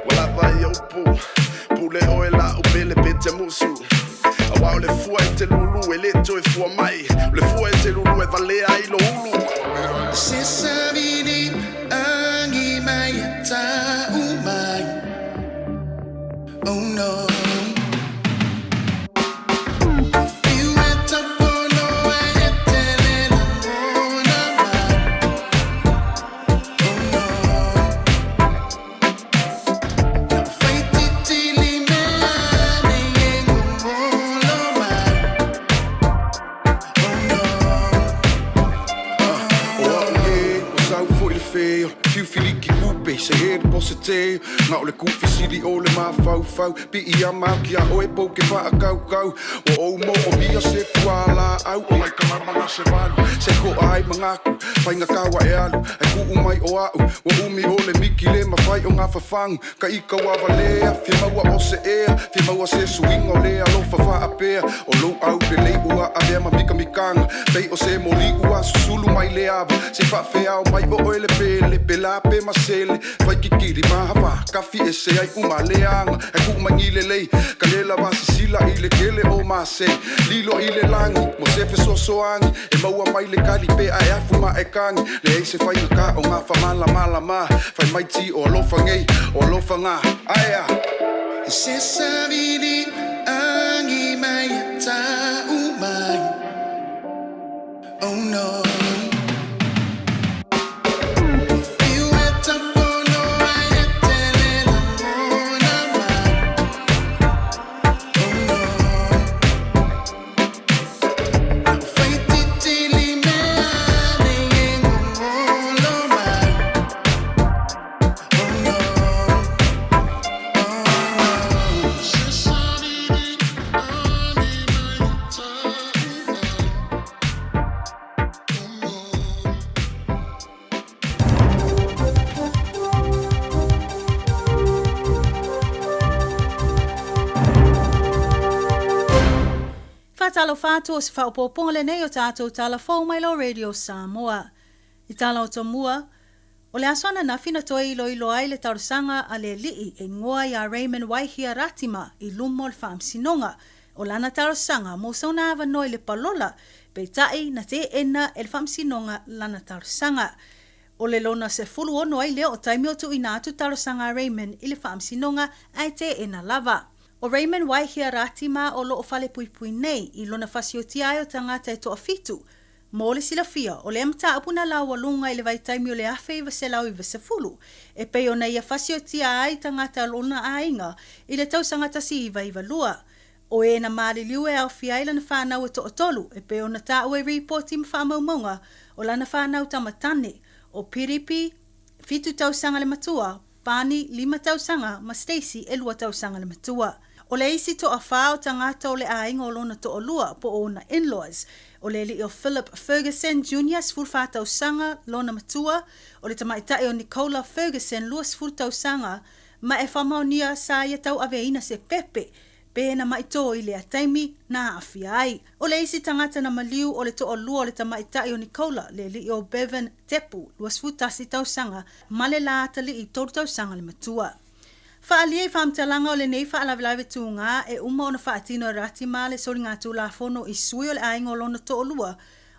S4: wala vai o pule o la o bele pete musu awa o le fua te lulu e le to e fua mai le fua te lulu e vale ai lo ulu
S1: se savini angi mai ta umai oh no se he posse te nga o le kufi sili o le mafau fau pi ia makia o e poke fa kau kau o mo o bia se fuala au o mai kama na se valu se ko ai mangaku fai nga kawa e alu e ku mai o au o umi o le miki le mafai o nga fafang ka ika wa valea fi maua o se e fi maua se swing o le alo fa apea o lo au le le ua a ma mika mikanga pei o se moli ua susulu mai le ava se fa fea o mai o ele pele pela pe masele fai kikiri mahava kafi e se ai umaleanga e ku mangile lei kalela vasi sila ile kele o mase lilo ile langi mo se fe sosoangi e maua mai le kali pe ai afuma e kangi le se fai ka o nga fa mala ma fai mai ti o lo fangei o lo fanga aya se savini angi mai ta umai oh no
S7: Talo fatu o se whaopoponga le nei o tātou tala whau mai lo Radio Samoa. I tala o tomua, o le aswana na fina toi ilo ai le taurusanga a le lii e ngoa ia Raymond Waihia Ratima I lumo le whaamsinonga o lana taurusanga mo sauna awa noi le palola pe tai na te ena el whaamsinonga lana taurusanga. O le lona se fulu ono ai leo o taimi o tu ina atu taurusanga Raymond I le whaamsinonga ai te ena lava. O Raymond Waihia Ratima o loo fale pui nei I lona fasiotia ai o tangata e toa fitu. Mo le silafia o le amta apuna lau walunga I le vaitaimi o le afe I vaselau I vasefulu. E pei o na ia fasiotia ai tangata lona ainga I le tau sangata si iwa iwa lua. O e na maali liu e au fiaila na whanau e toa tolu. E pei o na ta ue reporti mwhamaumonga o lana whanau tamatane. O Piripi, fitu tau sanga le matua. Pani, 5 tau sanga, ma Stacy, 2 tau sanga le matua. O le isi to a whao tangata o le ainga o lona to o lua po o na in-laws. O le li o Philip Ferguson Jr. sfurwhatau sanga lona matua. O le tamaitai o Nicola Ferguson lua sfurtau sanga. Ma e whamaunia sa ia tau aveina se pepe. Pe na maito I le ataimi na awhi ai. O le isi tangata na maliu o le to o lua o le tamaitai o Nicola. Le li o Bevan Tepu lua sfurtasi tau sanga. Ma le la atali I toru tau sanga le matua. Whaalia I whamtalanga o le nei whaalawelawe tūngā e uma o na whaatino Ratima le sori ngā tūlafono I sui o le ainga o lona to o lua.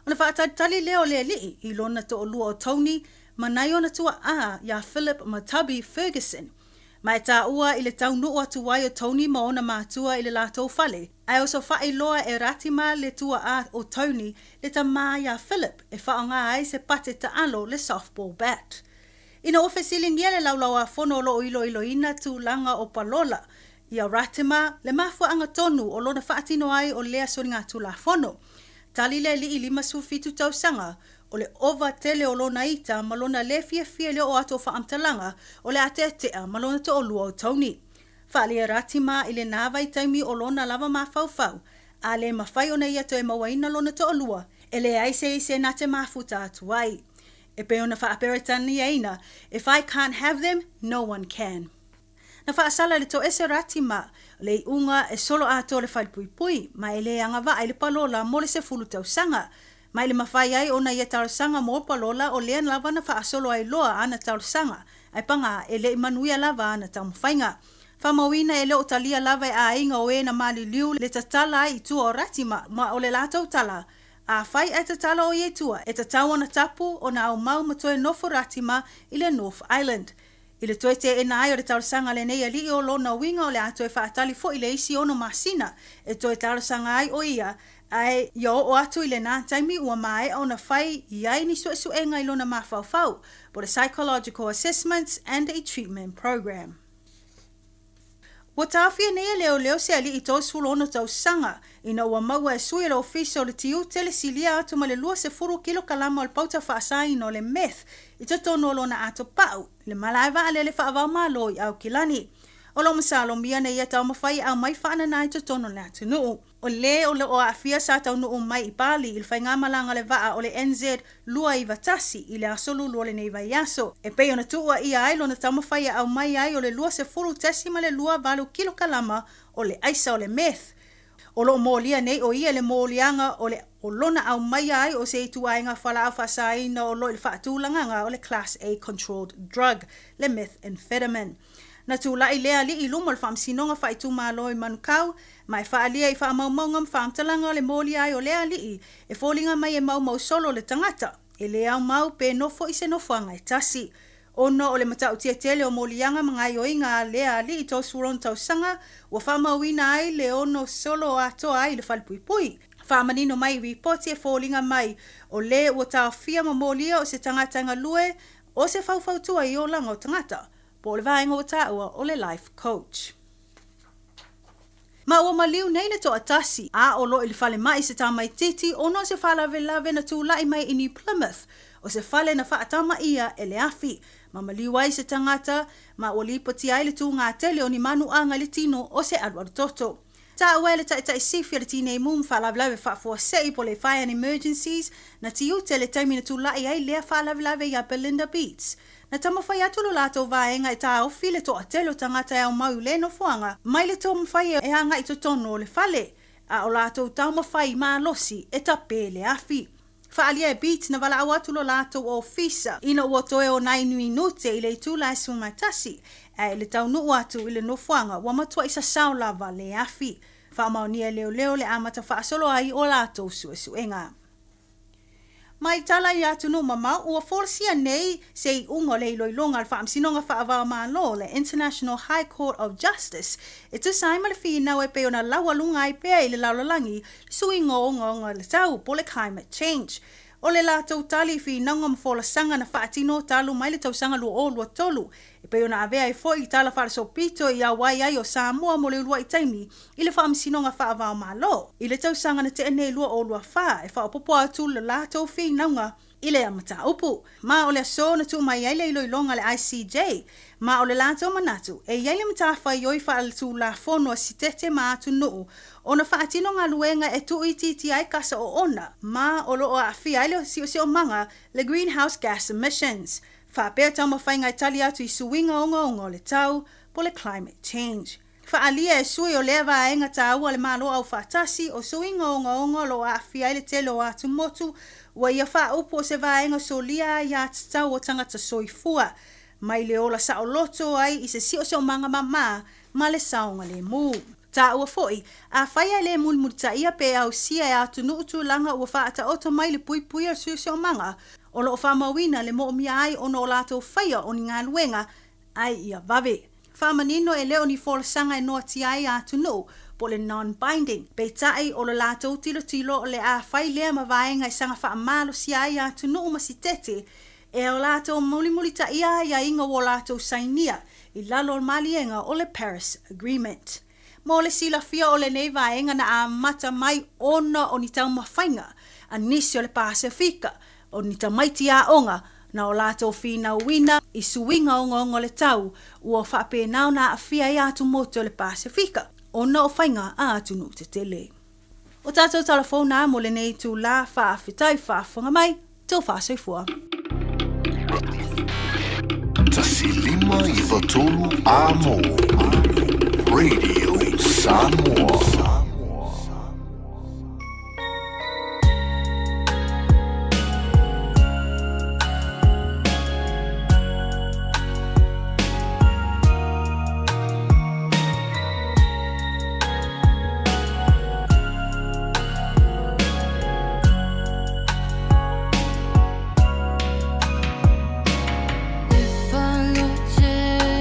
S7: O na whaatali leo le li I lona to o lua o Tony, ma nai o na tua a ia Philip Matabi Ferguson. Ma e tā ua I le tau nuu atu wai o Tony ma ona mātua I le lātou whale. Ai o so whae loa e Ratima le tua a o Tony le ta mā ia Philip e whaonga ai se pate ta alo le softball bat. Ina ofesiling yele laulau a fono lo ilo ina tu langa o palola. Ia Ratima le mafuanga tonu o lona whaatino ai o lea sori ngā tulafono. Tali le li 5 tausanga o le ova tele o lona ita ma lona le fia le o ato whaamtalanga o le atetea ma lona to o lua o tauni. Whaalia Ratima i le nāwai taimi o lona lava mawhauwhau a le mawhai o nei ato e mawaina lona to o lua e le aise i se na te mafuta atu ai. E pe ona whaaperetani eina, if I can't have them, no one can. Na whaasala le to ese Ratima, le unga e solo ato le whaipui, ma e le anga wa e le palola mo le se fulu tausanga. Ma le mawhai ai ona ia tausanga mo palola o lean lava na whaasolo ai loa ana tausanga, ai panga e le manuia lava ana taumawhainga. Whamawina e le o talia lava e a inga o e na mali liu le tatala i tua o Ratima, ma o le lato tala. A whai e tatala o ie tua, e tatau ana tapu o na au mau matoe nofo Ratima i le North Island. I le toete e na ai o le taurasanga le nei ali o lona winga o le ato e whaatali fo i le isi ono masina. E toe taurasanga ai o ia, ai yo o atu i le nā taimi ua mai o na whai i ai ni suenga i lona mawhauwhau, for the psychological assessments and a treatment program. Wa tawhia nei leo se ali i tōs fulu ono tausanga, ina ua maua e sui le ofisa o le tiu tele silia atu ma le 2 kilo kalama o le pauta whaasai no le meth, i totono lona ato pau, le malaiva ale le whaavau malo i au kilani. O lo masalo mia nei e tau mawhai au mai whaana nai totono le atu nuu. O le o afia sa tau nuu mai i pali il whai ngā malanga le waa o le NZ lua i vatasi i le asolu lua le nei vai aso. E pei ona tua ia ai lona tau mawhai au mai ai o le 2 ma le 2 kilo kalama o le aisa o le meth. O lo molia nei o ia le molianga o lona au mai ai o se itu ainga whala au whasaina o lo il whaatulanga o le Class A controlled drug, le methamphetamine. Na tūlai lea li i lumo le whaamsinonga whaitu malo i manukau, mai whaalia i whaamaumaunga whaamtalanga le moli ai o lea li i, e fōlinga mai e mau solo le tangata, e lea au mau pe nofo i se nofoanga e tasi. Ono o le matau tia tele o molianga mga i oinga lea li i tō suron tausanga, ua whaamauina ai le ono solo ato ai le whalpuipui. Whaamanino mai ripoti e fōlinga mai o le ua tau fia mamolia o se tangatanga lue o se whauwhautua i o langa o tangata. Po le vaenga o tāua o le life coach. Ma ua maliu nei na to atasi, a o lo ili whale mai se tamai titi, o no se whalave lave na tūlai mai i New Plymouth, o se whale na whaatama ia e le afi. Ma maliu ai se tangata, ma ua lipoti ai le tū ngā tele o ni manu anga le tino o se aduaru toto. Ta ue le tai sifi le tine mum whalave lave whaafua sei po le fire and emergencies, na tiute le taimi na tūlai ai lea whalave lave ia Belinda Beats. Na tamawhai atu lo lato vaenga e tā ofi le toa telo tangata e au mau le no fuanga, mai le tō mawhai e hanga i totono o le fale, a o lato tau mawhai maa losi e tape le afi. Whaalia e beat na wala au atu lo lato o ofisa, ina ua toe o 9 minute i le tu lai sumatasi, e le tau nuu atu i le no fuanga, wa matua isa sao lava le afi. Whaamaunia leo le amata whaasolo ai o lato suenga. Mai tala i atu no mama ua forsia nei se i ungo le iloilonga al whaamsinonga whaavao maa lo le International High Court of Justice e tu saima le whina e pe ona laualunga i pea i le laulalangi sui ngonga le tau po le climate change. O le lātou tali whinaunga mawhola sanga na whaatino talu mai le tausanga lua o lua tolu. E pe ona avea i fo i tala wharaso pito i awai ai o Samoa mo le ulua i taimi i le whaamsinonga whaavao malo. I le tausanga na te ene lua o lua wha e whaopopo atu le lātou whinaunga i le amata upu. Ma o le aso na tu mai ai le iloilonga le ICJ. Ma o le lātou manatu e iai le matafa i oi whaalatu la fono si tete ma atu nuu. Ona whaatino ngā luenga e tu i titi ai kasa o ona, ma o loo a awhi aile si o manga le greenhouse gas emissions. Whaapea tau mawhainga i tali atu i suinga onga le tau po le climate change. Whaalia e sui o lea vaenga tāua le malo au whaatasi o suinga onga lo a awhi aile te lo atu motu, wa ia wha upo se vaenga so lia i atatau o tangata soifua. Mai le ola sa o loto ai i se si o manga ma le saonga le mu. Ta ua foi, a whaia le mulmulta ia pe au sia e atu nuutu langa ua whaata oto mai le pui a suisio manga. O lo whamawina le mo mia ai ono o lato whaia o ni ngā luenga ai ia vave. Whamanino e leo ni fola sanga e noa ti ai atu nuu po le non-binding. Pe tai o le lato tilo o le a whai lea mawaenga i sanga wha amalo si ai atu nuu masitete E o lātou muli ta ia inga o lātou sainia I lalo malienga o le Paris Agreement. Mo le sila fia o le nei vaenga na a mata mai ona o ni tau mawhainga a nisi o le Pasifika o ni tau maiti a onga na o lātou fina wina I suinga o le tau ua whape nao na a fia I atu moto o le Pasifika ona o whainga a atu nu te tele. O tātou telefona mo le nei tū la whaafitai whaafunga mai, tau whaasoifua.
S9: Tasi lima I watolu amo. Radio Samoa.
S15: If I look at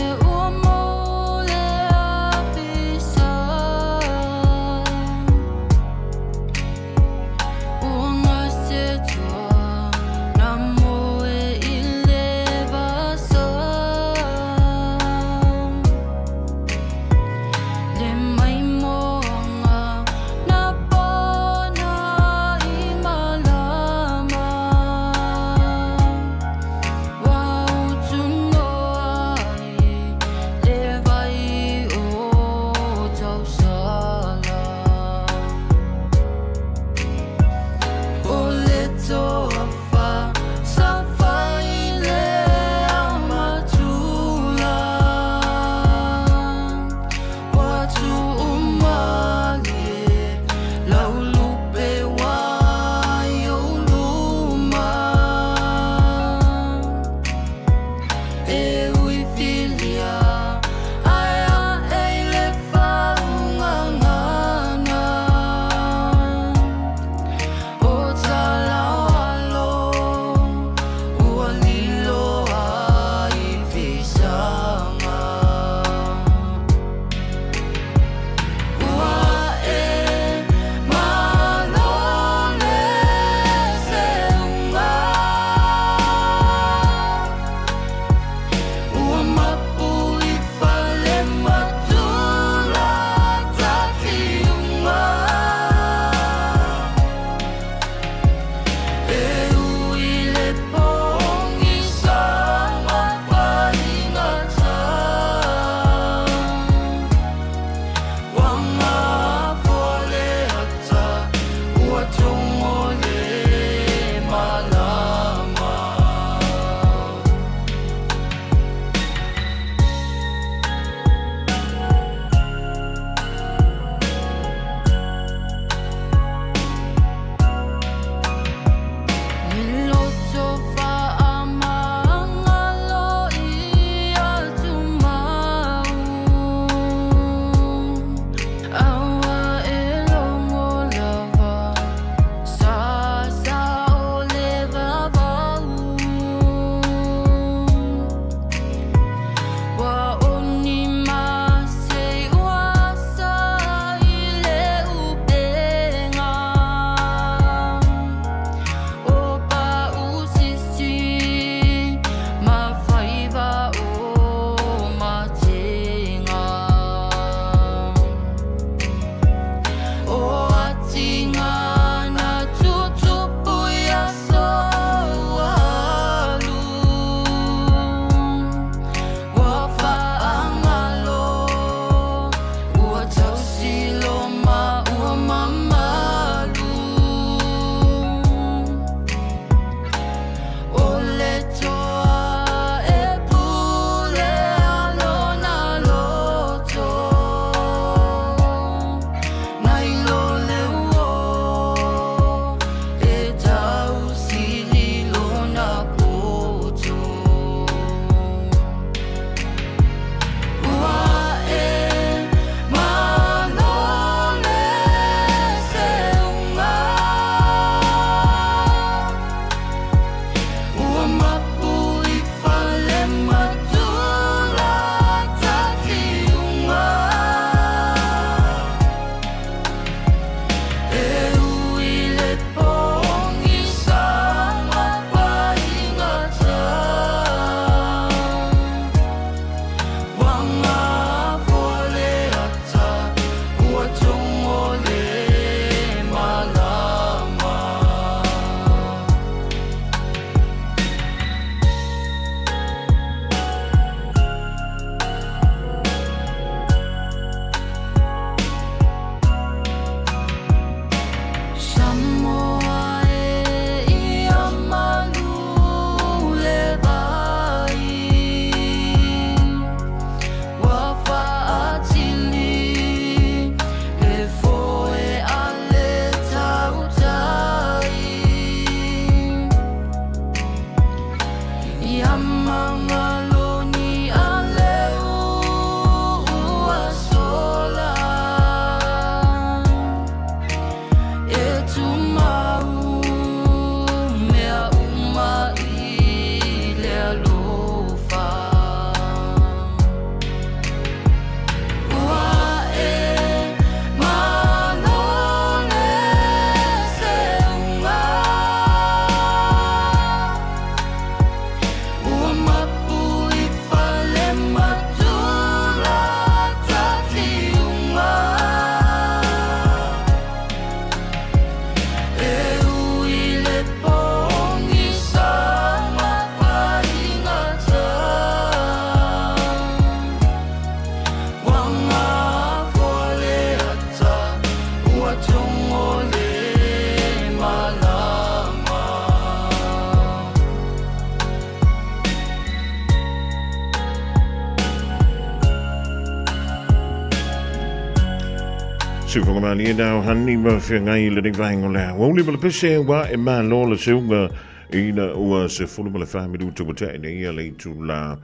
S2: Sufamali now honey mafia ngai le vang ola. Wonly bel pese wa e man lo le sunga ina ua se fulu le family to bota ne le to la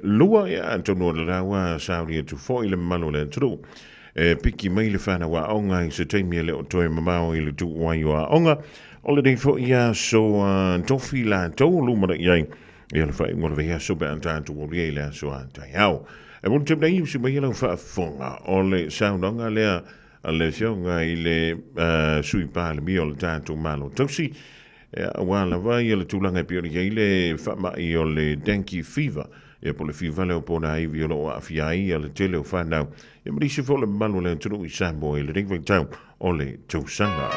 S2: lua ya Antonio la wa saudi to fo ile malo le tru piki mai le fana wa onga se taimi le to mama ile tu wa yo onga ole ding fo ya so to fila to lu ma ya le fa mo le ya so ba anta to wo le so anta ya e bon tem dai se mai le fa fonga ole sound onga le ale fionga ile sui pa le mio le tanto malo tosi wala vai le tulanga pe ile fa ma io le dengue fever e po le fever le pona ai violo afiai le tele o fa now e mi se fo le malo le tulu i sambo le ring vang town ole to sanga.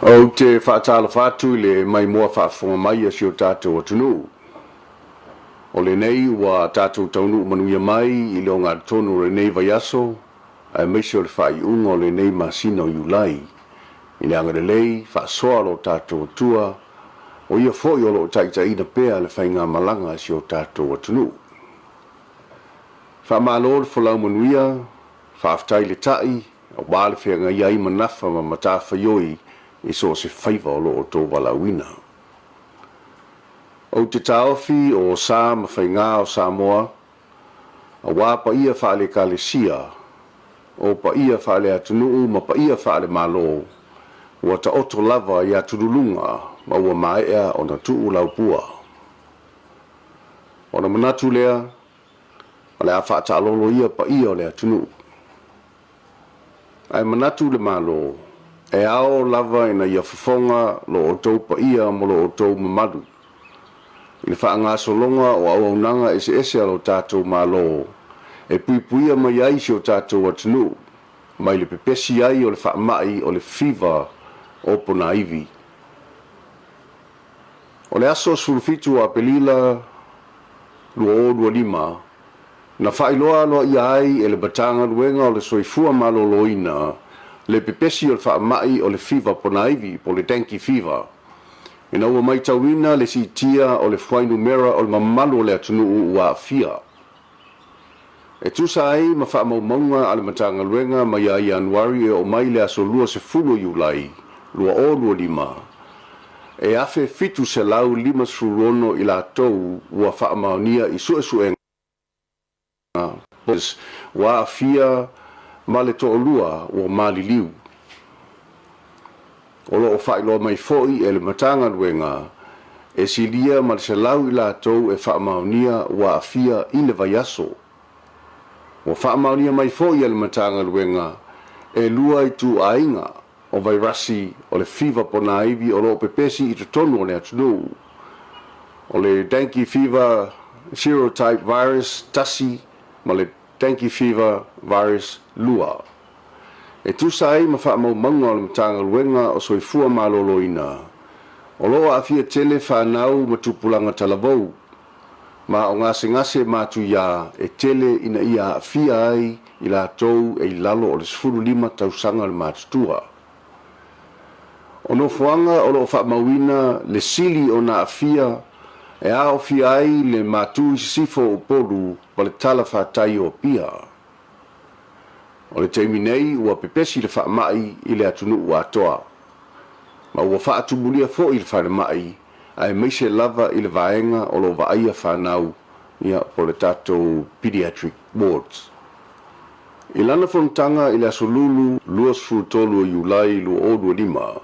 S10: O te whaatala whātui le mai mua whaafonga mai a si o tātou atunu. O le nei wa tātou taunu manuia mai I leo ngā tonu re nei vai aso, a meisi o le whai unga o le nei masina o Iulai. I le anga le lei, whaasoa lo tātou atua, o ia fōi o lo taita ina pēa le whai ngā malanga a si o tātou atunu. Whaamalo le whalau manuia, whaaftai le tai, o wāle whenga iai manafa ma matawha ioi, I so se faiva o loo tō walawina. O te taofi o sā ma whainga o Samoa, a wā pa ia whaale kalesia, o pa ia whaale atunuu ma pa ia whaale malo, ua ta oto lava I aturulunga ma ua maea o na tuu laupua. O na manatu lea, a le a whaata alolo ia pa ia o le atunuu. Ai manatu le malo, e ao lava ina ia whafonga lo o tau pa ia mo lo o tau mamadu. I le wha ngā solonga o au nanga ese alo tātou malo, e puipuia mai ai si o tātou atunu, mai le pepesi ai o le wha mai o le fiva o pona iwi. O le aso sulfitu a pelila lua o lua lima, na whailoa loa ia ai e le batanga luenga o le soifua malo loina, le pepesi o le whaamai o le fiva pona iwi po le dengue fever. Ina ua mai tauina le si tia o le whainu mera o le mamalu o le atunu ua fia. E tusa ai ma whaamau maunga ale matanga luenga mai a Januari o mai le aso lua se fulu Iulai, lua o lua lima. E afe fitu se lau lima surono I la tou ua whaamaunia I suesuenga. Ua fia ma le to'olua ua maliliu. O loo whaeloa mai fo'i e le matanga luenga, e silia ma le selau I lātou e whaamaunia ua afia I le vai aso. Ua whaamaunia mai fo'i e le matanga luenga, e lua I tu ainga o vairasi o le fiva pona iwi o loo pepesi I totonu o le atunu. O le dengue fever serotype virus tasi ma le dengue fever virus lua. E tusai ma whaamau maunga o le matanga luenga o soifua maloloina. O loa afia tele whanau ma tupulanga talavou. Ma o ngase matu ia e tele ina ia afia ai I la tou e I lalo o le 15 tausanga le matutua. O no fuanga o lo whaamauina le sili o na afia e a ofia ai le matu sifo o polu pa le tala whatai o pia. O le teimi nei ua pepesi le whaamai I le atunu ua atoa. Ma ua whaatumulia fo I le whaamai ai meise lava I le vaenga o lo vaaia whanau ia po le tatou pediatric wards. I lana whontanga I le asolulu luas frutolu o Iulai lu o lua lima.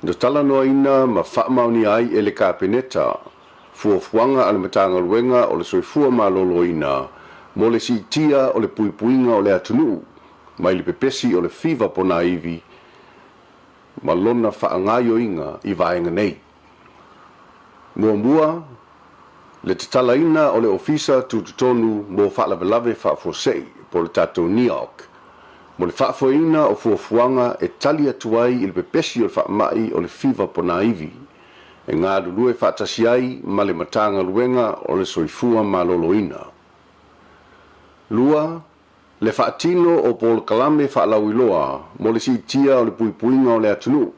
S10: Na tala noa ina ma whaamauni ai e le kapeneta fuafuanga ale matanga luenga o le soifua malolo ina mo le si tia o le puipuinga o le atunu mai le pepesi o le fiva pona iwi ma lona whaangaio inga I vaenga nei. Mua le tatalaina o le ofisa tututonu mo whaalawelave whaafosei po le tatou Niok mo le whaafoina o fuafuanga e tali atuai I le pepesi o le whaamai o le fiva pona iwi e ngā lulu e whaatasi ai ma le matanga luenga o le soifua maloloina. Lua, le whaatino o Paul Kalame whaalauiloa mo le si tia o le puipuinga o le atunu,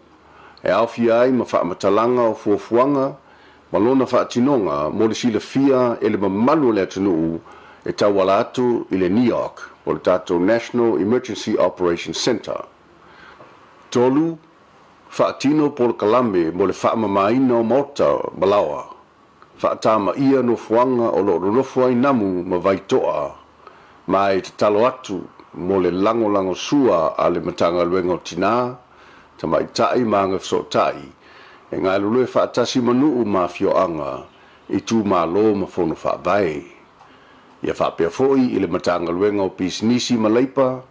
S10: e awhi ai ma whaamatalanga o fuafuanga, ma lona whaatinonga mo le sila fia e le mamalu o le atunu e tawala atu i le New York o le tātou National Emergency Operations Center. Tolu, whaatino Paul Kalame mo le whaamamaina o Mota Malawa, whaatama ia no fuanga o lo ronofua i namu ma vaitoa, ma e te talo atu mo le lango sua a le matanga luenga o tina, tama i tai ma ngafso tai, e ngā lulu e whaatasi manuu ma fioanga, i tū ma lo ma fono whaavai. Ia whaapea foi i le matanga luenga o pisinisi ma leipa,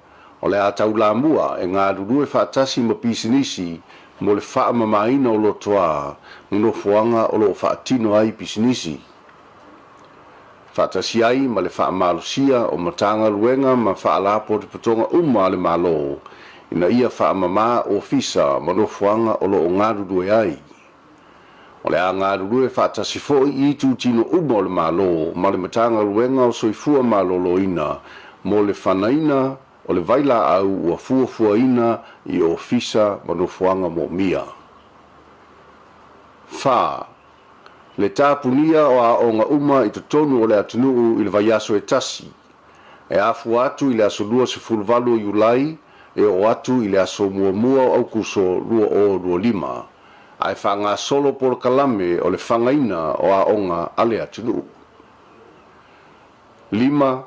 S10: o le atau la mua e ngā lulu e whaatasi ma pisinisi mo le whaamamaina o lotoa, no fuanga o lo whaatino ai pisinisi. Whaatasi ai ma le whaamalosia o matanga luenga ma whaalapo te patonga le malo, ina ia whaamama o fisa ma no fuanga o lo o ngā lulu e ai. O le a ngā lulu e whaatasi foi i tu tino o le malo, ma le matanga luenga o soifua maloloina, mo le whanaina o le vaila au ua fuafuaina i o fisa ma no fuanga mo mia. Le tāpunia o a o ngā uma i tonu o le atunuu i le vaiaso e tasi, e afu atu i le aso lua se fulvalu o Iulai, e o atu i le aso mua o aukuso lua lima, ai whanga solo Paul Kalame o le whangaina o a onga ale atunuu. 5.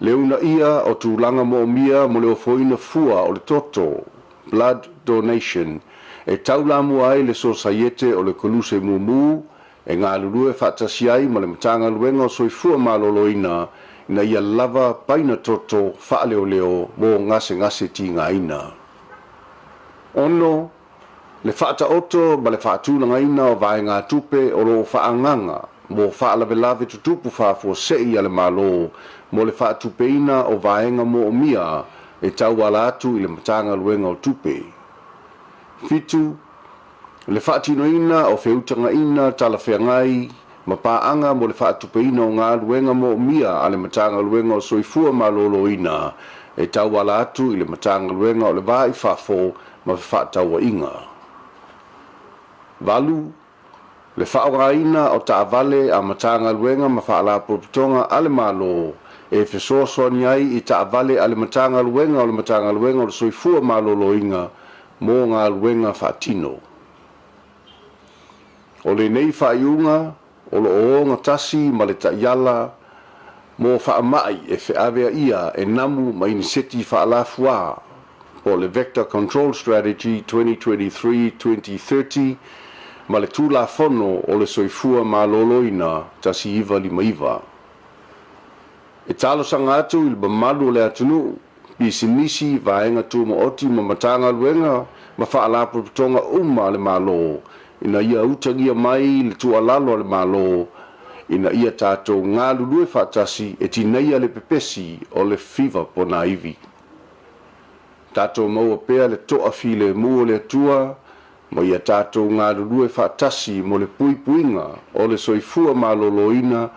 S10: Le una ia o tūlanga mo mia mo le ofoina fua o le toto, blood donation, e taulamu ai le sosaiete o le koluse mumu, e ngā lulu e whaatasi ai ma le matanga luenga o soifua maloloina, ina ia lava paina toto whaaleo leo mo ngase ti ngā ina. Ono, le whaata oto ma le whaatūlanga ina o vai ngā tupe o lo whaanganga, mo whaalawelave tutupu whaafua sei ale malo, mo le whaatupeina o vaenga mo o mia e tau ala atu i le matanga luenga o tupe. 7. Le whaatinoina o whiutanga ina tala whiangai, ma paanga mo le whaatupeina o ngā luenga mo o mia a le matanga luenga o soifua maloloina e tau ala atu i le matanga luenga o le vai whafo ma whaataua inga. 8. Le whaoraina o taavale a matanga luenga ma whaala popitonga ale malo, e fesoasoani ai i taavale ale matanga luenga o le matanga luenga o le soifua maloloinga mo ngā luenga whaatino. O le nei whaiunga, o lo oonga tasi ma le taiala, mo whaamai e whiawea ia e namu ma iniseti whaalafua po le Vector Control Strategy 2023-2030, ma le tūla fono o le soifua maloloina tasi iwa 5. E talo sanga atu i le bamalu o le atunu, pisinisi vaenga tu mo oti ma matanga luenga, ma whaalapo pitonga le malo, ina ia utangia mai le tualalo le malo, ina ia tātou ngā lulue whaatasi e tinaia le pepesi o le fiva po na iwi. Tātou maua pea le toa fi le mua le atua, ma ia tātou ngā lulue whaatasi mo le puipuinga o le soifua maloloina,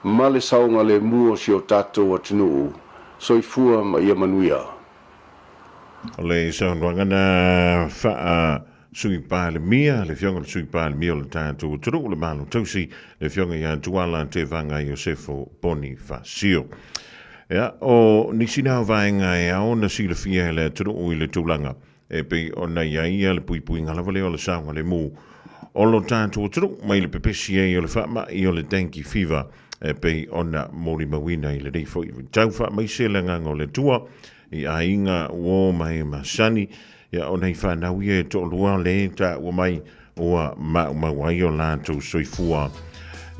S10: ma le saunga le mua si o tātou atunuu, soifua ma ia manuia.
S2: O le saunwangana wha sui pāle mia, le fionga le sui pāle mia o le tātou turu le malu tausi, le fionga ia tuala te vanga Iosefo Bonifasio. Ia, o nisinau vaenga e aona sila fia le turu i le tūlanga, e pe o na ia le puipuinga lava le o le saunga le mu, o lo tātou turu, mai le pepesi e o le whaama i o le dengue fever, e pe ona mori mawina i le reifo i tau wha mai se langanga o le tua, i a inga uo mai masani, ia ona i whanau i e to lua le ta ua mai ua mawai o lātou soifua,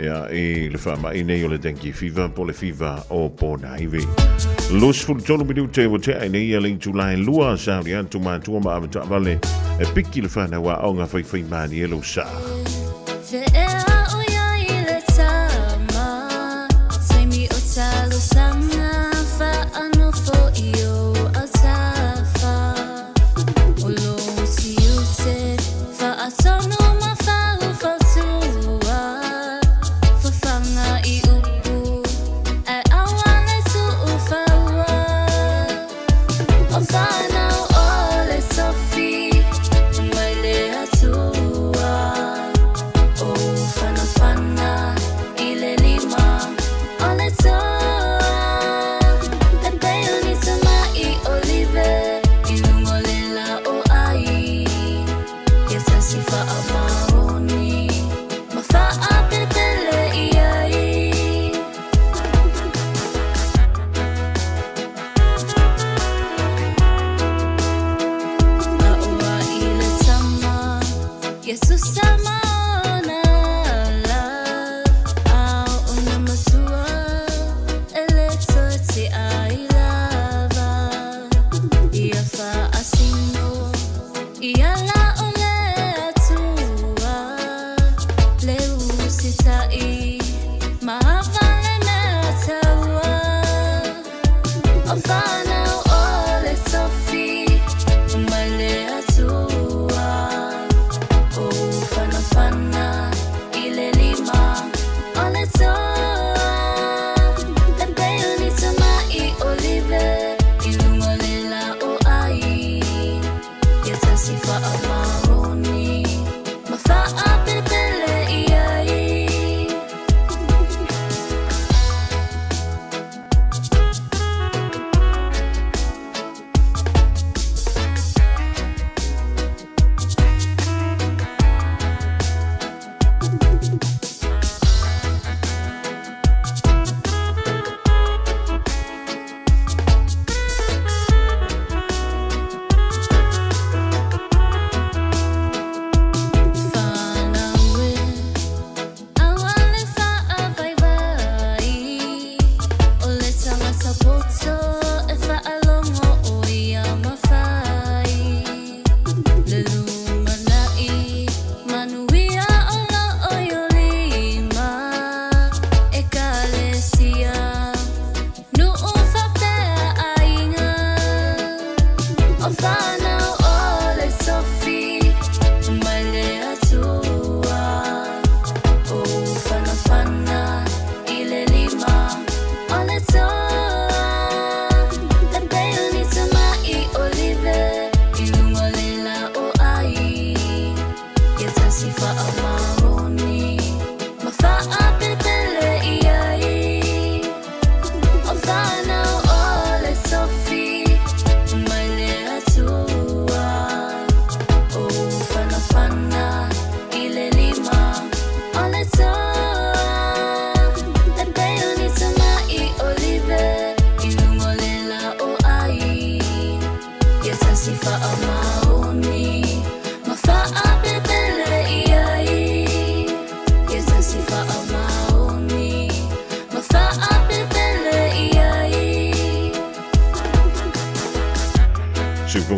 S2: ia i le wha mai nei o le dengue fever, po le fever o pōna iwi. Los fulu tonu midu te o te aine ia le Julai lua sauri antu mātua ma amata vale, e piki le whanau a onga whai mani e lo sa.
S8: Fa atono ma fa u fa tu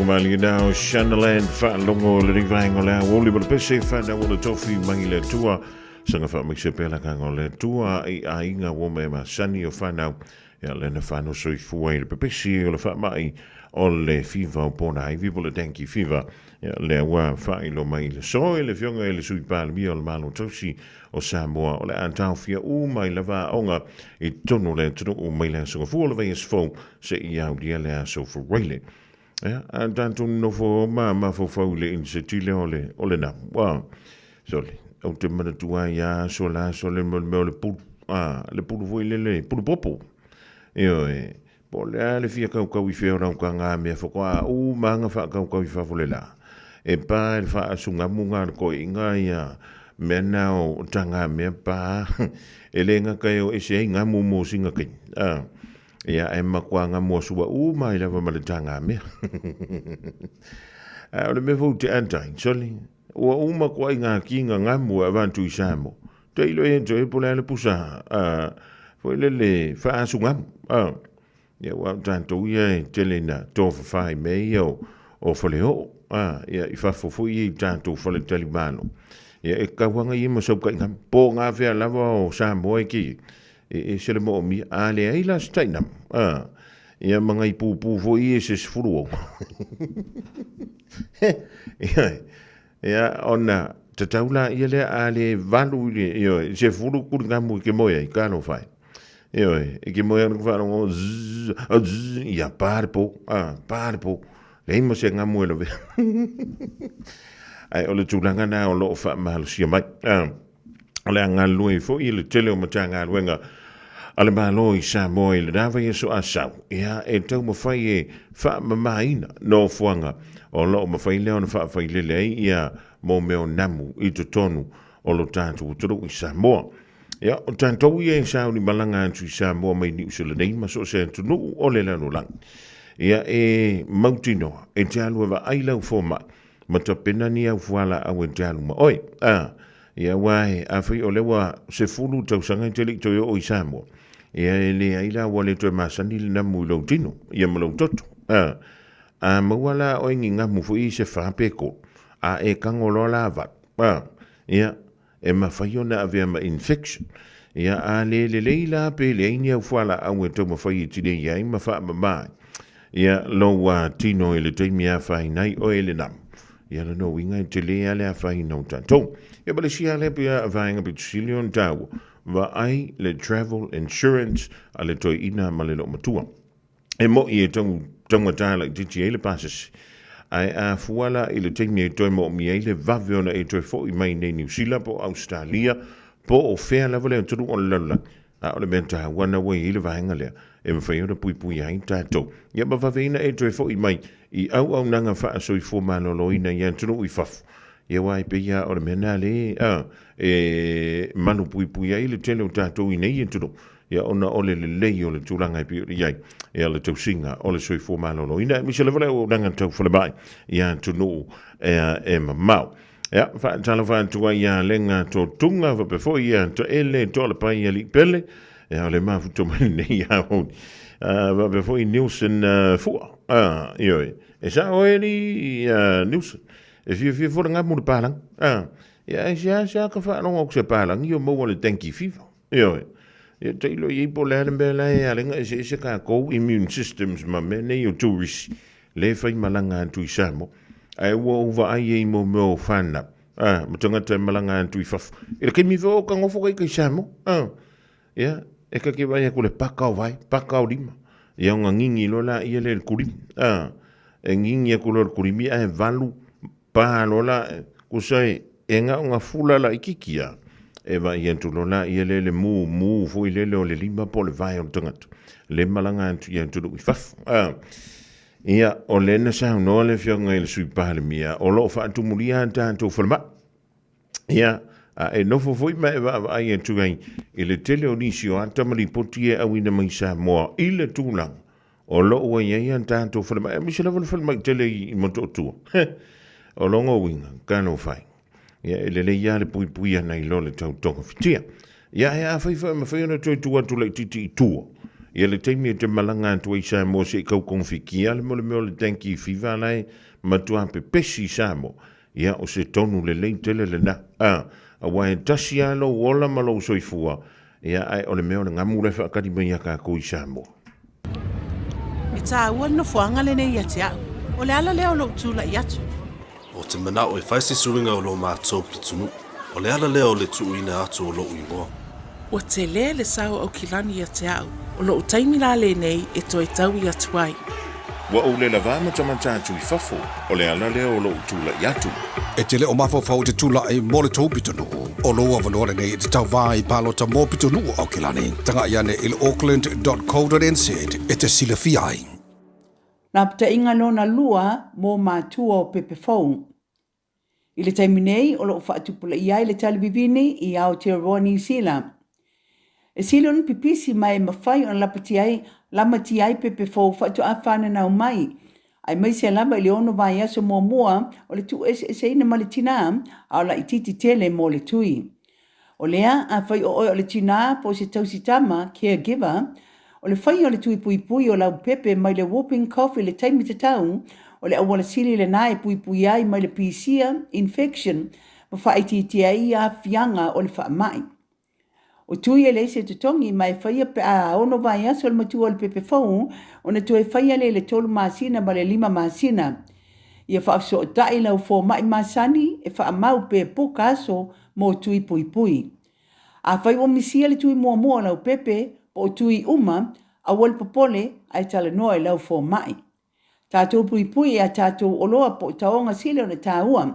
S2: Mali now Shanaland fa longo le ringa la woli bal pese fa na wona tofi mangi le tua sanga fa mixe pela ka ngole tua a inga wo me ma sani o fa na ya le na fa no so fu le pese o le fa mai o le fiva pona I vi bol denki fiva ya le wa fa lo mai le so le fionga le sui pa mi o malo tosi o Samoa o le antau fia u mai lava onga I tonu le tonu o mai le so fu le ve fo se ia o dia le so for really. Ja, en dan toen nog voor mama voor vrouwen in se Chile ole na. Wow. Sorry. Ook de man toe ja, sola le poel le poel voor le poel popo. Yo Pole le fia ka wi fe ora ka nga me fo kwa u manga fa ka wi fa volela. E pa el fa sunga munga ko inga ya mena o tanga me pa elenga ka yo ese nga mo singa kin. Ia e makuanga mo sua mai lava maletanga me. Ole me vo te antai, soli. O makua inga kinga ngamu avantu I Samo. Te ilo e enjoy pole ale pusa. Foi le fa asungam. Ia wa tanto ia telena to fa me o foleo. Ia I fa fo I tanto fo le talibano. Ia e kawanga I mo so ka ngam po nga fe lava o Samo e ki. E se le mo mi ale ai la stainam ia mga ipupu fo I se sfuru ia ona tataula ia le ale valu io se furu kurga mu ke moya I kano fai io e ke moya no fa no ia parpo le mo se ngamu lo ve ai ole tulanga na o lo fa mal sia mai ole anga lui fo I le tele o matanga wenga ale malo I Samoa le dava yeso asau ia e tau mo fai e fa mamaina no fuanga o lo mo fai le on fa fai le ia mo meo namu I to tonu o lo tantu turu I Samoa ia o tanto ia sa ni malanga antu I Samoa mai ni usele nei ma so se tunu o le lano lang ia e mautino e te alu va ai lau fo ma matapena ni au fuala au e te aluma. Oi, ia wae, a whai o lewa se fulu tau sanga te lik toi o i Samoa. Ia e le aila wale toi masani le namu i lau tino, ia ma lau toto. A mawala o ingi ngā mufu i se whapeko, a e kangolo la vat. Ia, e mawhai ona a vea ma infection. Ia a le leila pe le aini au fuala au e tau mawhai i tine ia i mawha ma mai. Ia loa tino e le teimi a whai nai o e le namu. Ia le no inga i te le ale a whai nau tātou. Ia bale si ale pia a vāinga pi tusilion tāua. Va ai le travel insurance a le toi ina ma le lo matua. E mo i e tonga tāla i titi e le pasas. Ai a fuala i le teimi e toi mo mi e le vaveona e toi fo i mai nei New Zealand po Australia po o fea level e turu o lala. A ole menta wana wai i le vāinga lea. E mwhai ora pui pui ai tātou. Ia ma vaveina e toi fo i mai i au nanga wha asoi fo malolo ina i antunu i fafu. Ia wai pe ia o le mena le e manu pui pui ai le tele o tātou i nei entunu. Ia ona ole le lei o le tūranga i pio iai. Ia le tau singa o le soi fō malolo. Ina mi se le vale o nanga tau whale mai. Ia entunu e mamau. Ia tala whantua ia lenga tō tunga vape fo ia to ele to le pai ia li pele. Ia le mafu to mani nei ia honi. Vape fo i Nielsen fua. Ioi. E sa o e li Nielsen. E fia fora ngā mura pālang. Ia e sia ka whaanonga o se pālang. Io maua le tenki fifa. Ioi. Ia teilo i po le halembe la e alenga e se ka kou immune systems ma me ne o tourist. Le whai malanga antu i Samoa. Ai ua uwa ai e mo mo whana. Matunga te malanga antu i fafu. Ira ke mi vau ka ngofo kai kai Samoa. Ia. E ka ke vai aku le pakao vai. Pakao lima. Ia unga ngingi lola ia le kurimi. E ngingi aku lola kurimi a e valu. Pālola kusai e ngā unga fulala i kikia e wa i antu lola i le mu fo i lele o le lima po le vai o tangatu le malanga antu i antu i fafu ia o le na sa no le fionga i le sui pāle mia o lo fa atu mulia anta antu whalma ia e nofo foi mai wa ai antu ai i le tele o nisi o anta mali poti e awina mai Samoa i le tūlang o lo ua iai anta antu whalma e misala whalma i tele i moto tua o longo winga, kano whai. Ia ele le ia le pui pui ana i lo le tau tonga fitia. Ia a whai ma whai ana toi tua tu le titi i tua. Ia le teimi e te malanga atu i Samoa se i kau konfikia le mole meo le tenki i whiwa lai matua pe pesi Samoa. Ia o se tonu le lei tele le na. A wai tasi alo wola malo soifua. Ia ai o le meo le ngamure whaakari mai a kako i Samoa.
S19: E tā ua no fuanga le nei ati au. O le ala leo lo tūla i atu.
S18: O te manao e whaise suringa o lo mātou pitunu. O le ala leo le tuuina atu o lo uimoa.
S8: O te le sao au kilani a te au. O lo utaimi la le nei e toi tau i atu ai.
S2: Wa o le lavama tamatatu i fafo. O le ala leo o lo utula i atu.
S21: E te leo mawhawhau te tula e mole tau pitunu. O loa wanoare nei e te tau vāi pālota mō pitunu au kilani. Tanga iane il auckland.co.nz e te sila fiai.
S11: Nā pata inga lona lua mō mātua o pepe fau. I le taimi nei, o lo whaatupula i ai le talivivini i Aotearoa New Zealand. E silon pipisi mai mawhai o lapati ai, lamati ai pepe fau whaatu a whana nau mai. Ai mai se lama i le ono vai aso mua mua o le tu ese ina ma le tina au la ititi tele mō le tui. O lea, a whai o le tina po se tausitama, caregiver, o le whai o le tui pui pui o lau pepe mai le whooping cough le taimi te tau, o le awala sili le nae pui pui ai mai le pisia, infection, ma wha iti ai a fianga o le wha mai. O tui e le se tutongi mai whai a ono vai aso le matua o le pepe fau, o na tue whai le tolu masina ma le 5 masina. Ia wha so o tai lau fo mai masani e wha mau pe poka aso mo tui pui pui. A whai o misia le tui mua mua lau pepe, o tui uma, a wal popole ai tala noa lau fo mai. Tātou pui pui a tātou oloa po taonga sile o na tāua.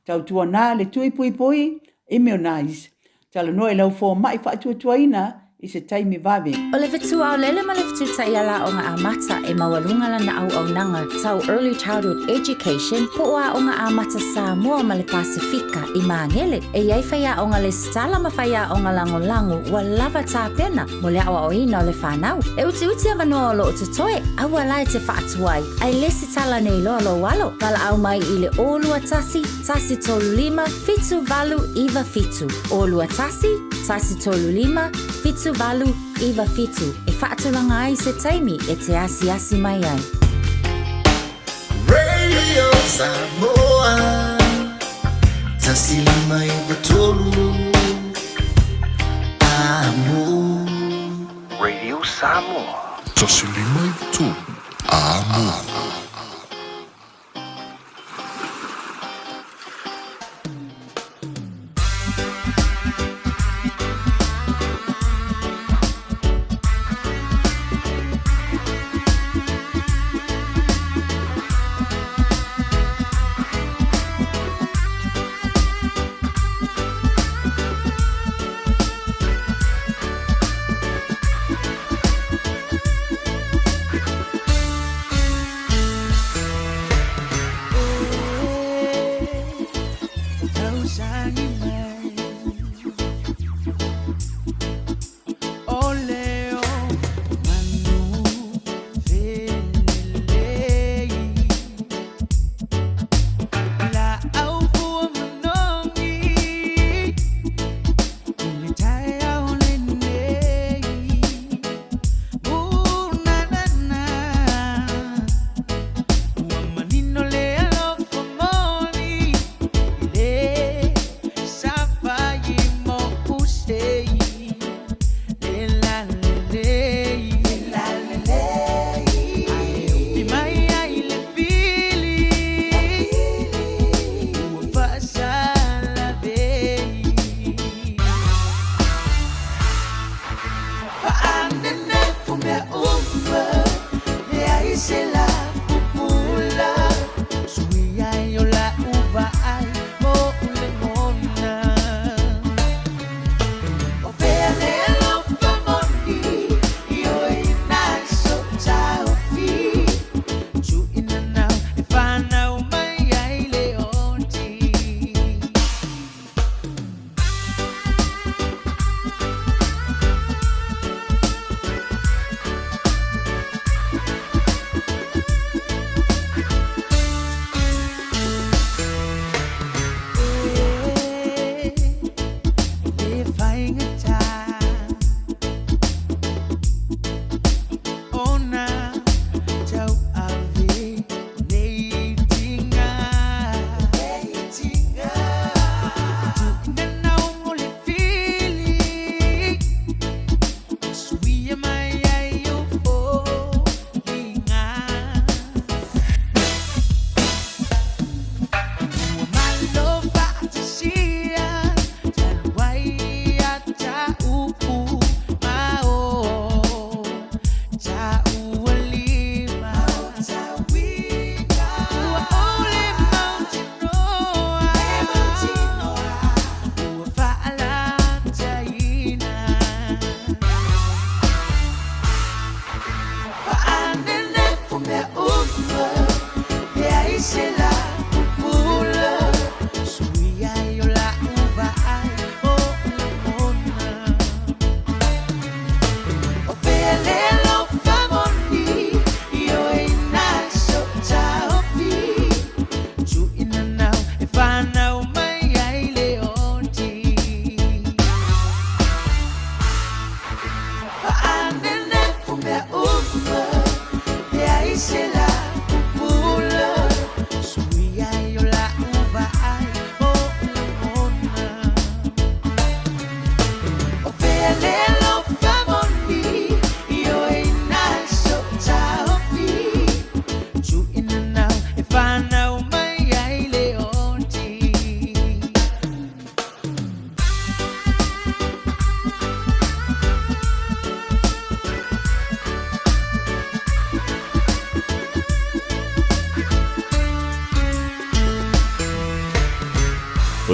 S11: Tau tua nā le tui pui pui, immunize. Tala noa lau fo mai whaatua tuaina i se taimi vave.
S12: O le vetu au lele ma le vetu ta iala o ngā amata e mawalunga lana au nanga tau Early Childhood Education po ua o ngā amata Samoa ma le Pasifika i Mangele. E iai whaia o ngā le stala ma whaia o ngā lango wa lava tā pena mo le awa o ina o le whanau. E uti avanoa o lo o tutoe, aua lai te whaatuai. Ai lesi tala nei loa lo walo. Kala au mai i le olua tasi tolu lima, fitu valu, iwa fitu. Olua tasi tolu lima, fitu valu, iwa fitu. E whaatulanga ai se taimi e te asi mai ai.
S14: Radio Samoa, tasi lima iwa tolu, amo.
S9: Radio Samoa.
S20: Tasi lima iwa tolu, amo.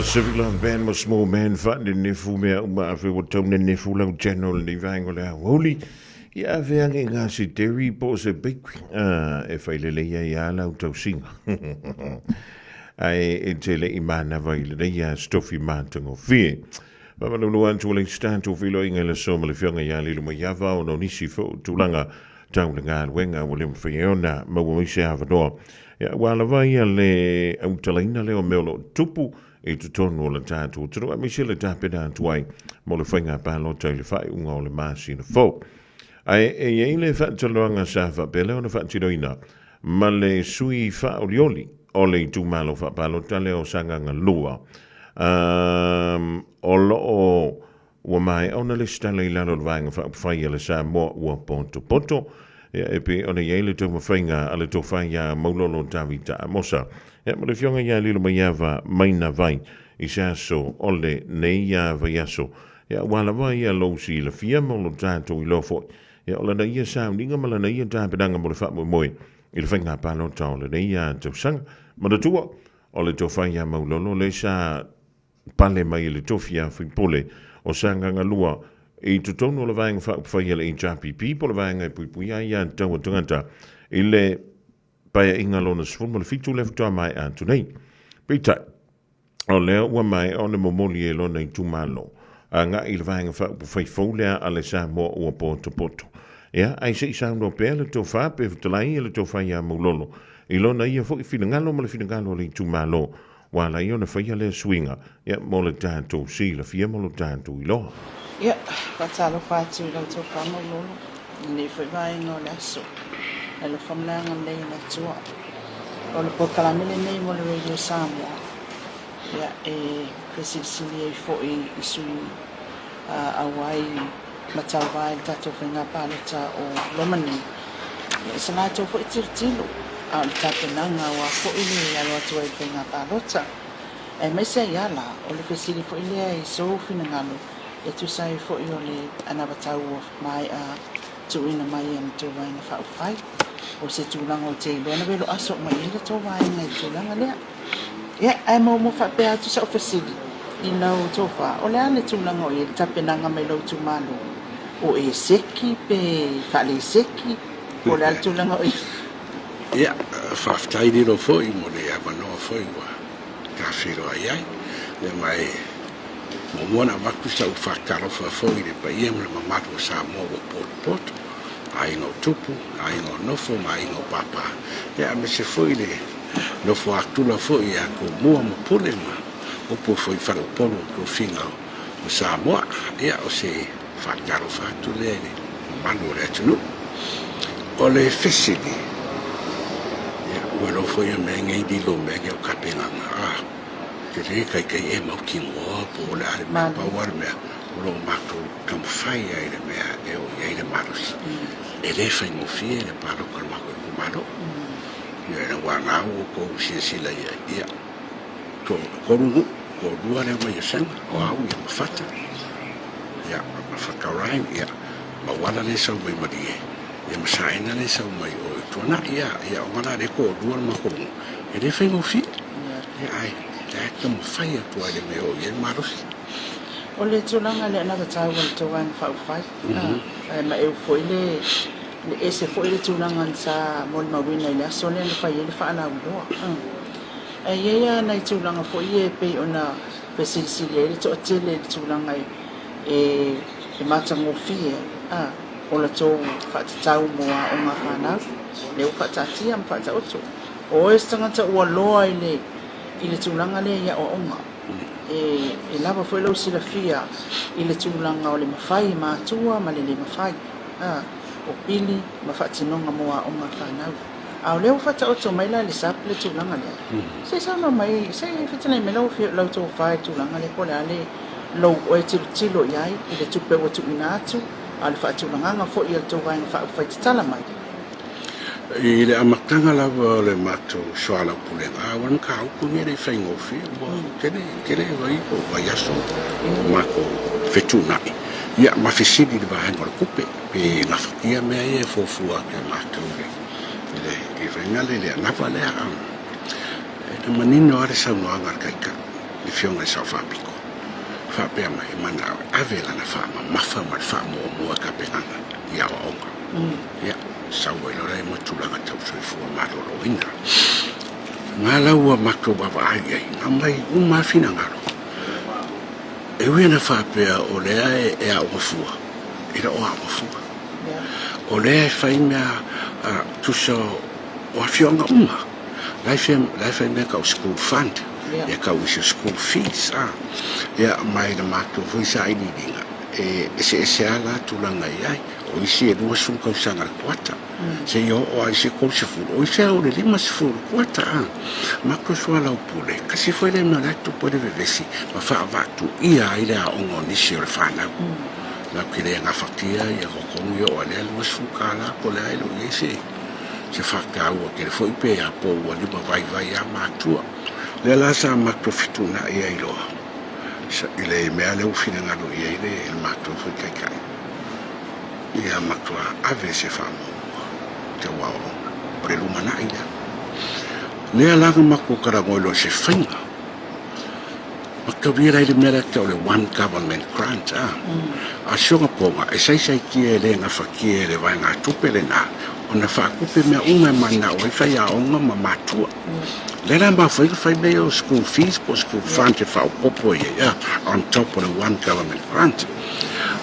S2: Sevilla band mo small man fa ni fu me uma fe wo tom ni fu la general ni vango la holy ya ve nga si Terry po se big e fa le ya la to sing ai e tele imana va ile ya stofi mantango fi ma lo no antu le stand to filo ingele so le fionga ya le mo ya va no ni si fo tulanga taunga wenga wo le fiona ma wo se avado ya wala vai le utalaina le o melo tupu e tu tonu o le tātou turu a misi le tāpena tuai mo le whainga pālo tau le whai unga o le māsi na fō. Ai e le whaataloanga sa whapele o na whaatiroina ma le sui whaolioli o le tu malo whapalo tale o sanganga lua. O loo ua mai au na le stale i lalo le vanga whai le sa mo ua poto poto. E pe o le le tau mawhainga a le tau whai a maulolo tawita a mosa. Ja, maar de jongen ja lilo maar java mijna vai is ja zo alle nee ja va ja zo ja wala vai ja lo si le fia mo lo tanto i lo fo ja alle de ja saam dinge maar le ja ta bedanga mo le fa mooi il venga pa lo tole nee ja to sang maar de toe alle to van ja mo lo le sa pale mai le to fia fi pole o sanga nga lua e to tono le vang fa ja le chapi people vang pu ja to tanga ile Pai inga lona sfumma le fitu le futua mai antu nei. Pita, o leo ua mai o le momoli e lona i tumalo. A nga i le vahenga whai fōlea a le sa mo ua poto poto. Ia, ai se i saundo pēr le tō wha, pe futalai e le tō whai a maulolo. I lona ia fo i finangalo ma le finangalo le i tumalo. Wala i ona whai a le swinga. Ia, mo le tātou si la fia mo le tātou i loha.
S8: Ia, patalo whātu lau tō wha maulolo. Nei whai vai ngō le aso. E lo whamleanga nei na tua. O le pokalamile nei mo le Radio Samoa. Ia e presisili e fōi i sui awai matau vai tato whenga pāleta o Lomani. Ia sa nātou fōi tirtilo. A le tāpenanga wa fōi le alo atua i whenga pālota. E meisa i ala o le presili fōi lea i sōwhina ngalo. E tusai fōi o le anabatau o mai a tuina mai am tu vai na fa fai o se tu lang o te lo na velo aso mai le to vai na tu lang ale ya ai mo fa pe atu sa ofisili i na o to fa o le ale tu lang o i tapena nga mai lo tu malo o e seki pe fa le seki o le tu lang o
S6: ya fa ftai di lo foi mo le ava no foi wa ka filo ai le mai mo mona vaku sa ufa karo fa foi le pa yem le mamatu sa mo pot ai no tupu ai no nofo mai no papa ya me se foi le no fo actula foi ya ko mo pole ma o po foi fa polo ko finga o sa mo ya o se fa karo fa tu le manu le tu o le fesidi ya o lo foi me ngai di lo me ke o kapena Ke kai e mau ki mo po la ma pa war me lo mato kam fai ai le me e o ai le maros e le fai mo fie le paro con ma ko malo ye na wa na o ko si la ya ko ru ko dua le mo yesen o au ya fata ya ma fata rai ya ma wala le so mai mari ya ma sai na le so mai o to na ya o mana le ko dua ma ko e le fai mo fie ya ai Ka mo fai atu ale me o ye maros.
S8: O le tulanga le na tau le tuang fa fai. Ma e foi le ese foi le tulanga sa mon ma wina le so le fai le fa na do. E ye ya na tulanga foi e pe ona pe si le to tele tulanga e mata mo fie. O le to fa tau mo a o ma fa na. Le fa tati am fa tau to. O estanga ta o loa ile i le tūlanga le ia o onga. E lava foi lau sila fia i le tūlanga o le mawhai mātua ma le mawhai. O pili ma whaatinonga moa onga whanau. Au leo whata oto mai la le sapu le tūlanga le. Se sama mai, se whitanei me lau fia lau tō whai tūlanga le pole ale lau o e tilo iai i le tupe o tu ina atu a le whaatūlanga fo i al tō vai na whaitala mai.
S6: I le amatanga lava le mato soala pulenga wan ka ku ni le fai ngofi bo kele vai o vai aso mako fetuna ya ma fisidi de vai ngor kupe pe na fatia me e fofua ke mato le i venga le na vale a e manino are sa no anga kaika i fionga sa whapiko. Whapea mai mana ave lana whama mafa mai whamo mua ka pehana i awa onga. Ia, saua ilo rei matulanga tau soifua maroro inga. Ngā laua mako wawa ai ai, ngā mai umawhina ngaro. E wena whapea o lea e a wafua, ira o a wafua. O lea e whai mea tusa o a fionga uma. Lai mea kau school fund, e kau isi school fees. Ia mai na mako vuisa ai niringa. E se ala tulanga ai, o isi e lua sun kau sanga kuata. Se yo o isi kou se furu, o isi au le lima se furu kuata. Mako sua lau pule, kasi foi le mea latu pole vevesi, ma wha avatu ia ai le a ongo nisi o le whanau. Lau ki le ngā whakia i a kokongi o alea lua sun ka la po le ailo i ese. Se whaka ua ke le foi pe a po ua lima vai a mātua. Le la sa mako fitu na i ailoa. I le mea leu fina ngalo i eile e le mātua foi kai kai. Ia mātua ave se whamo te wao o le lumana i lea. Lea langa mako karangoilo se whainga. Maka vira i le mea te o le One Government Grant. A sionga ponga e saisai kia e le nga whakia e le vai ngā tupe le nā. O na whakupe mea unga mana o i whai a onga ma mātua. Lera ma whai mea o school fees po school fund te whao popo i on top of the One Government Grant.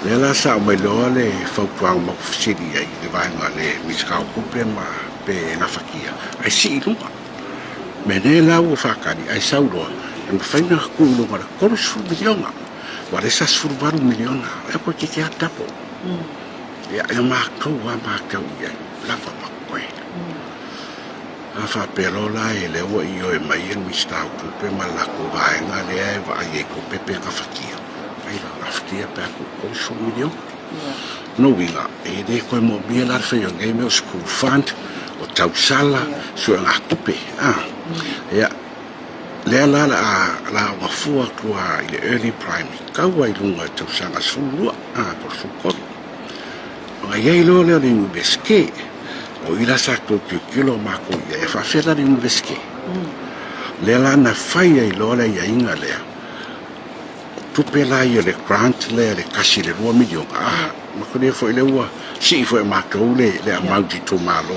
S6: Lera sa o mai loa le whau tuang ma kufisiri ai le vai ngā le miskau kupe ma pe nga whakia. Ai si i lunga. Me ne lau o whakari ai sauroa. Ang whai nga kuulunga la korus milionga. Wale sa survaru miliona. E koe ke kia tapo. Ia mātou wa mātou i ai. Lava makoe. A whaperola e lewa i o e mai e mistau kupe ma lako vaenga lea e wa ai e kupe pe ka whakia. Ai la whakia pe ako korus miliona. No winga, e de koe mo mia la whai o ngai meo school fund o tau sala sua ngā kupe. Ia, lea la wafua kua i le early primary. Kaua i lunga tau sanga sulua, por sukoro. O iei lo leo le universike, o ila sa tō kilo mako i e whawhera le universike. Lea la na whai ai lo le ia inga lea. Tupe la i le grant lea le kasi le 2 miliona. Mako lea fo i le ua, si i fo e mātou le amauti tō malo.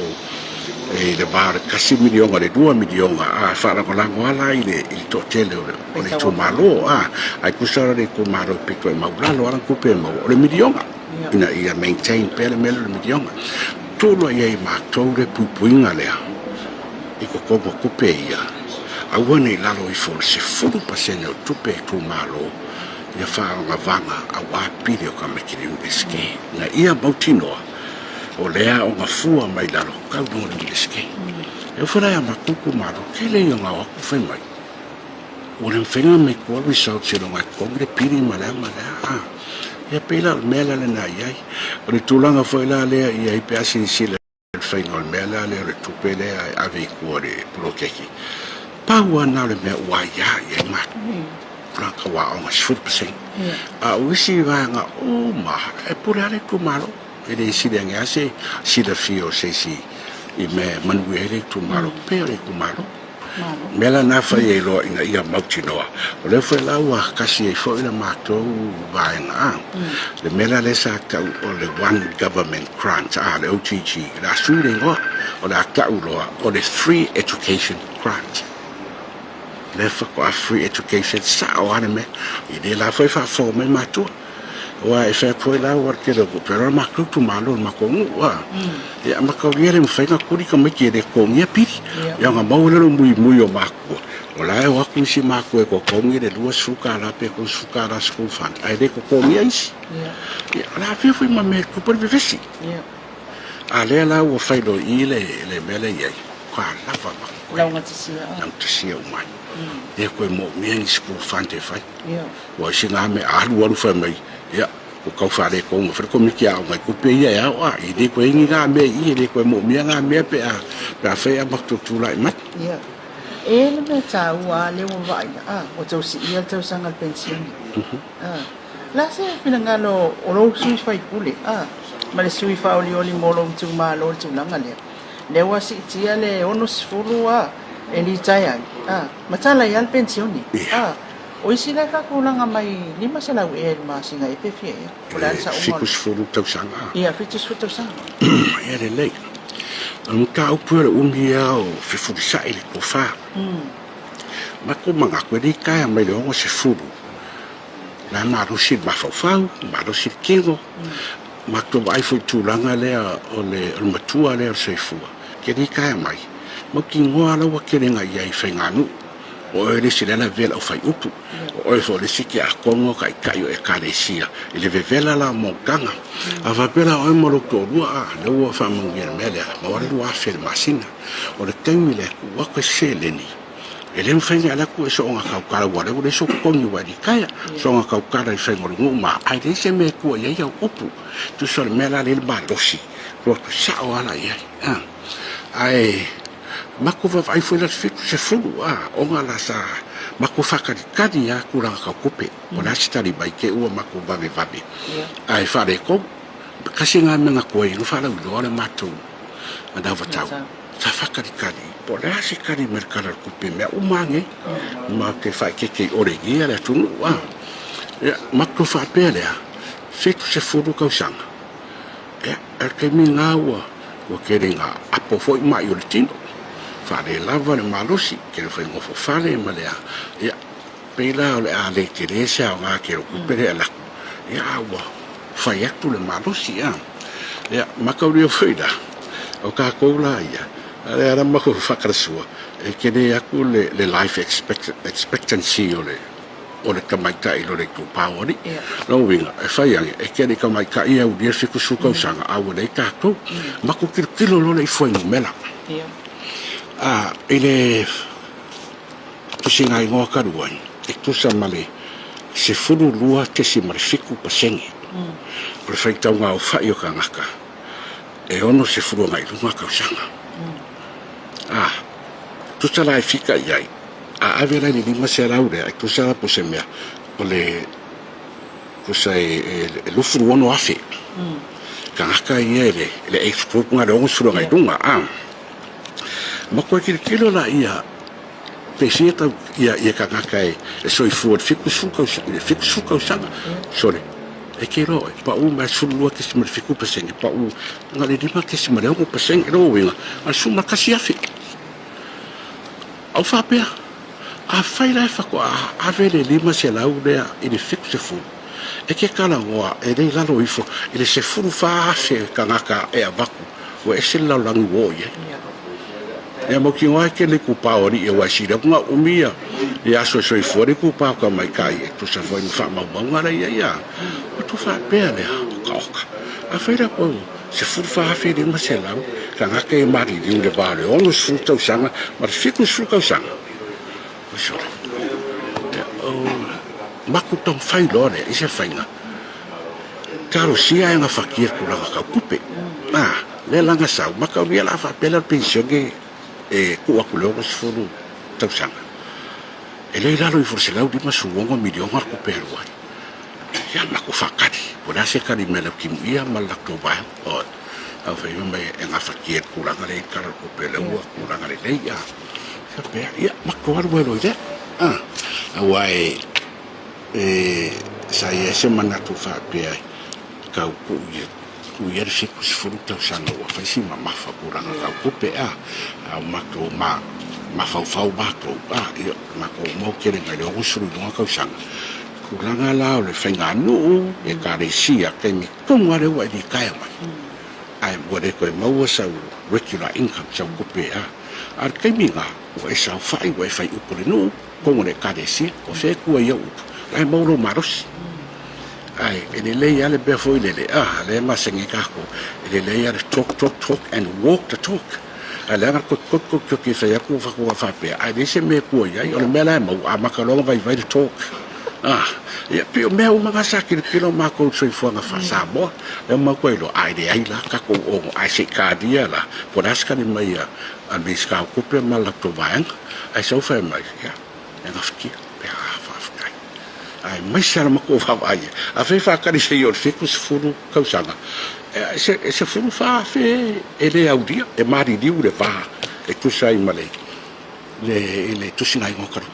S6: E le vare kasi miliona le 2 miliona. Wharakolango ala i le tōtele o le tō malo. Ai kusara le tō malo piko e maulalo aran kupe e mau o le miliona. Ina ia maintain pele mele le milionga. Tolo ia i mātou le pupuinga lea. I kokongo kupe ia. Awane i lalo i fōle se 4% o tupe e tū mālo. Ia whaonga vanga a wāpiri o ka mekiri uneske. Nga ia mautinoa. O lea o ngā fua mai lalo kaunonga ni uneske. E whanai a makuku mālo. Kele i o ngā waku whaimai. O le mwhenga me kua results i lo ngai kongre piri malea. Ia pela mela le na iai. O le tūlanga foi la lea iai pe asi sile le whainga o le mela le o le tupe lea ave i kua le pulokeki. Pāua nā le mea ua ia iai matu. Franka wa onga 4%. A uisi vanga o maha. E pure ale tu malo. E le sile ngea se sile fio se si i me manui ele tu malo. Pe ale tu malo. Mela na whai e loa ina ia mauti noa. O le whai laua kasi e fo ina mātou vaenga. Le mela le sa kau o le One Government Grant, le OTG. La sure ngoa o le akau loa o le Free Education Grant. Le whako a Free Education sa o ane me. I le la whai whafo me mātua. Wa e whai koe la war ke roko. Pero mātou tu malo o makongu. Ia makau iere mwhainga kuri ka meki e le kongia piri. Ia ngā maulero mui o mākua. O la e waku isi mākua e ko kongi le lua suka la pe ko suka la school fund. Ai le ko kongia isi. Ia la whia fui ma me kupari vevesi. A lea la ua whailo i le mele iei. Kwa lava makua.
S8: Launga tisia.
S6: Launga tisia umai. E koe mo miengi school fund e whai. Wa isi ngā me alu alu whai mai. Ia. O kau whare ko ngā whare ko miki au ngai kupe ia e au i le koe ingi ngā mea i le koe mo mea ngā mea pe a whai a makto tūla i mat.
S8: E le mea tā ua le ua vai o tau si ia tau sanga pensioni. La se pina ngalo o lo sui whai pule. Ma le sui wha oli oli molo tu ma lo tu langa lea. Le ua si tia le ono sifuru e li tai ai. Ma tala i al pensioni. O isi lai ka kulanga mai 5 selau e ma singa e pefi e. Pula sa umon.
S6: Fikus furu tausanga.
S8: Ia fitus fu tausanga.
S6: Ia le lei. Ka upura ungia o fifuru sa ile ko fa. Mako manga ko di kai mai le o se furu. Na marusi mafafau, marusi kilo. Mako vai foi tulanga le o le matua le se fua. Ke di kai mai. Mo ki ngoa la wa kerenga ia I fenganu. O ele se la vela o fai upu. O e fo le siki a kongo kai kai o e karesia. Ele vevela la monganga. A vapela o e moro ko rua le o fa mongera mele. Ma o le wa fel masina. O le temi le ku wa ko seleni. Ele não faz nada com isso, uma calcara agora, eu deixo com o vai de caia, só uma calcara e faz uma, aí deixa me com aí o upo, tu só me lá ele balosi, pronto, só lá aí, Makova vai foi lá feito se fulu onga lá sa Makova kadi ya kurang ka kupe ona stari bai ke o Makova ve vabe ai fare ko kasi nga menga ko i fala u le matu ada vatau sa fakari kadi pora se kadi merkala kupe me o mange ma ke fa ke oregi ala tu ya Makova pele feito se fulu ka usanga ke minga o keringa apo foi mai o tino fare lava le malosi che fa ngofo fare ma le ya pela le ale che resa nga che recupere la ya wa fa ya tu le malosi ya ma ka rio feida o ka ko la ya era ma ko fa cresua e che ne ya ku le life expectancy o le kamaita ilo le kupawari no winga e fa ya e che ne kamaita ia u dia fiku suka usanga a o le ka ko ma ko kilo lo le foi mela ele tusinga ingoa karuai e tusa male se furu lua ke si marifiku pasengi prefeita unga o fai o kangaka e ono se furu ngai lunga kausanga tusa la fika iai avera ni lima se laure e tusa po se mea o le tusa e lufuru ono afe kangaka iele le expo nga le ongo suru ngai lunga ma ko kilo la ia peseta ia kangaka e soi fuot fiku suka usanga sore e kilo pa u ma sulu ke se fiku pesenge pa u ngale di ma ke se mare o pesenge ro winga a suma kasi afi au fa pe a fai la fa ko a vele lima se la u de e de fiku se fu e ke kala wa e de la ro ifo e se fu fa se kangaka e abaku o e se la langu wo ye e mo ki wa ke le ku paori e wa sira nga umia e aso so fori ku pa ka mai kai tu sa foi fa ma banga ya o tu fa pele ka a feira po se furfa fe de ma se la ka nga ke mari di de vale o no su to sanga ma fiku su ka sanga o so ma ku ton fai lore e se fai nga karo sia nga fakir ku la ka kupe le langa sa ma ka ria la fa pele pension ke e ku akulo ko sfuru tausanga e le lalo i forse lau di masuongo milion ar ku perua ya ma ku fakari pora se kari mela ki ia mal to ba o au fe me en afakiet ku la ngale kar ku peleu ku la ngale le ya se pe ya ma ku ar bueno ide awai sa ye se manatu fa pe ka ku ku yer fiku sfuru tausanga wa fa si ma fa ku la ka ku pe mako ma fau mako mako mo kere ngai o usuru no ka usanga kuranga la le fenga no e karesia ke mi konga le wa di kai mai ai bore ko mo sa regular income sa ko pe ar ke mi nga o sa fai u ko no ko le karesia o fe ku yo ai mo ro maros ai ele le ya le be foi le le ma sengi ka ko ele le ya talk and walk the talk ala ko ke fa ku fa pe ai dese me ku ya yo me la mo ama ka lo vai talk ya pe me o ma sa ki lo ma ko so fo nga fa sa bo e ma ko lo ai de ai la ka ko o ai se ka dia la por aska ni mai a bis ka ku pe ma la to vai ai so fa mai ya e nga fki pe fa ai mai sa ma ko fa vai a fa ka ni se yo fiku furu ka usanga se furu fa fe ele audia e mari di ure fa e tu sai male le tu sinai mo karu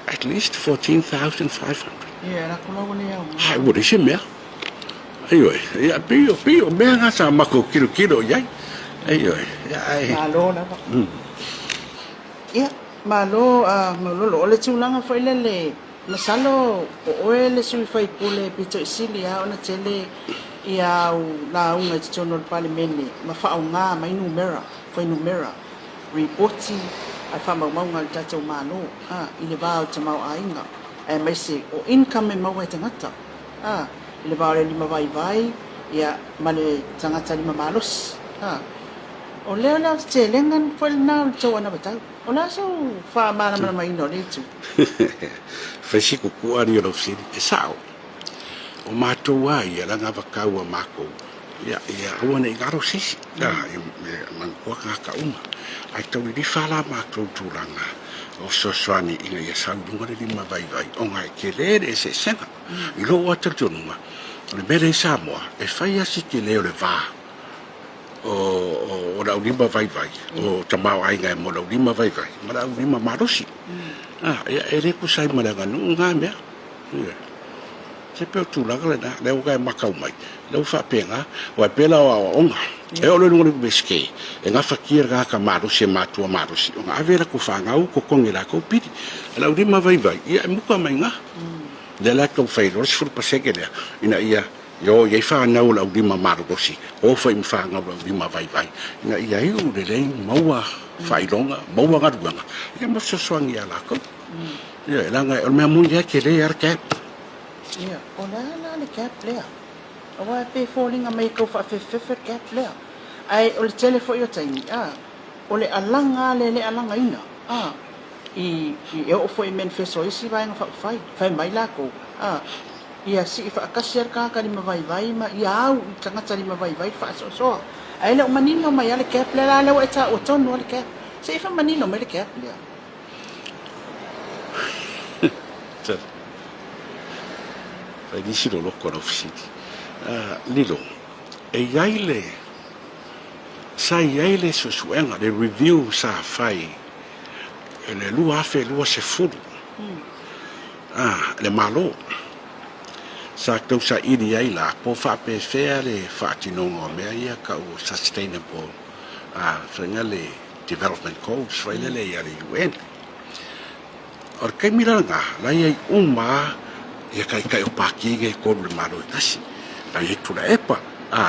S6: e at least 14,500.
S8: Ia, la kula wale au.
S6: Hai, wale se mea. Aioi, ia, pio, mea ngā sa mako kilo, iai. Aioi, ia, ai.
S8: Malo la. Ia, malo, malolo, ole tūlanga whai le masalo, o oe le sui whai pule pito isili, ona tele, ia au la unga i titono le palimene, ma whao ngā mai numera, whai numera, reporti, ai wha maunga le tatou mano, i le vāo te mau ainga, e mai se o income e mau e tangata, i le vāo le lima vai, ia ma le tangata lima malos, o leo te lengan whai nao le tau ana batau, o la so wha mana mai no le tu.
S6: Whaisi kukua ni o lau siri, e sao. O mātou a ia langa wakau a mako. Ia aua nei ngaro sisi. Ia mankua ngaka uma. Ai tau ni whala mātou tūranga. O soswani inga ia saurunga le lima vai. O ngai ke lere e se senga. I lo o ataltonunga. O le mere Samoa. E whai asi ke leo le vā. O lau lima vai. O tamau ainga e mo lau lima vai. Ma lau lima marosi. E reku sai malanga nu ngā mea. Se peo tūlanga le na, leo kai makau mai. Leo whapenga, wai pela o onga. E ole nunga ni beske. E ngā whakia ngā ka marusi e mātua marusi. O ngā avera ko whangau, ko kongi la ko piti. E lau rima vai. Ia e muka mai ngā. Le la kau whairo, si furu paseke lea. Ina ia, yo, iei whanau lau rima marusi. O whai mi whangau lau rima vai. Ina ia hiu le lei maua whailonga, maua ngaruanga. Ia mafsoswangi a lako. Ia e langa, o mea muni ake le ar cap.
S8: Ia, o la le cap lea. O wa pe falling mai ko fa fe cap lea. Ai o le telefo yo taimi. O le alanga le alanga ina. I o foi men fe so isi vai nga fai mai la ko. Ia si fa kasir ka ni vai ma ia au tangata ni vai fa so. Ai le manino mai ale cap lea la o ta o tono le cap. Se fa manino mai le cap lea.
S6: Ai disi lo loko na ofisiti. Lilo, e iaile, sa iaile suenga, le review sa fai, e le lua afe, lua se furu. Le malo. Sa tau sa ini iaila, po whape fea le whaatinongo mea ia ka o sustainable, whainga le development goals, whaile le ia le UN. Or kai miranga, lai ai ia kai o pakinga e koru le maro i kasi. La ia tula epa,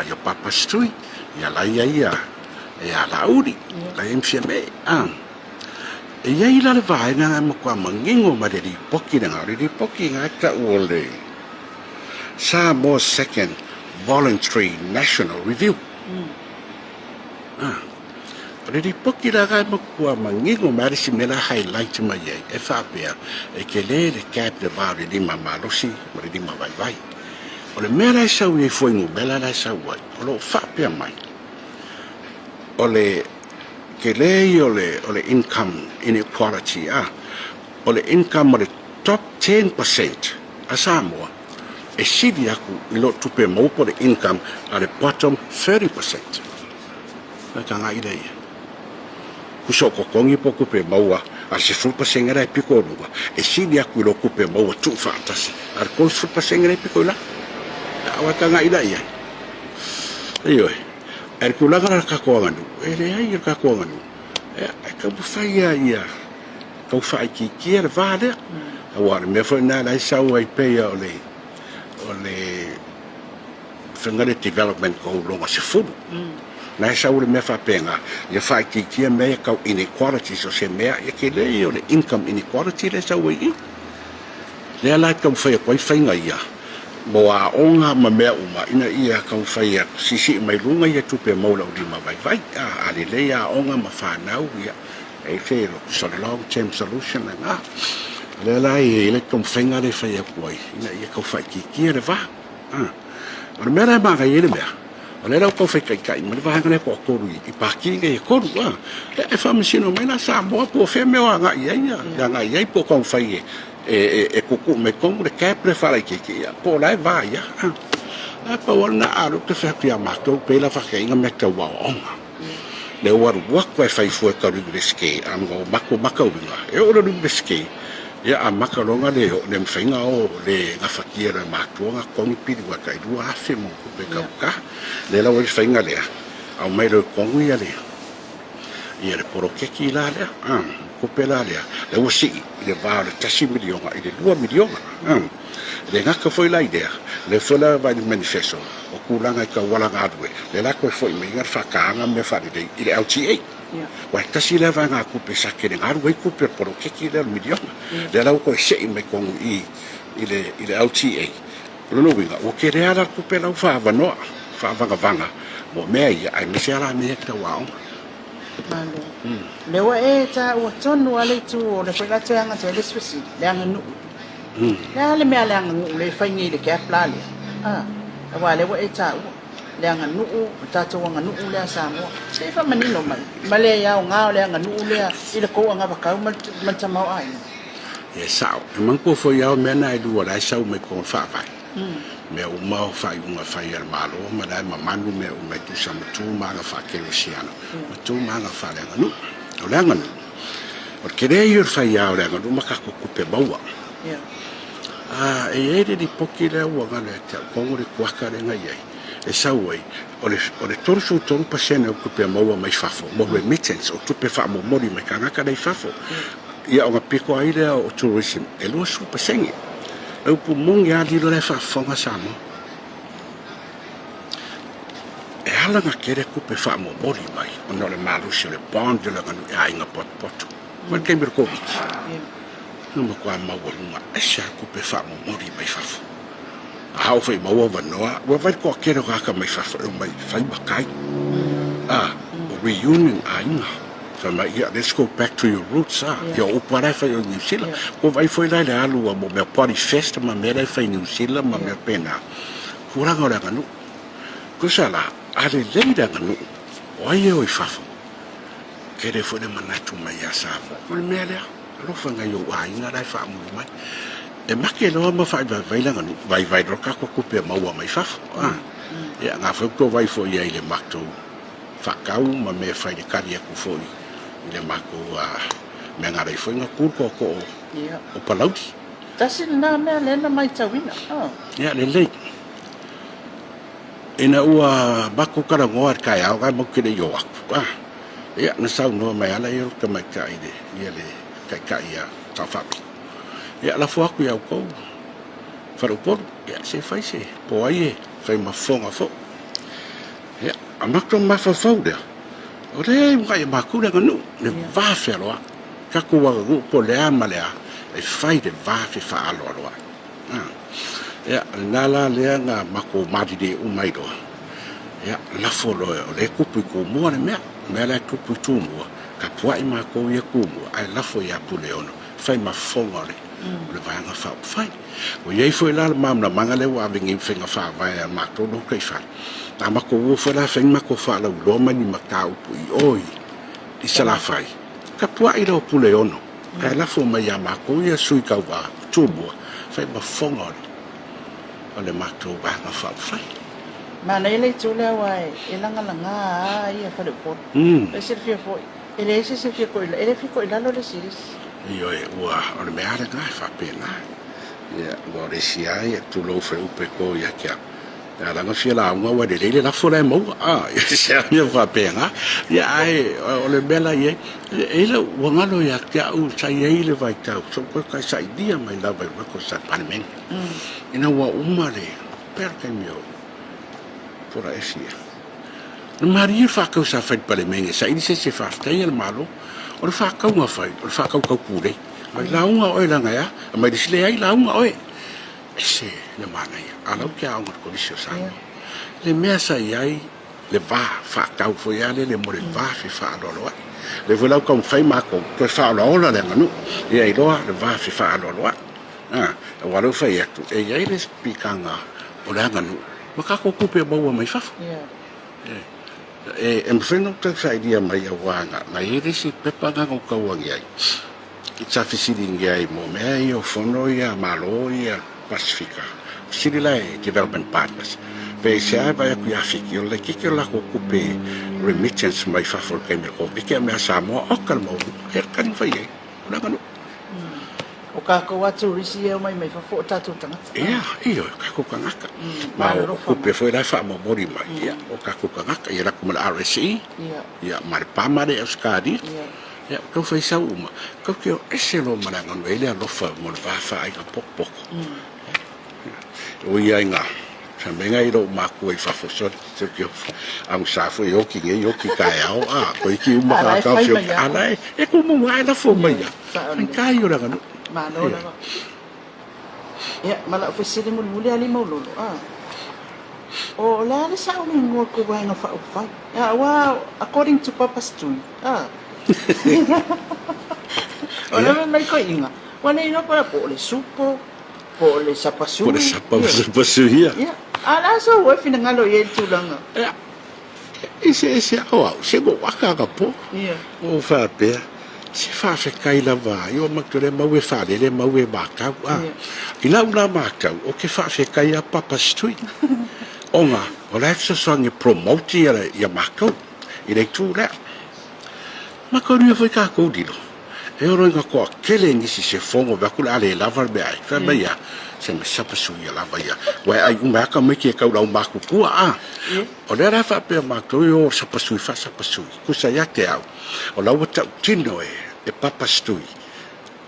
S6: ia papa stui, ia lai ia lauri, la MCMA. E ia ila le vaenga ngai makua mangingo ma le ripoki nga, le ripoki nga ka ua le Samoa Second Voluntary National Review. Le ripoki la ngai makua mangingo ma le simela highlight mai ei, e whapea, e ke le cap le vau le lima marosi, ma le lima vai. O le mea lai sau e fuengu, mea lai sau ai, o lo whapea mai. O le ke le o le income inequality, o le income o le top 10% a Samoa, e sidi aku i lo tupe maupo le income a le bottom 30%. Na tanga i rei. Kuso ko kongi po kupe maua, a se fupa sengera e piko runga, e sidi aku i lo kupe maua tu whaatasi, a le koi fupa sengera e piko ila. Awa tanga i rei. Ioi. Er kulanga ra kakoanganu, e le ai ir kakoanganu. E ka bufai ia. Ka ufai ki kier vade. Awa me foi na lai sau ai pe o le fengale development ko longa se fudu. Na sau le me fa penga, ia fai ki kier me ka inequality so se me ia ke le o le income inequality le sau i. Le ala ka ufai ko fainga ia. Mo a onga ma mea uma ina ia kau whaia sisi mai lunga ia tupe maula o lima vai a le lea onga ma whanau ia e whero so the long term solution na ngā le lai e le kom whainga le whaia kuai ina ia kau whai ki kia le wha o le mea maa kai ele mea o le rau kau whai kai ma le wahanga le ko koru i paki inga i koru e whamasino mai na sa moa po whea mea ngā iai po kau whai e kuku me kongu le kapre whalai kiki ia po lai vā ia pa wana aru te whapia mātou pēla whakainga me te waonga le waru waku e whaifua ka ringu le ske ango mako winga e ora ringu le ske ia a makaronga le o le mwhainga o le ngafakia le mātuanga kongi piri wa kai rua afe mo kupe kauka le lau e whainga lea au mai le kongi ia lea ia le porokeki la lea kupe la lea le wasi le vā le tasi milionga i le 2 milionga le ngaka foi la idea le fola vai le manifesto o kulanga i ka walanga adwe le la koe foi me ngar whakaanga me whare i le LTA wai tasi le vai ngā kupe sake le ngaru wai kupe porokeki le milionga le lau koe sei me kongu i le LTA lono winga o ke rea la kupe lau whaavanoa whaavanga mo mea ia ai mese ala mea ta waonga
S8: le wa e ta o tonu ale tu o le whaila te anga te le spesi le anga nu le ale mea le anga nu le whaingi le kia plale wa le wa e ta o le anga nu o tatou anga nu le a Samoa se fa manino mai ma le ia o ngā le anga nu le a i le kou anga wakau man tamau ai
S6: e sao e manko fo ia o mena i lua lai sau me kon whaavai me o mau whai unga whai ar malo ma lai ma manu me o mai tu sa matu maanga whakero siano matu maanga whale anga nu o le anga nu o kere i ur whai au le anga nu makako kupe maua e ere di poki le ua ngana e te kongo le kuaka le ngai ai e sau ai o le toru pasene o kupe maua mai fafo mo remittance o tupe wha mo mori mai kangaka nei fafo ia o ngā piko ai lea o tourism e lua su pasenge au pu mongi a dilo le whafonga Samoa e halanga kere kupe wha mo mori mai o no le malusi o le bond le nganu e ainga poto wan kei mira COVID numa kua maua lunga e sea kupe wha mo mori mai fafo a hau whai maua wanoa wa vai kua kere kaka mai fafo e mai whai makai o reunion a inga so let's go back to your roots yo upara fa yo New Zealand ko vai foi lá le alu mo me party fest ma me lai fa New Zealand ma me pena kura ngora nganu ko sala ale leida nganu oye o fafo kere foi de manatu mai ya sa ko me le lo fa ngai yo ai nga lai fa mo mai e make lo ma fa vai la nganu vai roka ko pe ma wa mai fafo ya nga fa ko vai foi ai le makto fakau ma me fa de karia ku foi ile mako me ngara foi nga kurko ko o palauti
S8: tasi na me le na mai tawina
S6: ya le ina ua mako kara ngoar kai au ga mo kile yo ak ya na sau no mai ala yo ka mai kai de ile kai ya ta fa ya la fo aku ya ko faro por ya se fai se po ai fai ma fonga fo ya amakto ma fa de o le mai maku le nganu le va fero ka ku wa gu po le amalea e fai de va fe fa alo ya nala le nga mako madi de u mai do ya la folo le kupu ko mo me la kupu tu mo ka puai mako ye ku mo ai la fo ya pu le ono fai ma fonga le va nga fa fai o ye foi la mam na mangale wa vingi finga fa vai ma to no kai fa na mako wo fo la fai mako fa la lo mani makau pu oi di sala fai ka puai lo pu le ono ai la fo ma ya mako ye sui ka wa tu mo fai ma fonga o le mato ba nga fa fai
S8: ma nei le tu le wai e langa ai fa de po e se fie foi e le se fie ko e fie ko la lo le siris
S6: io e wa o le mea nga fa pena ya lo le sia e tu lo fe upe ko ya kia ya la nga fie la nga wa de le la fo le mo ya se mi fa pena ya ai o le bela ye e le wa nga lo ya kia u sa ye le vai ka so ko ka sa dia mai la vai ko sa parmen ina wa umare perché mio por asia no maria fa ko sa fa parmen sa ini se fa stai al malo o le fa ka nga fa o fa ka ka pure mai la unga o la nga ya mai disle ai la unga o se le mana ya ala ke a ngor ko disio sa le mesa ai le va fa ka fo ya le mo le va fa do lo le vola ko fai ma ko fa lo la le nganu e ai lo le va fa do lo wa lo fai tu e ai le spikanga o la nganu ma ka ko kupe ba wa mai fa e mfeno ta sai dia mai wa nga na ire si pepa nga ko wa ngai itsa fisili ngai mo me o fono ya malo ya pacifica fisili la development partners pe se vai ku ya fiki o le ki la ko kupe remittance mai fa for ke me ko ke me Samoa o kalmo ke kan fai la nganu
S8: O kako atu risi e mai mai fafo tatu tangata.
S6: Ia, kako kangaka. Ma o pe foi la fa mo mori mai. Ia, o kako kangaka ia ku mala RSI. Ia, ma pa mare o skadi. Ia, ko foi sa uma. Ko ke o eselo mala ngon ele a lofa mo va fa ai ka pok. O ia nga. Sa menga iro maku e fafo so ke ang sa fo yo ki kai au ko ki uma ka fio ana e ko mo ai la fo mai. Ang kayo ra ngano.
S8: Malo na ba? Ya, mala ofisiri mo muli ali mo lolo. O la na sa umi ngol ko ba nga fa ufa. Ya, wow, according to Papa Stewie. Wala may ko inga. Wala ino para po le supo, po le sapasui.
S6: Po le sapasui.
S8: Ya. Ala so we finangalo ye tulang.
S6: Ya. Ese se go waka ka po.
S8: Ya.
S6: O fa pe. Se fa fe kai lava, yo maktore mau e fa le mau e baka. Ila una maka o ke fa fe kai a Papa Stewie. Onga, o la so songi promote ya maka. Ile tu le. Maka ni foi ka ko dilo. E oro nga ko kele ngi si se fongo ba kula ale lava be ai. Fa ba ya. Se me sapa suia lava ya. Wa ai uma ka me ke ka ula maku ku O le ra fa pe maka yo sapa sui. Ku sa ya te au. O la wata tino e Papa Stewie.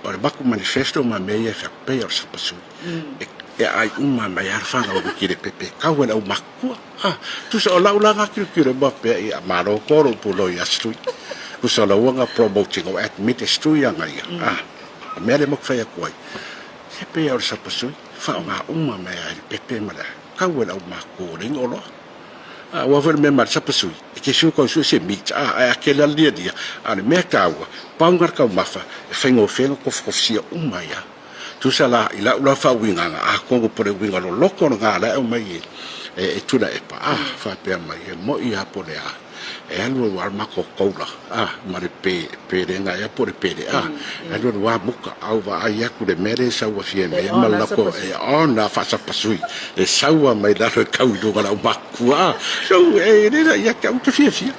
S6: O le maku manifesto ma me e fa pe o sapa sui. E ai uma mai arfanga o ki le pepe ka wala o maku. Tu sa la ula nga ki ba pe e maro ko ro pulo ya Stewie. Ku sa la wanga promoting o admit Stewie nga ya. Me le mak fa ya koi. Se pe o sapa sui. Fa nga uma mai pepe mala. Ka wala o maku ring o lo. Wa ver me mar sapa sui. Ke su ko su se mit aquela dia ale me kawa pangar ka mafa fengo ko sia umaya tu sala ila ula fa winga ko por winga lo loko nga la o mai e tu la e pa fa pe mai mo ia por e algo war mako koula mare pe renga ya por pe algo wa muka au va ia ku de mere sa wa fie me mal ko e ona fa sa pasui e sa wa mai da ka u do la maku so e ne ya ka u te fie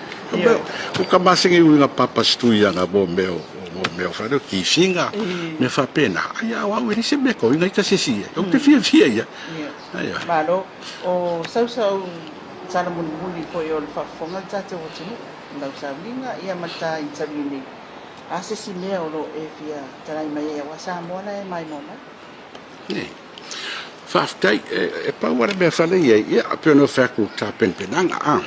S6: o ka masingi u Papa Stewie nga bo meu fa do ki finga me fa pena ia wa we se me ko inga ta se si o te fie ia
S8: malo o sau sana muli ko yo fa fonga tata o tunu na salinga ia mata i sabini ase si me o e fia tarai mai e wasa mo na mai mo na
S6: fa tai e pa wala me fa le ia pe no fa ku ta penanga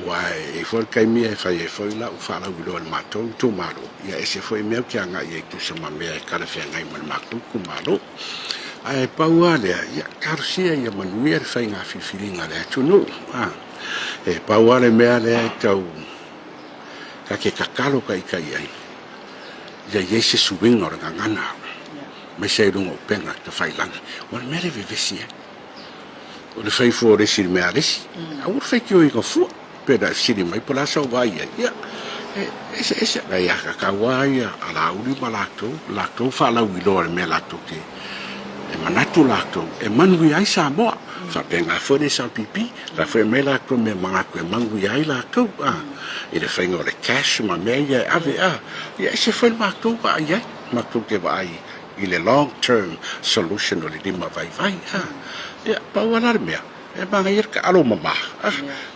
S6: wai e for kai mi e fa la u fa la u lo mato tu malo ia e se foi meu que anga e tu se ma me e kala fe ngai mal mato ku malo ai pauale ia karsia ia manuer fai nga fifilinga le tunu e pauale me ale tau ka ke kakalo kai ai ia yese subing ora ngana me sei dungo penga te fai lang wa me le vivesi o le fai fo resi me alesi a ur fai ki o ko fu peda siri mai pola so vai ia ese ia ka wai ala uri malato fa la wi lo me la to ke e manatu lato e manui ai sa mo fa penga fone sa pipi la fe me la ko me manga ko manui ai lato e le fengo le cash ma me ia ave ia se foi mato ba ia mato ke vai ile long term solution o le dima vai ia pa wala me e banga ir ka alo mama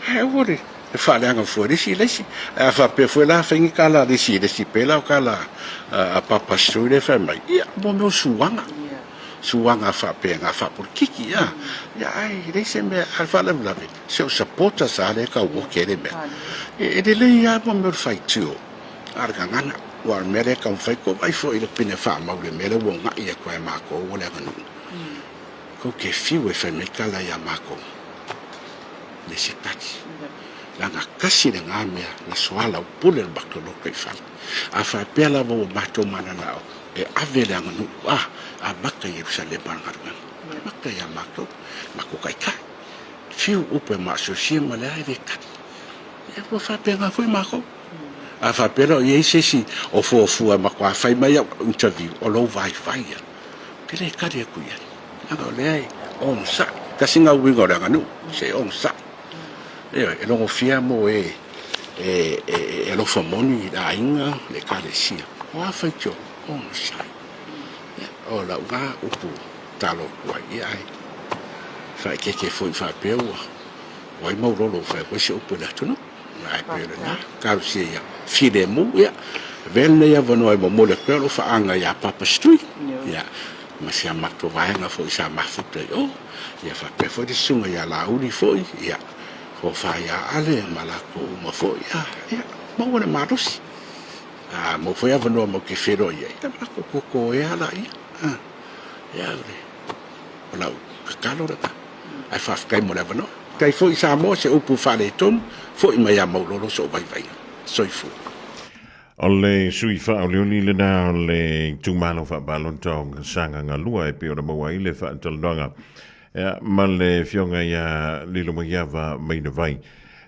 S6: e wori e fa le anga fo si le si fa pe fo la fengi kala de si pela kala a Papa Stewie le fa mai ia mo me suanga fa pe nga fa por kiki ya ai le se me alfa la blave se supporta sa le ka wo ke le me e de le ya mo me fai tu arga ngana war me le ka fai ko ai fo ile pine fa ma le me le wo nga ia ko ma ko wo le ngana ko ke fi we fa me kala ya ma ko le se tati la nga kasi le nga me la swala o pule le bakto lo kai fa a fa pe la wo ma to mana na e avele nganu a maka Yerusalem bangarwan maka ya mako kai kai fiu upe ma sosie mala de kat e po fa penga foi mako a fa pero ye sesi o fo fu ma kwa fai mai interview o lo vai ke le kare ku ya anga le on sa kasinga wingo da nganu se on sa e lo fia mo e lo famoni da inga le kare sia wa fa cho on sa o la nga upu talo kwa ai fa ke foi fa peu wai mau rolo fa ko se upu la tuno ai pe na ka si ya fide mu ya venne ya vano ai mo le pelo fa anga ya papa stui ya ma sia matto vai nga foi sa ma futte o ya fa pe foi di sunga ya la uni foi ya ko fa ya ale malako mo foi ya mo wona matos mo foi vano mo ke fero ya ko ya la ya ola kalo ra ai fa kai mo le vano kai foi sa mo se upu fa le tom foi ma ya mo lo so vai vai so fu
S2: o le sui fa o leoni le na o le tumalo fa balon tong sanga nga lua e pe o mo wai le fa tolonga ma le fionga ya lilo mo ya va mai na vai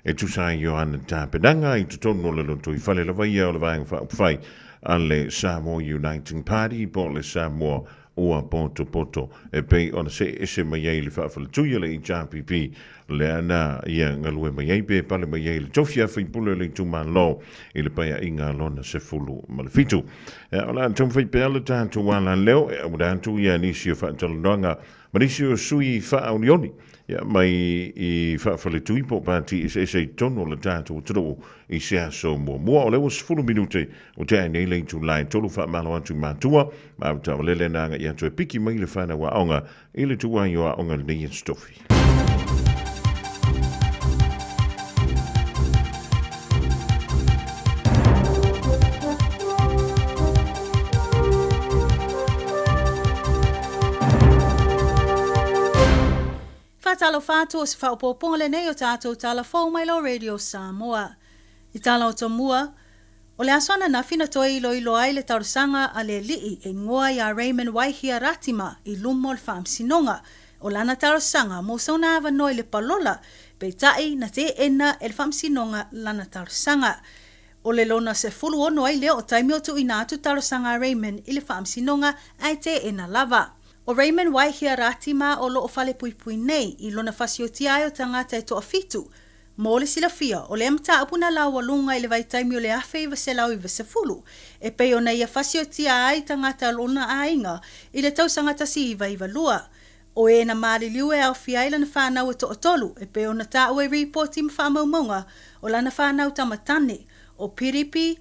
S2: e tu sai yo an ta pedanga i tu tono le lo tu fa le vai ya o le vai fa fai alle Samoa Uniting Party po le Samoa o poto e pe ona se mai le fa tu le JPP le ana ia ngalue mai pe pale mai le tofia fi pule le tu man lo ile pa ia inga lona se fulu mal fitu ona tum fi pe le tan tu wana leo o dan tu ia ni si fa tolonga Mauricio sui fa unioni ya mai I fa le tu po parti se tono le tanto tro I se so mo le was fulu minute o te nei le tu line tolu fa malo atu matua ma ta le na ya tu piki mai le fa na wa onga ile tu wa yo onga le stofi
S7: Talo fatu o se whaopoponga le nei o tātou talafou mai lo Radio Samoa. I tala o tomua, o le aswana na fina toi ilo ai le taurusanga a le lii e ngoa ia Raymond Waihia Ratima I lumo le whaamsinonga o lana taurusanga mo sauna awa noi le palola pe tai na te ena e le whaamsinonga lana taurusanga. O le lona se fulu ono ai leo o taimi o tu ina atu taurusanga Raymond I le whaamsinonga ai te ena lava. O Raymond Waihia Ratima o loo fale pui nei I lona fasiotia ai o tangata e toa fitu. Mo le silafia o le amta apuna lau walunga I le vaitaimi o le afe I vaselau I vasefulu. E pei ona ia fasiotia ai tangata lona ainga I le tausanga tasi I vaivaloa. O e na maali liu e au fiaila na whanau e toa tolu. E pei ona ta ue reporti mwhamaumonga o lana whanau tamatane. O piripi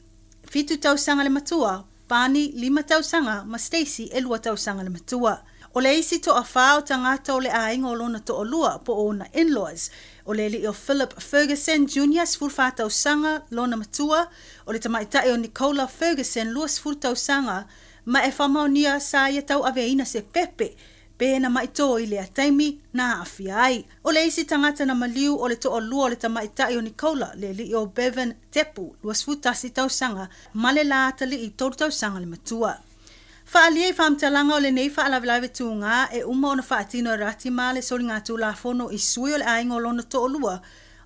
S7: fitu tausanga le matua. Pani 5 tausanga ma Stacy 2 tausanga le matua. O le isi to a whao tangata o le ainga o lona to o lua po o na in-laws. O le li o Philip Ferguson Jr. Sfulwhātau sanga lona matua. O le tamaitai o Nicola Ferguson lua sfultau sanga ma e whamaunia sa ia tau aveina se pepe. Pe na maito I le ataimi na awhia ai. O le isi tangata na maliu o le to o lua o le tamaitai o Nicola le li o Bevan Tepu lua sfultasi tau sanga ma le la ata li I toru tau sanga le matua. Whaalia I whamtalanga o le nei whaalawelawe tūngā e uma o na whaatino Ratima le sori ngā tūlafono I sui o le ainga o lona to o lua.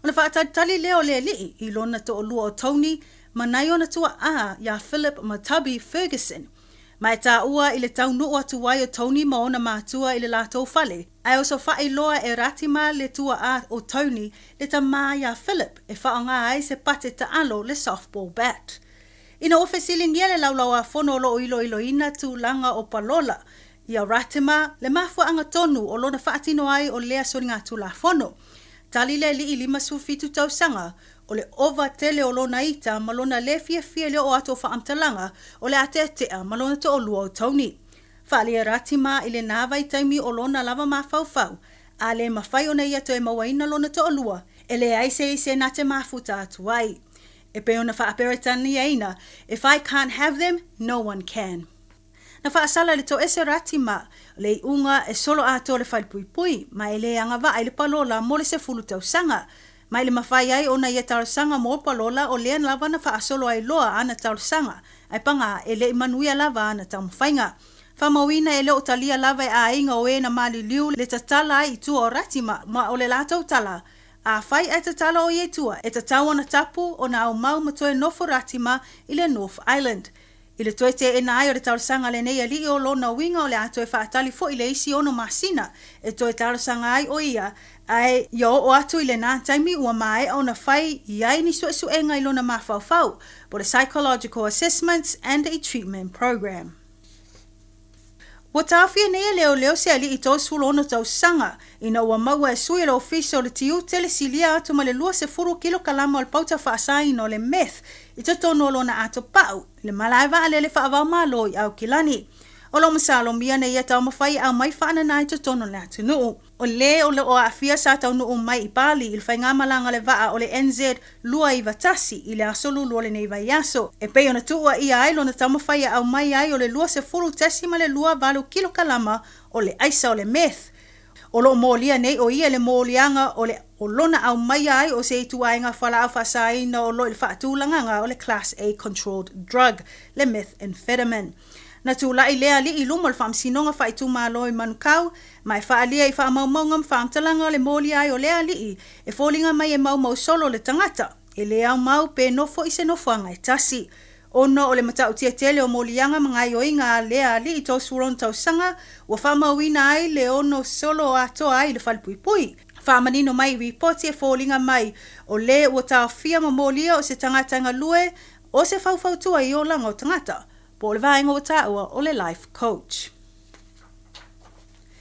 S7: O na whaatali leo le li I lona to o lua o Tony ma nai o na tua a ia Philip Matabi Ferguson. Ma e tā ua I le tau nuu atu wai o Tony ma ona mātua I le lātou whale. Ai o so whae loa e Ratima le tua a o Tony le ta mā ia Philip e whaonga ai se pate ta alo le softball bat. Ina ofesili ngiele laulau a fono lo ilo ina tu langa o palola. Ia Ratima le mafua anga tonu o lona whaatino ai o lea sori ngā tu la fono. Tali le li 5 sufitu tausanga o le ova tele o lona ita ma lona le fia leo o ato whaamtalanga o le atetea ma lona to o lua o tauni. Whaalia Ratima I le nāwai taimi o lona lava mawhauwhau. A le mawhai o nei ato e mawaina lona to o lua. E le aise I se nate mafuta atu ai. E pe ona whaaperetani eina, if I can't have them, no one can. Na whaasala le to ese Ratima, le unga e solo ato le whaipui, ma e le anga wa le palola mo le se fulu tau sanga. Ma le mawhai ai ona ia tau sanga mo palola o lean lava na whaasolo ai loa ana tau sanga. Ai panga e le manuia lava ana tau mwhainga. Whamawina e leo talia lava e a inga o e na mali liu le tatala I tu o Ratima, ma o le lātou tala. A whai e te tala o ietua, e te tau ana tapu o na au mau matoe nofo Ratima I le North Island. I le toe te e nai o le taurasanga le nei ali o lona winga o le ato e whaatali fo I le isi ono masina. E toe taurasanga ai o ia, ai yo o atu I le nā taimi ua mai o na whai iai ni suenga I lona mawhauwhau, for the psychological assessments and a treatment program.
S19: Ua tāwhia nei leo se ali I tō sulona tau sanga, ina ua maua sui le ofisa o le tiu tele silia atu ma le 2 kilo kalama o le pauta whaasai no le meth, I tono lona ato pau, le malaiwa ale le whaavau malo I au kilani. O lo masalo mia nei tau mawhai au mai whaana nai tono le atu nuu. O le o afia sa tau nuu mai I Bali, I le whainga malanga le waa o le NZ lua I Vatasi, I le asolu lua le nei vai aso. E pei ona tua ia ai lona tau mawhai au mai ai o le 2 ma le 2 kilo kalama o le aisa o le meth. O lo molia nei o ia le molianga o le o lona au mai ai o se tuainga whala au whasaina o lo il whaatulanganga o le Class A controlled drug, le methamphetamine. Na tula I lea li I lumo le whaamsinonga whaitu malo I manukau, mai whaalia I whaamaumaungam whaamtalanga o le molia ai o lea li e fōlinga mai e mau solo le tangata, e lea au mau pe nofo I se nofoanga e tasi. Ono o le matau tia tele o molianga mga ioi ngā lea li I tō suron tau sanga, ua whaamauina ai le ono solo ato ai le whalpuipui. Whaamanino mai ripoti e fōlinga mai o le ua tau fia molia o se tangatanga lue o se whauwhautua I o langa o tangata. Po le vaenga o tāua o le life coach.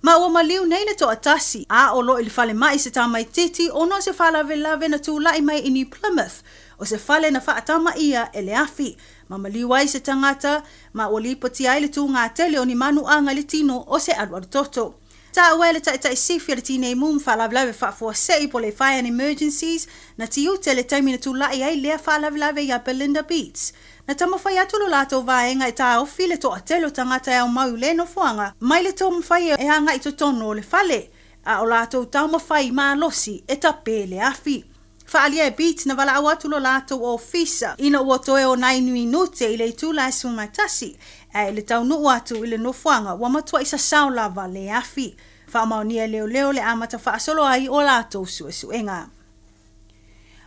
S19: Ma ua maliu nei na to atasi, a o lo ili fale mai se tamai titi, o no se whalave lave na tūlai mai I New Plymouth, o se fale na whaatama ia e le afi. Ma maliu ai se tangata, ma o li poti ai le tū ngā tele o ni manu anga le tino o se Edward Toto. Ta ue le tai sifi le tine mum whalave lave whaafua sei po le fire and emergencies, na ti ute le taimi na tūlai ai lea whalave lave ia Belinda Beats. Na tamawhai atu lo lato vaenga I tā ofi le toa telo tangata e au mau le no fuanga, mai le tō mawhai e hanga I totono o le fale, a o lato tamawhai maa losi e tape le afi. Whaalia e beat na wala au atu lo lato o ofisa, ina ua toe o 9 minute I le itu lai sumaitasi, e le tau nuu atu I le no fuanga, wa matua isa sao lava le afi. Whaamaunia leo le amata whaasolo ai o lato suenga.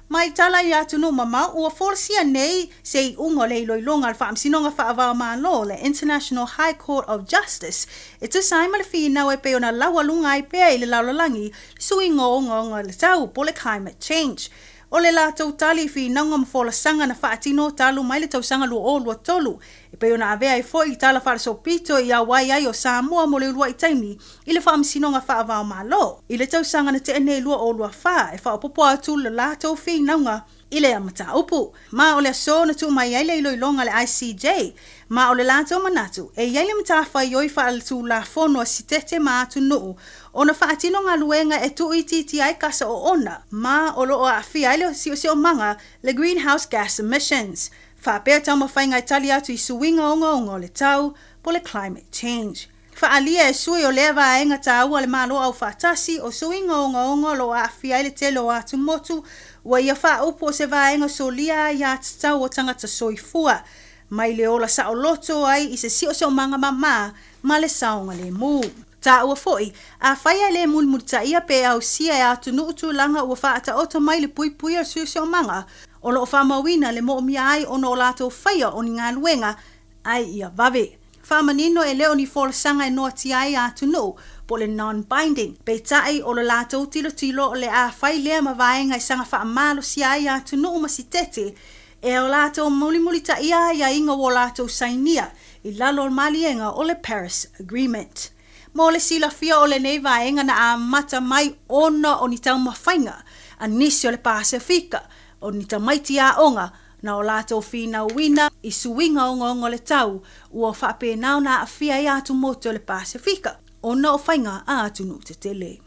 S19: Mai tala I atu no mama ua forsia nei se I ungo le iloilonga al whaamsinonga whaavao malo le International High Court of Justice e tu saima le whina e pe ona lawalunga I pea I le laulolangi sui ngonga le tau po le climate change. O le lātou tali whinaunga mawhola sanga na whaatino talu mai le tausanga lua o lua tolu. E pe ona avea I foi I tala wharaso pito I awai ai o Samoa mo le ulua I taimi I le whaamsinonga whaavao malo. I le tausanga na te ene lua o lua wha e whaopopo atu le lātou whinaunga I le amata upu. Ma o le aso na tu mai ai le iloilonga le ICJ. Ma o le lātou manatu e iai le matafa I oi whaal tu la fono si tete ma atu nuu. Ona whaatino ngā luenga e tu I titi ai kasa o ona. Ma o lo o awhi ai le si o manga le greenhouse gas emissions. Whaapea tau mawhainga I tali atu I suinga onga le tau po le climate change. Whaalia e sui o lea vaenga tāua le malo au whaatasi o suinga onga lo a awhi ai le telo atu motu wa ia wha upo se vaenga so lia ia tatau o tangata soifua. Mai le ola sa o loto ai I se si o manga mama ma le saonga le mu. Ta ua foi, a whaia le mulmulta ia pe au sia e atu nuutu langa ua whaata oto mai le pui a suisio manga. O lo whamawina le mo mia ai ono o lato whaia o ni ngā luenga ai ia vave. Whamanino e leo ni fola sanga e noa ti ai atu nu po le non-binding. Pe tai o le lato tilo o le a whai lea ma vaenga I sanga wha amalo si ai atu nu masitete. E o lato muli ta ia inga o lato sainia I lalo malienga o le Paris Agreement. Mo le sila fia o le nei vaenga na a mata mai ona o ni tau mawhainga, a nisi o le Pasifika, o ni tau maiti a onga, na o lato whina wina I suinga onga le tau, ua whape nao na a fia I atu moto le Pasifika, ona o whainga a atu nu te tele.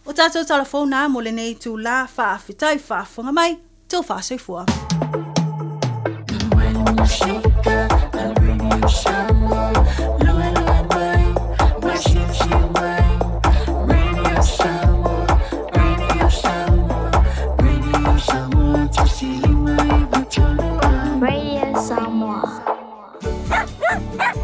S19: O tātou telefona mo le nei tū la whaafitai whaafonga mai, tau whaasoifua.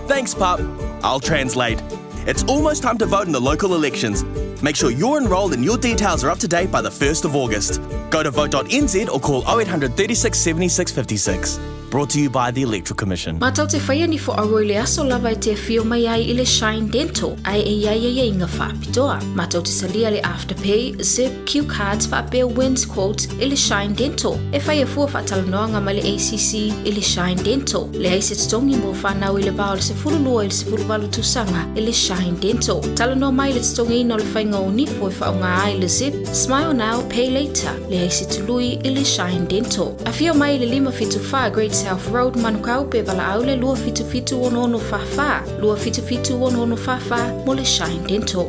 S5: Thanks, Pup. I'll translate. It's almost time to vote in the local elections. Make sure you're enrolled and your details are up to date by the 1st of August. Go to vote.nz or call 0800 36 76 56. Brought to you by the Electoral Commission.
S13: Matau te whaia ni fo aroi le aso lava te whio mai ai i le Shine Dental. Ai e inga whaapitoa. Matau te salia le Afterpay, Zip, Q Cards, whaapea Wins Quotes i le Shine Dental. E whaia fua whatalanoanga ma le ACC i le Shine Dental. Le aise tongi mo whanau i le bao le se furulua i le se furuwalu tusanga i le Shine Dental. Talanoa mai le tongi ino le whainga o nifo i whaunga ai le Zip, Smile Now, Pay Later. Le aise tului i le Shine Dental. A whio mai le 5 Great South Road Manukau pe wala au le lua fitu ono fafa. Lua fitu ono fafa mo le Shine Dental.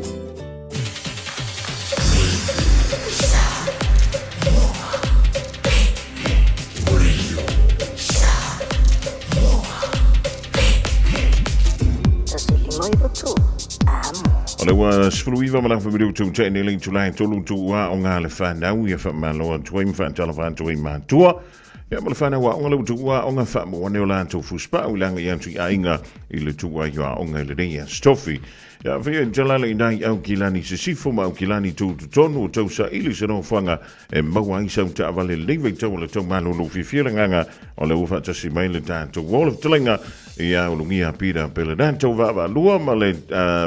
S2: O le wa sfruiva ma la fa video tu tene link tu line tolu tu wa o nga le fa na u fa ma lo tu im fa tala fa tu im ma tua ya ma le fa na wa o le tu wa o nga fa mo ne la tu fu spa u langa ya tu ainga i le tu wa ya o nga le dia stofi ya fa jala le dai au kilani se sifu ma au kilani tu tonu tu sa ili se no fanga e ma wa i sa ta vale le ve tu le tu ma lo fi nga o le u fa ta si mai le ta tu wall of telinga ia ulungia pira pele dan to va lua ma le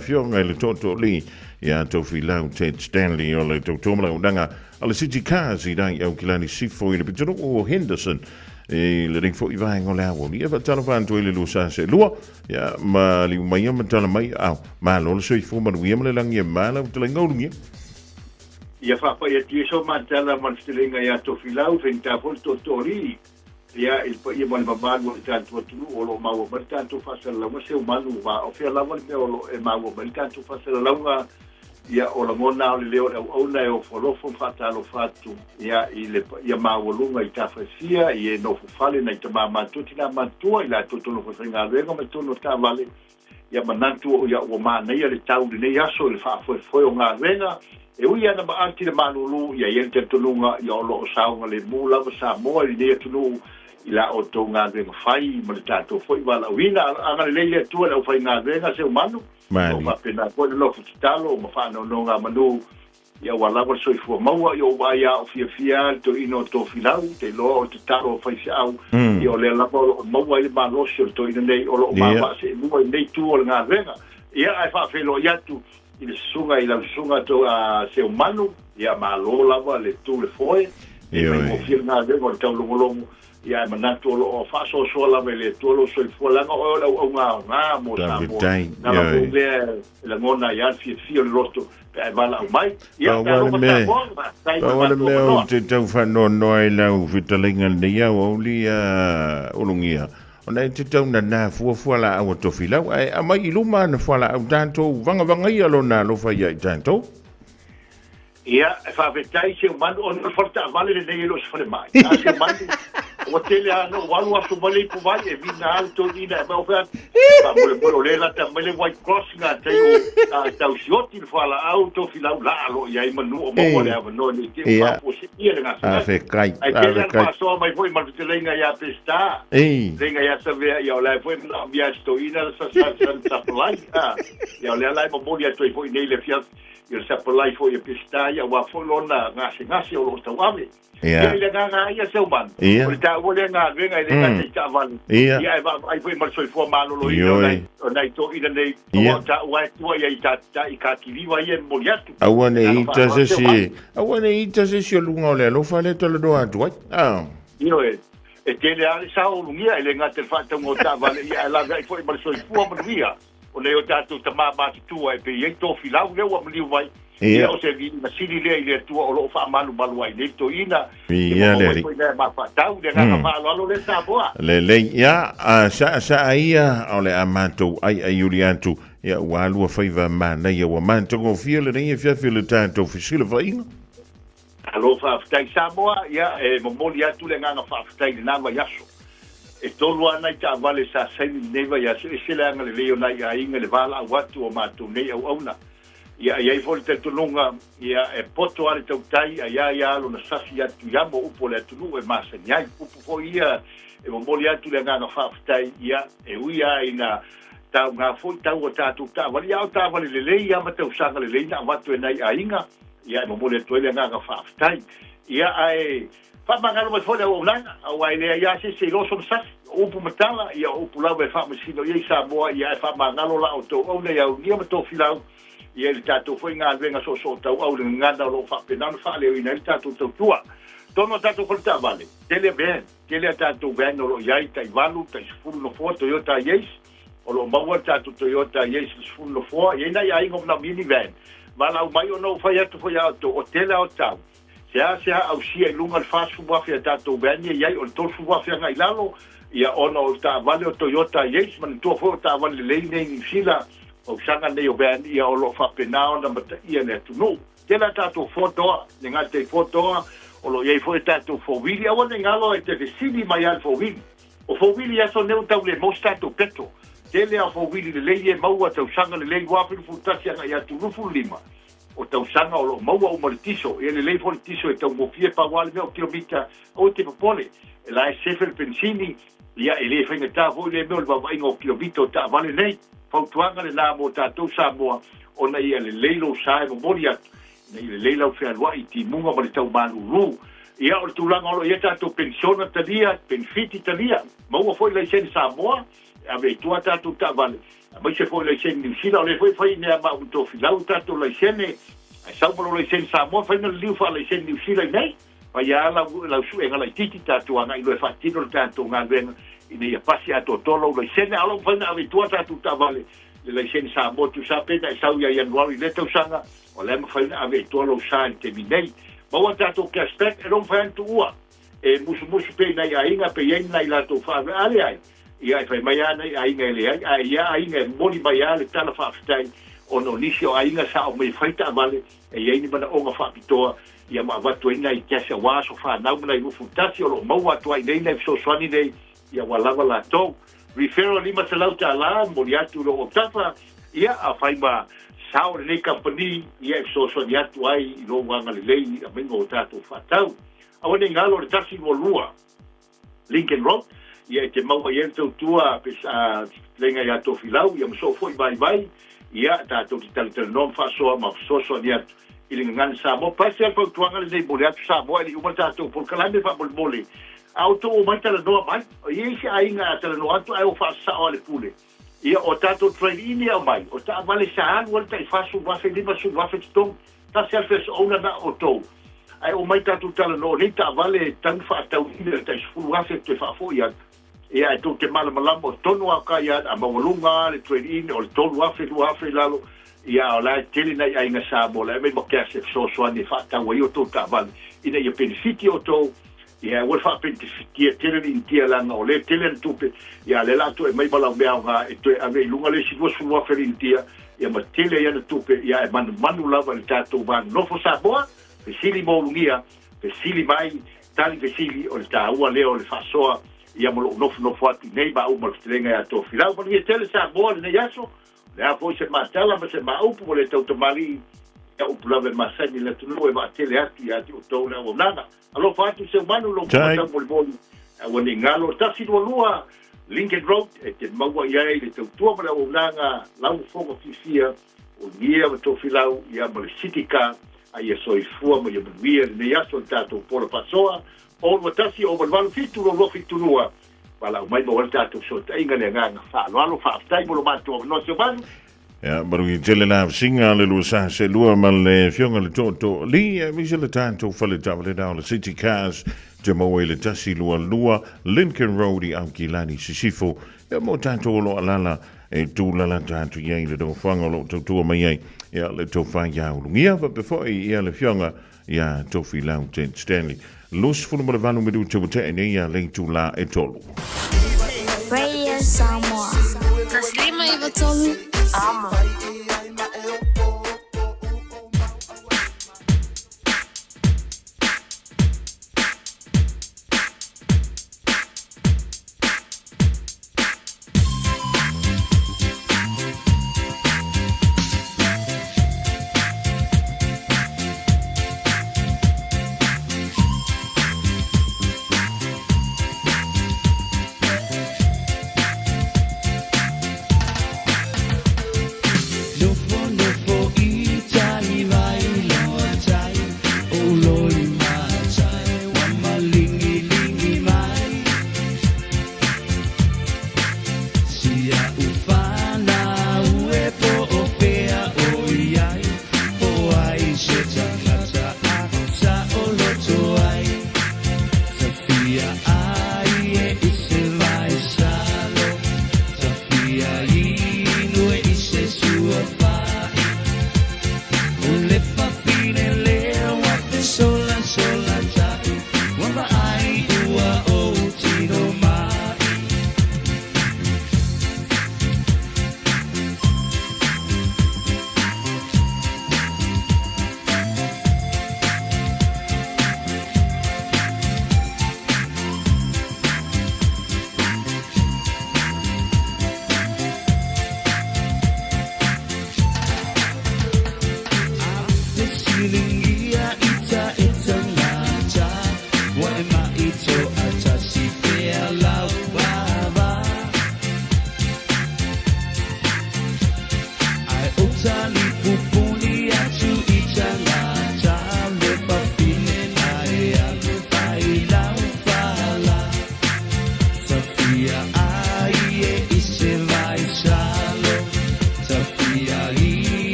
S2: fionga le toto li ia to filau Ted Stanley o le to tomala undanga ale city cars i dai au kilani sifo i le pitoro o Henderson e le ring fo i vai ngola o ia va tala van to le lusa se lua ia ma li mai ma tala mai au ma lo so i fo ma wi ma le langi ma la to le ngolungi
S16: ia fa pa ia ti so ma tala ma stilinga ia to filau venta fo to tori ia il pa ia mal babalo tanto tu o lo mau per tanto fa la mo se umano va o fia la mo o lo e mau per tanto fa la lunga ia o la mona o le leo o na o folo fo fata lo fatu ia ile ia mau lunga i tafa sia ia no fale na tama ma tuti na ma tua ila toto no fa nga venga ma tu no ta vale ia manantu ia o ma na ia le tau ne ia so le fa foi o nga venga e uia na ma anti le manulu ia ia te tulunga ia o lo saunga le mula sa mo i ne tulu ila o to nga de fai mo tato foi wala wina anga le tu la fai nga de nga se umano o ma pena ko lo futalo mo fa no nga manu ia wala ko so fu mo yo ba ya o fia to ino to filau te lo te taro fai au io le la mo wa le ma lo so to ino nei o lo ma ba se mo nei tu o nga de nga ia ai fa fe lo ya tu il sunga ila sunga to se umano ia ma lo la va le tu le foi e mo fia nga de mo to lo ia manatu o fa so la vele to lo so fo la o nga mo sa mo na la ngona ya fi o rosto pe vala mai ia
S2: wala me o te tau fa no la u vitalinga de ya o li o lungia ona te tau na fu la o to fila ai mai iluma na fu la tanto vanga ia lo na lo fa ia tanto
S16: ia fa vetai se umano on forta vale le nei lo se mai se umano o tele ano walu aso vale ku vai e vina alto dina ma o fa mo le la ta mele white cross nga te o ta usioti fala auto fila la lo ia i manu o mo le ava no ni te pa po se ia nga
S2: a fe kai
S16: ai te la so mai foi mal te lenga ia pesta lenga ia se ve ia la foi na via sto ina sa plai ia la mo ia to foi nei le fia ia sa plai foi pesta ia wa folona ngasi o lo tawame ia le nga ia se uman o ta o le nga venga ile ka te tavan ia ai foi mal foi fo malo lo ona to ina nei o ta wa ia ta i ka ki viva ia moliatu
S2: awane ita se o lunga le lo fa le to le do atu
S16: io e te le ali sa o lunga ile nga te fa mo ta vale ia la vai foi mal foi fo mo via o le o ta tu ta ma tu ai pe ia to filau le o mli vai ia o se vi ma sili le ile tu o lo fa malu ai le to ina
S2: ia le
S16: ma fa tau de nga ma lo le sa boa
S2: le ia sa ia o le amato ai Juliantu ia walu faiva mana ia wa manto go fiele nei fia fiele tanto fisile vaina
S16: alo fa tai sa boa ia e mo molia tu le nga fa tai na va yaso e tolu ana ta vale sa sai neva ya se le nga le leo na ia inga le vala watu o matu nei au ona ia i fol te tununga ia e poto ale tau tai ia lo na sasi atu ia mo upo le tunu e masa nyai upo fo ia e mo moli atu le nga whaftai ia e uia ina tau ngā fo tau o tātou tā wali au tā wali le lei ia ma tau sanga le lei na watu e nei a inga ia e mo moli atu le nga whaftai ia ai whamangalo mai fole o nanga au ai lea ia se loso sas upu matala ia upu lau e whamasino ia Samoa ia e whamangalo la o tau au nei au nia mato filau ia le tātou foi ngā luenga so tau au le ngana lo whapenano whaaleo ina le tātou tau tua tono tātou kolita vale tele ben tele tātou ben o lo iai tai valu tai sifuru no fua Toyota Yaris o lo maua tātou Toyota Yaris sifuru no fua ia ina ia ingo na minivan mala au mai o no whai atu foi auto o tele o tau se au sia lunga fasu wafia tātou ben iai o tofu wafia ngai lalo ia ono ta vale o Toyota Yaris man tu fo ta vale le nei ni sila o sanga nei o ben ia o lo fa penao na mata ia ne tu no tela tato foto ne ngate foto o lo ia foi tato fo vili a wona ngalo e te sili mai al fo vili o fo vili ya so neu tau le mostato petro tele a fo vili le ie maua tau sanga le wa fu futasi nga ia tu fu lima o tau sanga o lo maua o maltiso e le lei politiso e tau mo fie pa wal me o kilomita o te popole e la sefer pensini ia ele foi ngata vo le me o va ingo kilomita ta vale nei fautuanga le la mo tātou Samoa ona ia le leilo sae mo mori atu nei le leilo fea lua i ti munga ma le tau manuru ia o le tūlanga olo ia tātou pensiona talia benefiti talia maua foi le sen Samoa a me tua tātou ta vale a mai se foi le sen New Zealand o le foi nea ma uto filau tātou le sene a saumalo le sen Samoa foi na liu fa le sen New Zealand nei pa ia la su enga la titi tātou anga i loe fatino le tātou ngā luenga ina ia pasi a totolo le sene alo fana ave tua tatu tavale le sene sa motu sa pena sa ia januari le tau sanga o le fana ave tolo sa te minei ma wa tatu ke aspect e non fan tua e musu pena ia inga pe ina ila to fa ale ai ia fa mai ana inga le ai ia inga moni mai ale tala fa stai ono nisio inga sa o me faita vale e ia ni bana onga fa pitoa ia ma va to ina i kesa wa so fa na una i futasi o mo wa to ai nei so swani nei ia walawa la tau referral lima salauta ala moriatu lo optafa ia a faima sao le company ia so niatu ai lo wanga le lei a mengo tatu fatau a wone ngalo le taxi volua Lincoln Road ia te mau ia tau tua pesa lenga ia to filau ia so foi vai ia tatu tal non fa so ma so niatu ilingan sa mo pasel fa tuanga le moriatu sa mo ali uma tatu por kalande fa bolbole auto o mai tala noa mai o iesi ainga tala noa atu ai o whaasa o le pule ia o tato train ini au mai o ta vale saan wale ta i whasu wafe lima su wafe titong ta selfes ona na o tou ai o mai tato tala noa ni ta vale tang whaatau ina ta i sufuru wafe te whaafo ia ia e tō te malamalama o tonu au ka ia a mawalunga le train ini o le tonu wafe lalo ia o la tele na ainga sa mo la me mo kese so ni whaatau i o tō ta vale ina ia benefiti o tou ia wal fa pente fitia tele in tia langa o le tele tupe ia le lato e mai bala mea nga e to ave lunga le sigo su wa felintia ia ma tele ia tupe ia e manu lava le tato van no fo sa boa pe sili mo lungia pe sili mai tali pe sili o le ta ua leo le fasoa ia mo no fo ati nei ba o mo tlenga ia to filau mo ia tele sa boa le yaso le a fo se matala ma se ma upu le tau tamali ia upu lava masani le tunu e va tele ati o to le o nana alo fatu se manu lo mata bolboli woni ngalo tasi lua Lincoln Road e te maua ia le tua mara o nanga lau fonga fifia o nia to filau ia mo le city car ai so i fua mo ia bia ne ia so tato por pasoa o mo tasi o bolvalu fitu lo fitu lua wala mai mo tato so inga le nganga fa lo fa tai mo lo mato no se manu
S2: ja, maar ik tell la singa le lusa se lua mal le fionga le toto li mi se le tanto fale tavole down le city cars te mo le tasi lua Lincoln Road i Aukilani sisifo ya mo tanto lo alala e tu la tanto ye le do fanga lo to mai ya le to fa ya lungia va before ya le fionga ya to filau ten Stanley los fu mo le vanu me du te ne ya le tu la e tolu
S15: Radio Samoa Taslima Ivatolu Amo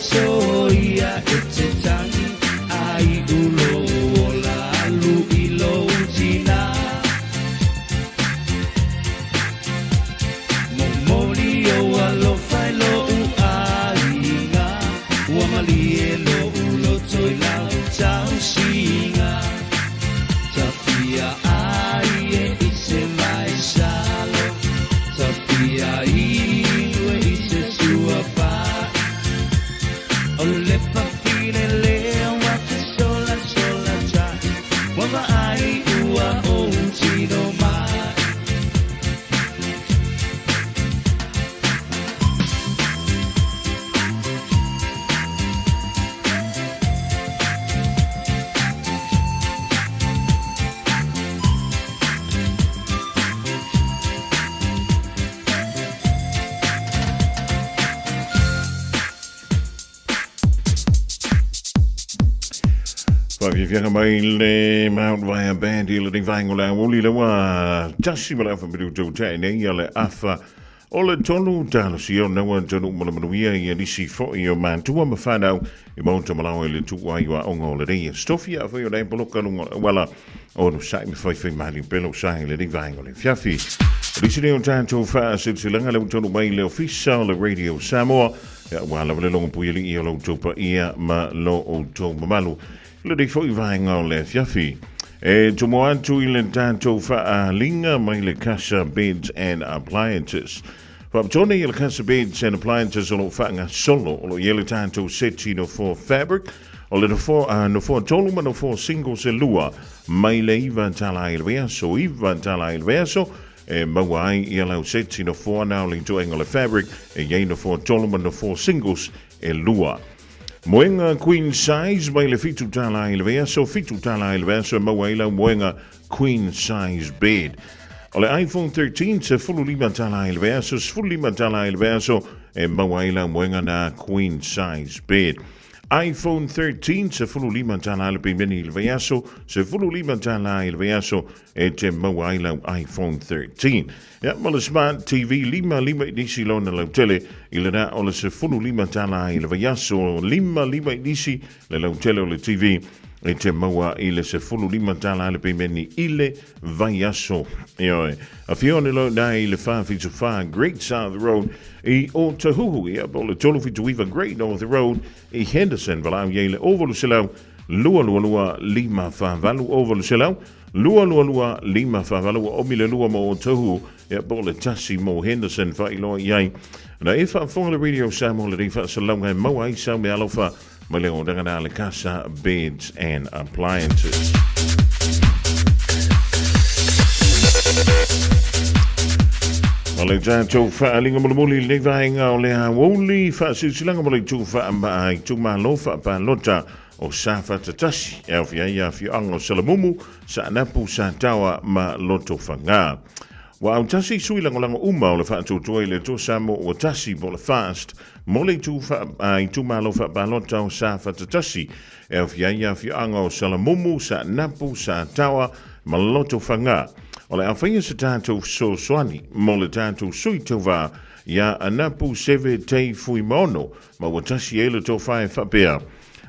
S17: soia e te tangi ai ulo ola alu ilo utina momoli o alo fai lo uainga uamali e lo ulo toi lau tau singa tafia ai e ise mai salo tafia iwe ise sua pa ole papile leo wate sola sola tai wama ai ua o tino mai
S2: Viviana mai le Mount Via Band i le rinvaingo la wuli le wa tasi mala fa bidu jo tai nei ale afa o le tonu talo si o na wan tonu mala manuia i nisi fo i o man tu ma fa now i monta mala le tu wa i wa ongo le dei stofia fo i le bloka lunga wala o no sai me fai fai mali pelo sai le rinvaingo le fiafi Risi ne o tanto fa silsilanga le tonu mai le official le Radio Samoa ya wala le longo puili i o lo topa ia ma lo o to mamalu le dei foi vainga le fiafi e tumo atu i le tanto fa linga mai le Casa Beds and Appliances fa tone i le Casa Beds and Appliances o lo fanga solo o lo yele tanto seti no for fabric o le no for tolu ma no for single se lua mai le iva tala il verso e mawai i lau seti no for now linto engole fabric e ye no for tolu ma no for singles e lua Moenga queen size mai le fitu tala il verso mawaila moenga queen size bed. O le iPhone 13 se fulu lima tala il verso e mawaila moenga na queen size bed. iPhone 13 se fulu lima tala il verso se fulu lima tala il verso e te mawaila iPhone 13. Ja, maar le smart TV lima disi lona la tele il na o le se fulu lima tala il verso lima disi le tele o le TV e te mawa ile se fulu lima tala le pimeni ile verso. Io a fione lo dai le fa fitu fa Great South Road e o Tahuhu e o le tolu fitu viva Great North Road e Henderson vala yele over selau lua lima fa valu over selau lua lima fa valu o mile lua mo Tahuhu e o le tasi mo Henderson fa ilo yai na e fa fonga le Radio Samoa le fa salonga mo ai sa me alofa ma le o danga le Casa Beds and Appliances. Ole tanto fa linga muli le vainga ole ha woli fa silanga muli tu fa mai tu ma lo fa pa lota o safa tatasi e fia fi ango salamumu sa napu sa tawa ma loto fanga wa tasi sui langa uma ole fa tu le to samo o tasi bol fast moli tu fa ai tu ma lo fa pa lota o safa tatasi e fia fi ango salamumu sa napu sa tawa ma loto fanga Ole awhaia sa tātou so soani, mo le tātou sui tau wā, ia anapu seve tei fui mono, ma watasi e le tau whae whapea.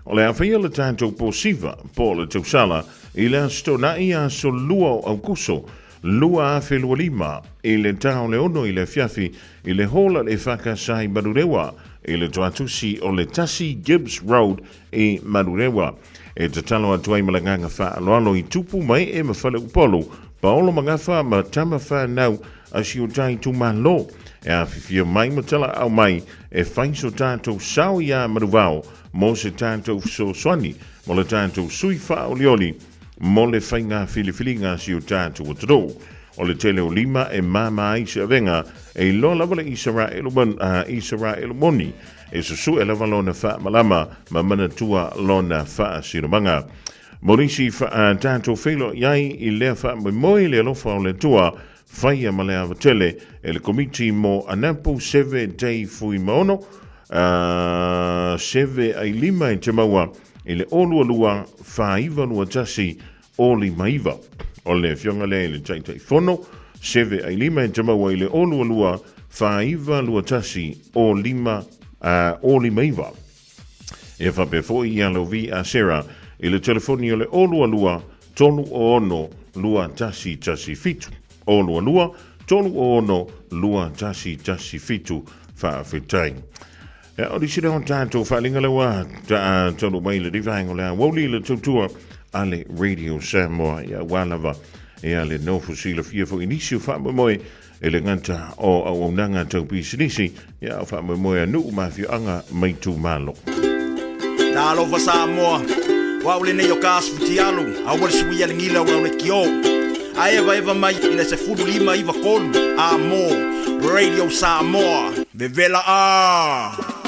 S2: Ole awhaia le tātou po siva, po le tau sala, i le asto na ia so lua au kuso, lua a whelua lima, i le tau le ono i le fiafi, i le hola le whakasai marurewa, i le tuatusi o le Tasi Gibbs Road i marurewa. E te talo atuai malanganga wha aloalo i tupu mai e mawhale upolo, Paolo mangafa ma tama fa nau a si o tai tu malo e a fifia mai matala au mai e fain so tātou sao ia maruvao mo se tātou so soani mo le tātou sui fa o lioli mo le fainga filifilinga si o tātou o tro o le tele o lima e mama ai se avenga e lo lava le Israel moni e su e lava lona fa malama ma mana tua lona fa siromanga Morisi tātou whelo iai i lea wha moi le alofa o le tua whaia ma le avatele e le komiti mo anapu seve tei fui maono seve ai lima i te maua i le olua lua whaiva lua tasi o li maiva o le fionga le taitai fono seve ai lima i te maua i le olua lua whaiva lua tasi o li maiva E whape fo I alo vi a Sarah I le telefoni o le olua lua tonu o ono lua tasi tasi fitu. Olua lua tonu o ono lua tasi tasi fitu whaafetai. E o di sire hon tātou whaalinga lewa ta tonu mai le divahengo lea woli le tautua ale Radio Samoa ia walawa e ale nofu sila fia fo inisio whaamomoe e le nganta o au nanga tau pisinisi ia whaamomoe anu mawhio anga mai tu malo.
S3: Na alofa Samoa, waule ne yo kasputi alu, awal suia ngila wala kio. Aeva eva mai ina se fudu lima iva kolu, amo, Radio Samoa, vevela a.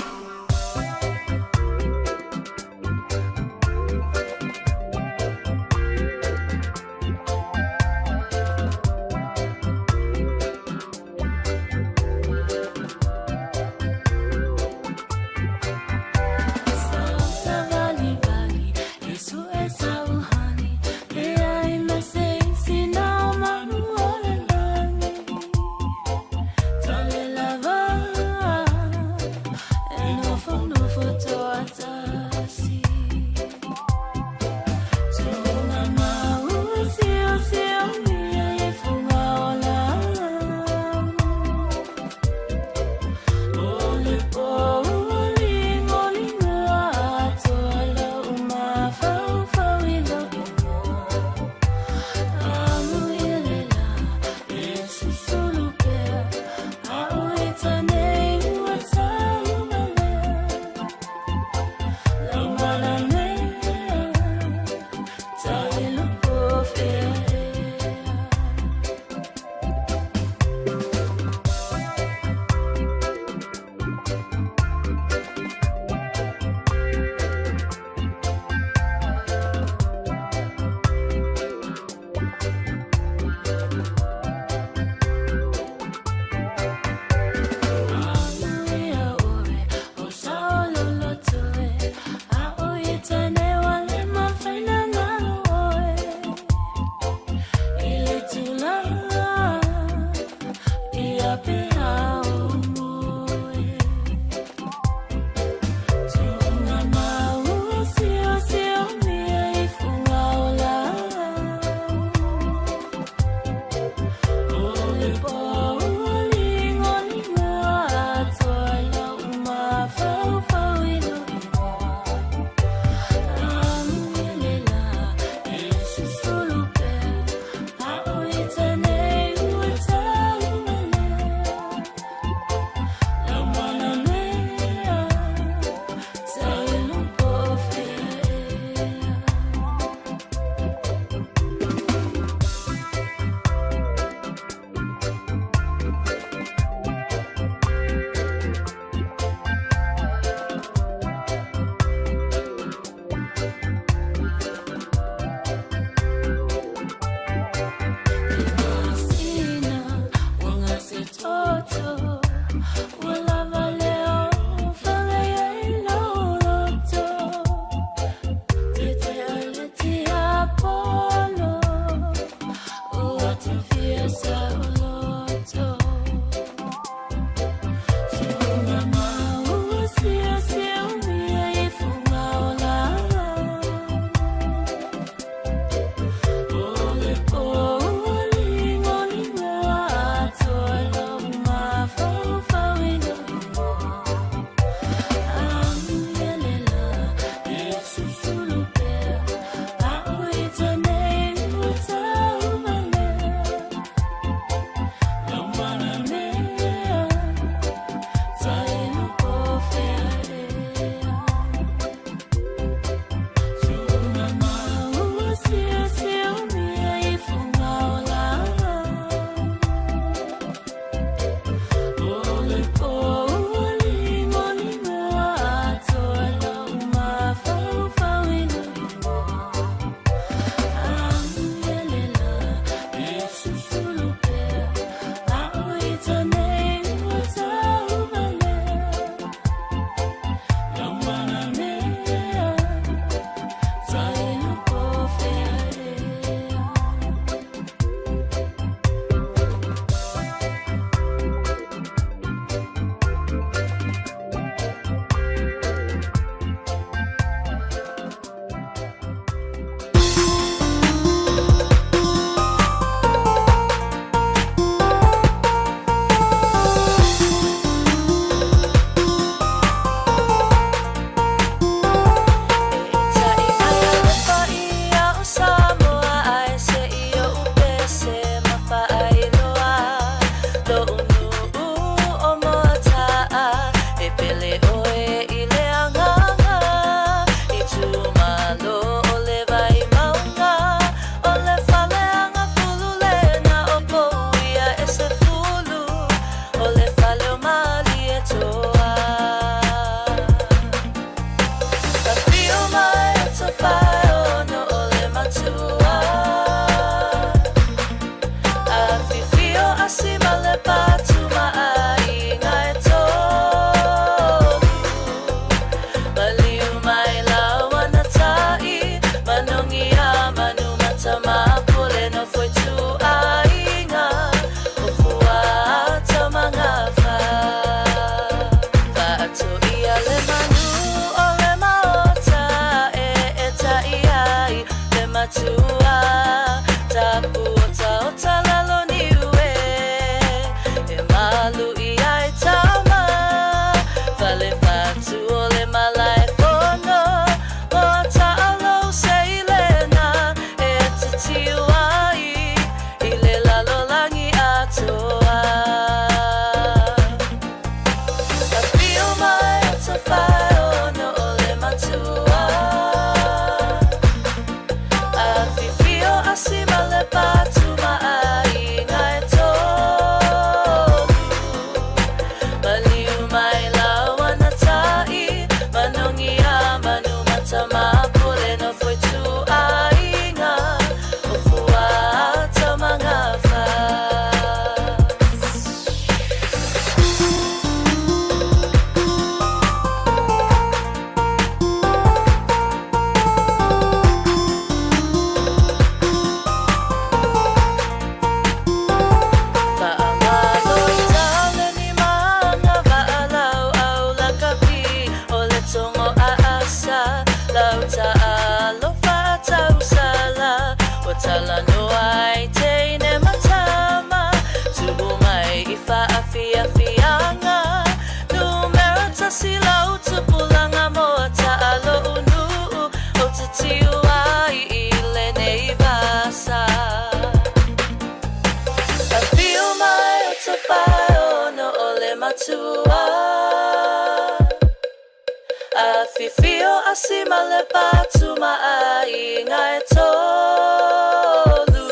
S4: fifio asima le patuma ai ngai tolu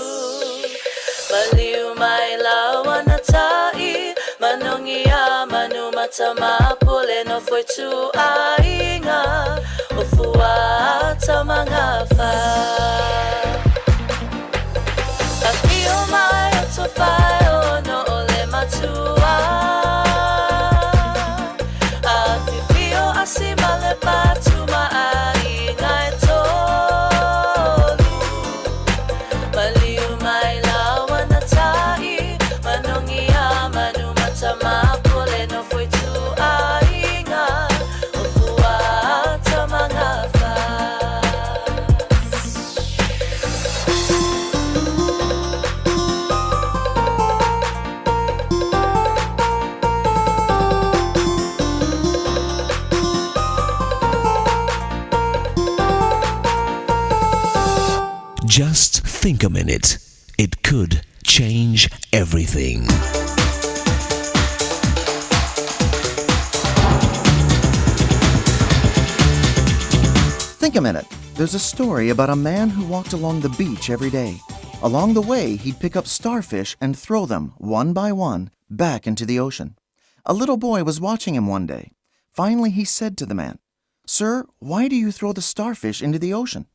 S4: Maliu mai lawana tai Manongi a manu matama pule no foi tu ainga O fua tamanga fa Fifio mai o to fai o no ole matua Asima le patuma ai ngai tolu Maliu mai lawana tai Manongi a manu matama pule no foi tu ainga O fua tamanga fa
S22: Just think a minute. It could change everything.
S23: Think a minute. There's a story about a man who walked along the beach every day. Along the way, he'd pick up starfish and throw them, one by one, back into the ocean. A little boy was watching him one day. Finally, he said to the man, "Sir, why do you throw the starfish into the ocean?"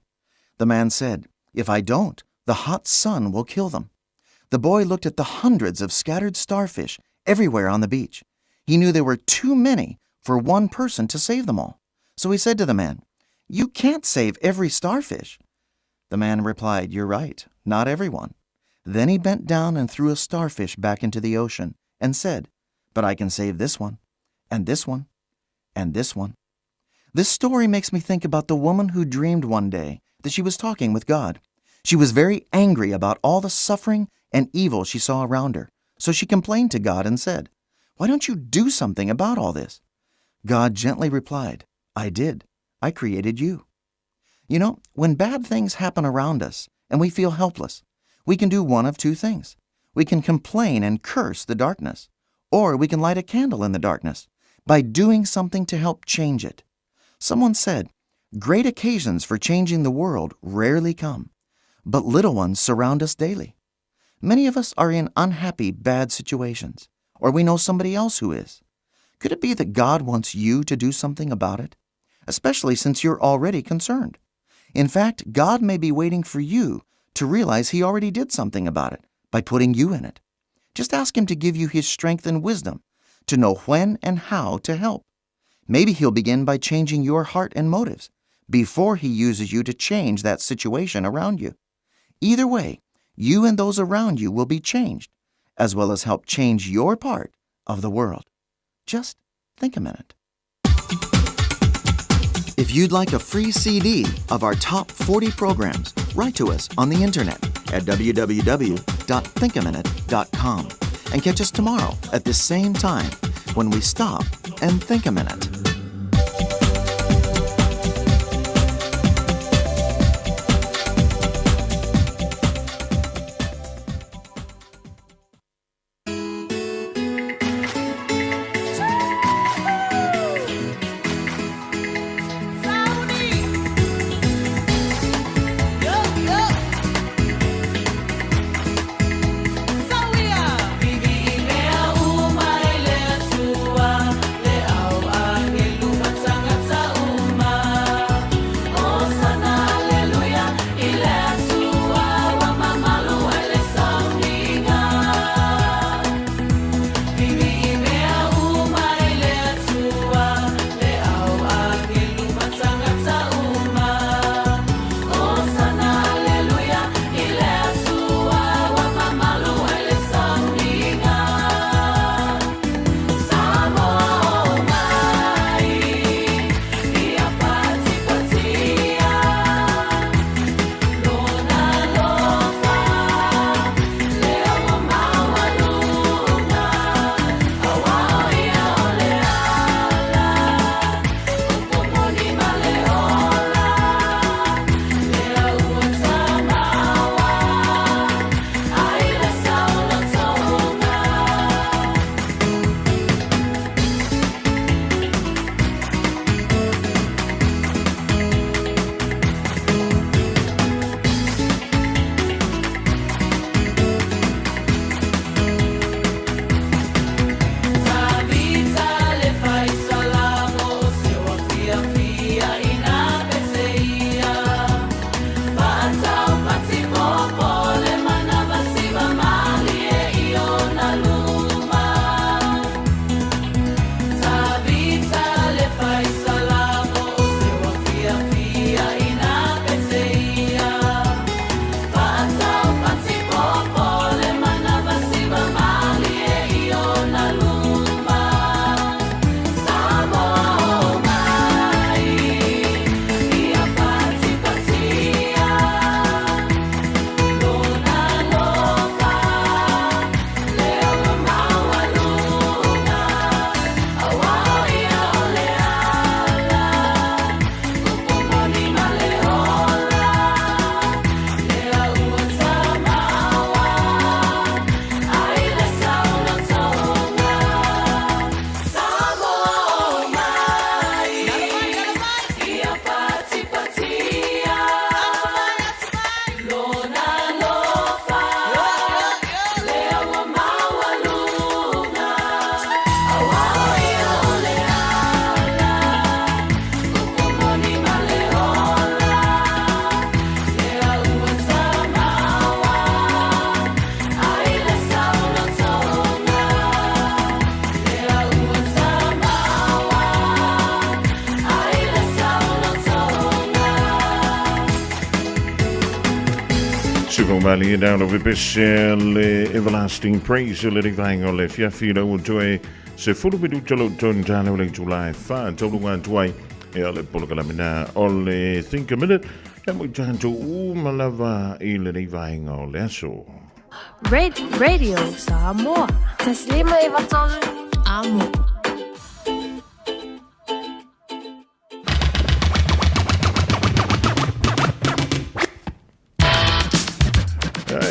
S23: The man said, "If I don't, the hot sun will kill them." The boy looked at the hundreds of scattered starfish everywhere on the beach. He knew there were too many for one person to save them all. So he said to the man, "You can't save every starfish." The man replied, "You're right, not everyone." Then he bent down and threw a starfish back into the ocean and said, "But I can save this one, and this one, and this one." This story makes me think about the woman who dreamed one day that she was talking with God. She was very angry about all the suffering and evil she saw around her, so she complained to God and said, "Why don't you do something about all this?" God gently replied, "I did. I created you." You know, when bad things happen around us and we feel helpless, we can do one of two things. We can complain and curse the darkness, or we can light a candle in the darkness by doing something to help change it. Someone said, "Great occasions for changing the world rarely come, but little ones surround us daily." Many of us are in unhappy, bad situations, or we know somebody else who is. Could it be that God wants you to do something about it? Especially since you're already concerned. In fact, God may be waiting for you to realize He already did something about it by putting you in it. Just ask Him to give you His strength and wisdom to know when and how to help. Maybe He'll begin by changing your heart and motives before He uses you to change that situation around you. Either way, you and those around you will be changed, as well as help change your part of the world. Just think a minute. If you'd like a free CD of our top 40 programs, write to us on the internet at www.thinkaminute.com and catch us tomorrow at this same time when we stop and think a minute.
S4: Vivi imea uma ile tua le au ange
S2: Stefan Mali down over this everlasting praise le divine o le fiafina o toe se fulu bidu tolo ton tano le July fa tolo ngan tuai e le polo kala mina o le think a minute e mo tanto u malava I le divine o le so
S4: Radio Samoa. Taslima ivatol amo.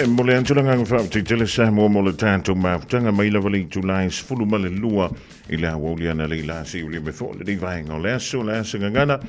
S2: Mole antula ngang fa tele sa mo le tanto ma tanga mai la vali July fulu male lua ila woli ana le si uli me fo le divine o le so la singana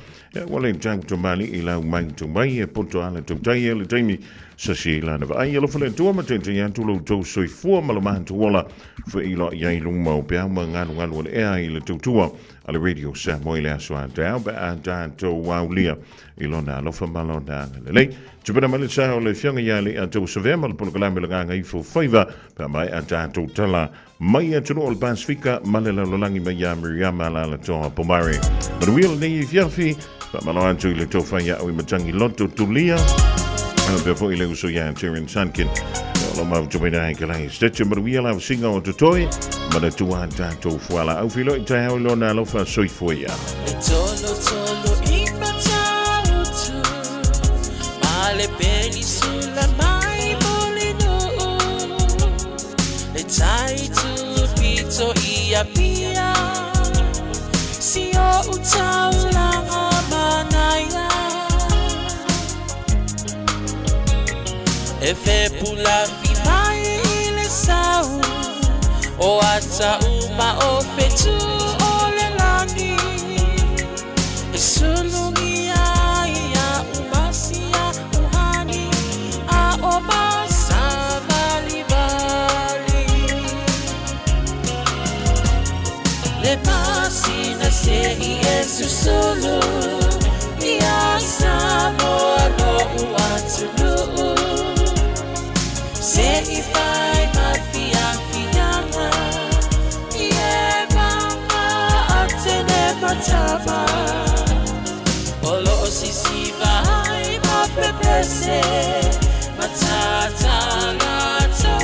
S2: wole tanto mali ila mai to mai e poto ala to tai le taimi sa si la na ai lo fole to ma tente yan to lo to so fo ma lo man to wala fo ilo yai lung mo pe ma ngan le ai le to tua ala radio sa mo ile so anta ba anta to waulia ilo na lo fa malo na le Tupena mali sa o le fianga yali a tau savema le pono kalame le nganga I fo faiva pa mai a tātou tala mai a tunu o le Pasifika male la lolangi mai a Miriama la la toa pomare. But wheel ne I fiafi pa malo antu I le tofa ya o I matangi loto tulia pe fo I le uso ya Tyrion Sankin lo mau tupena ai kalai stetche but wheel au singa o tutoi ma le tua tātou fuala au filo I tai hau lona alofa soi foia.
S1: Le peninsula mai molino le tai tu pito ia pia si o utaula manaya e fe pula fi mai le sau o ata uma o petu o le lani e solo Le pasina se Yesu solo Ia Samoa no uatulu Se ifai mafia fianga Ie mama atene matama Olo sisi vai mapepese Matata lato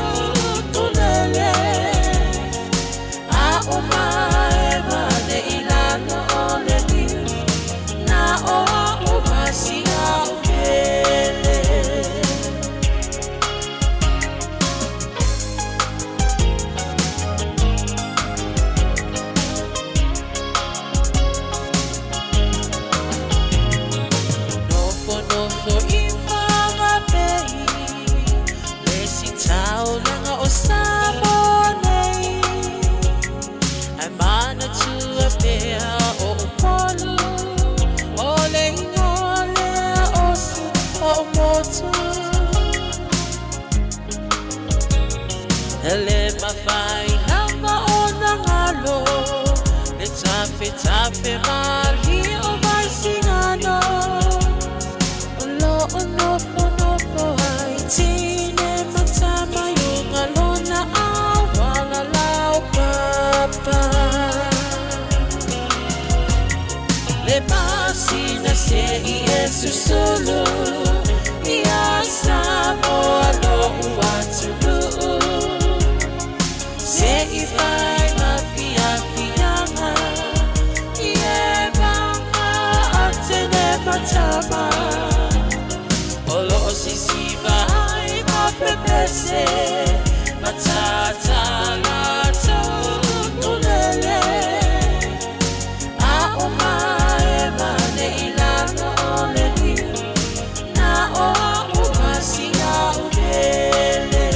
S1: tulele A oma Tafe mali o mai singano Olo ono ai tine matama yung alona awala lau papa Le pasina se Yesu solo Ia Samoa no uatulu Se ifai mafia fianga Matama Olo sisi vai mapepese Matata lato tulele A oma e mane ilano ole ni Na oa umasi ya ubele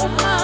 S1: uma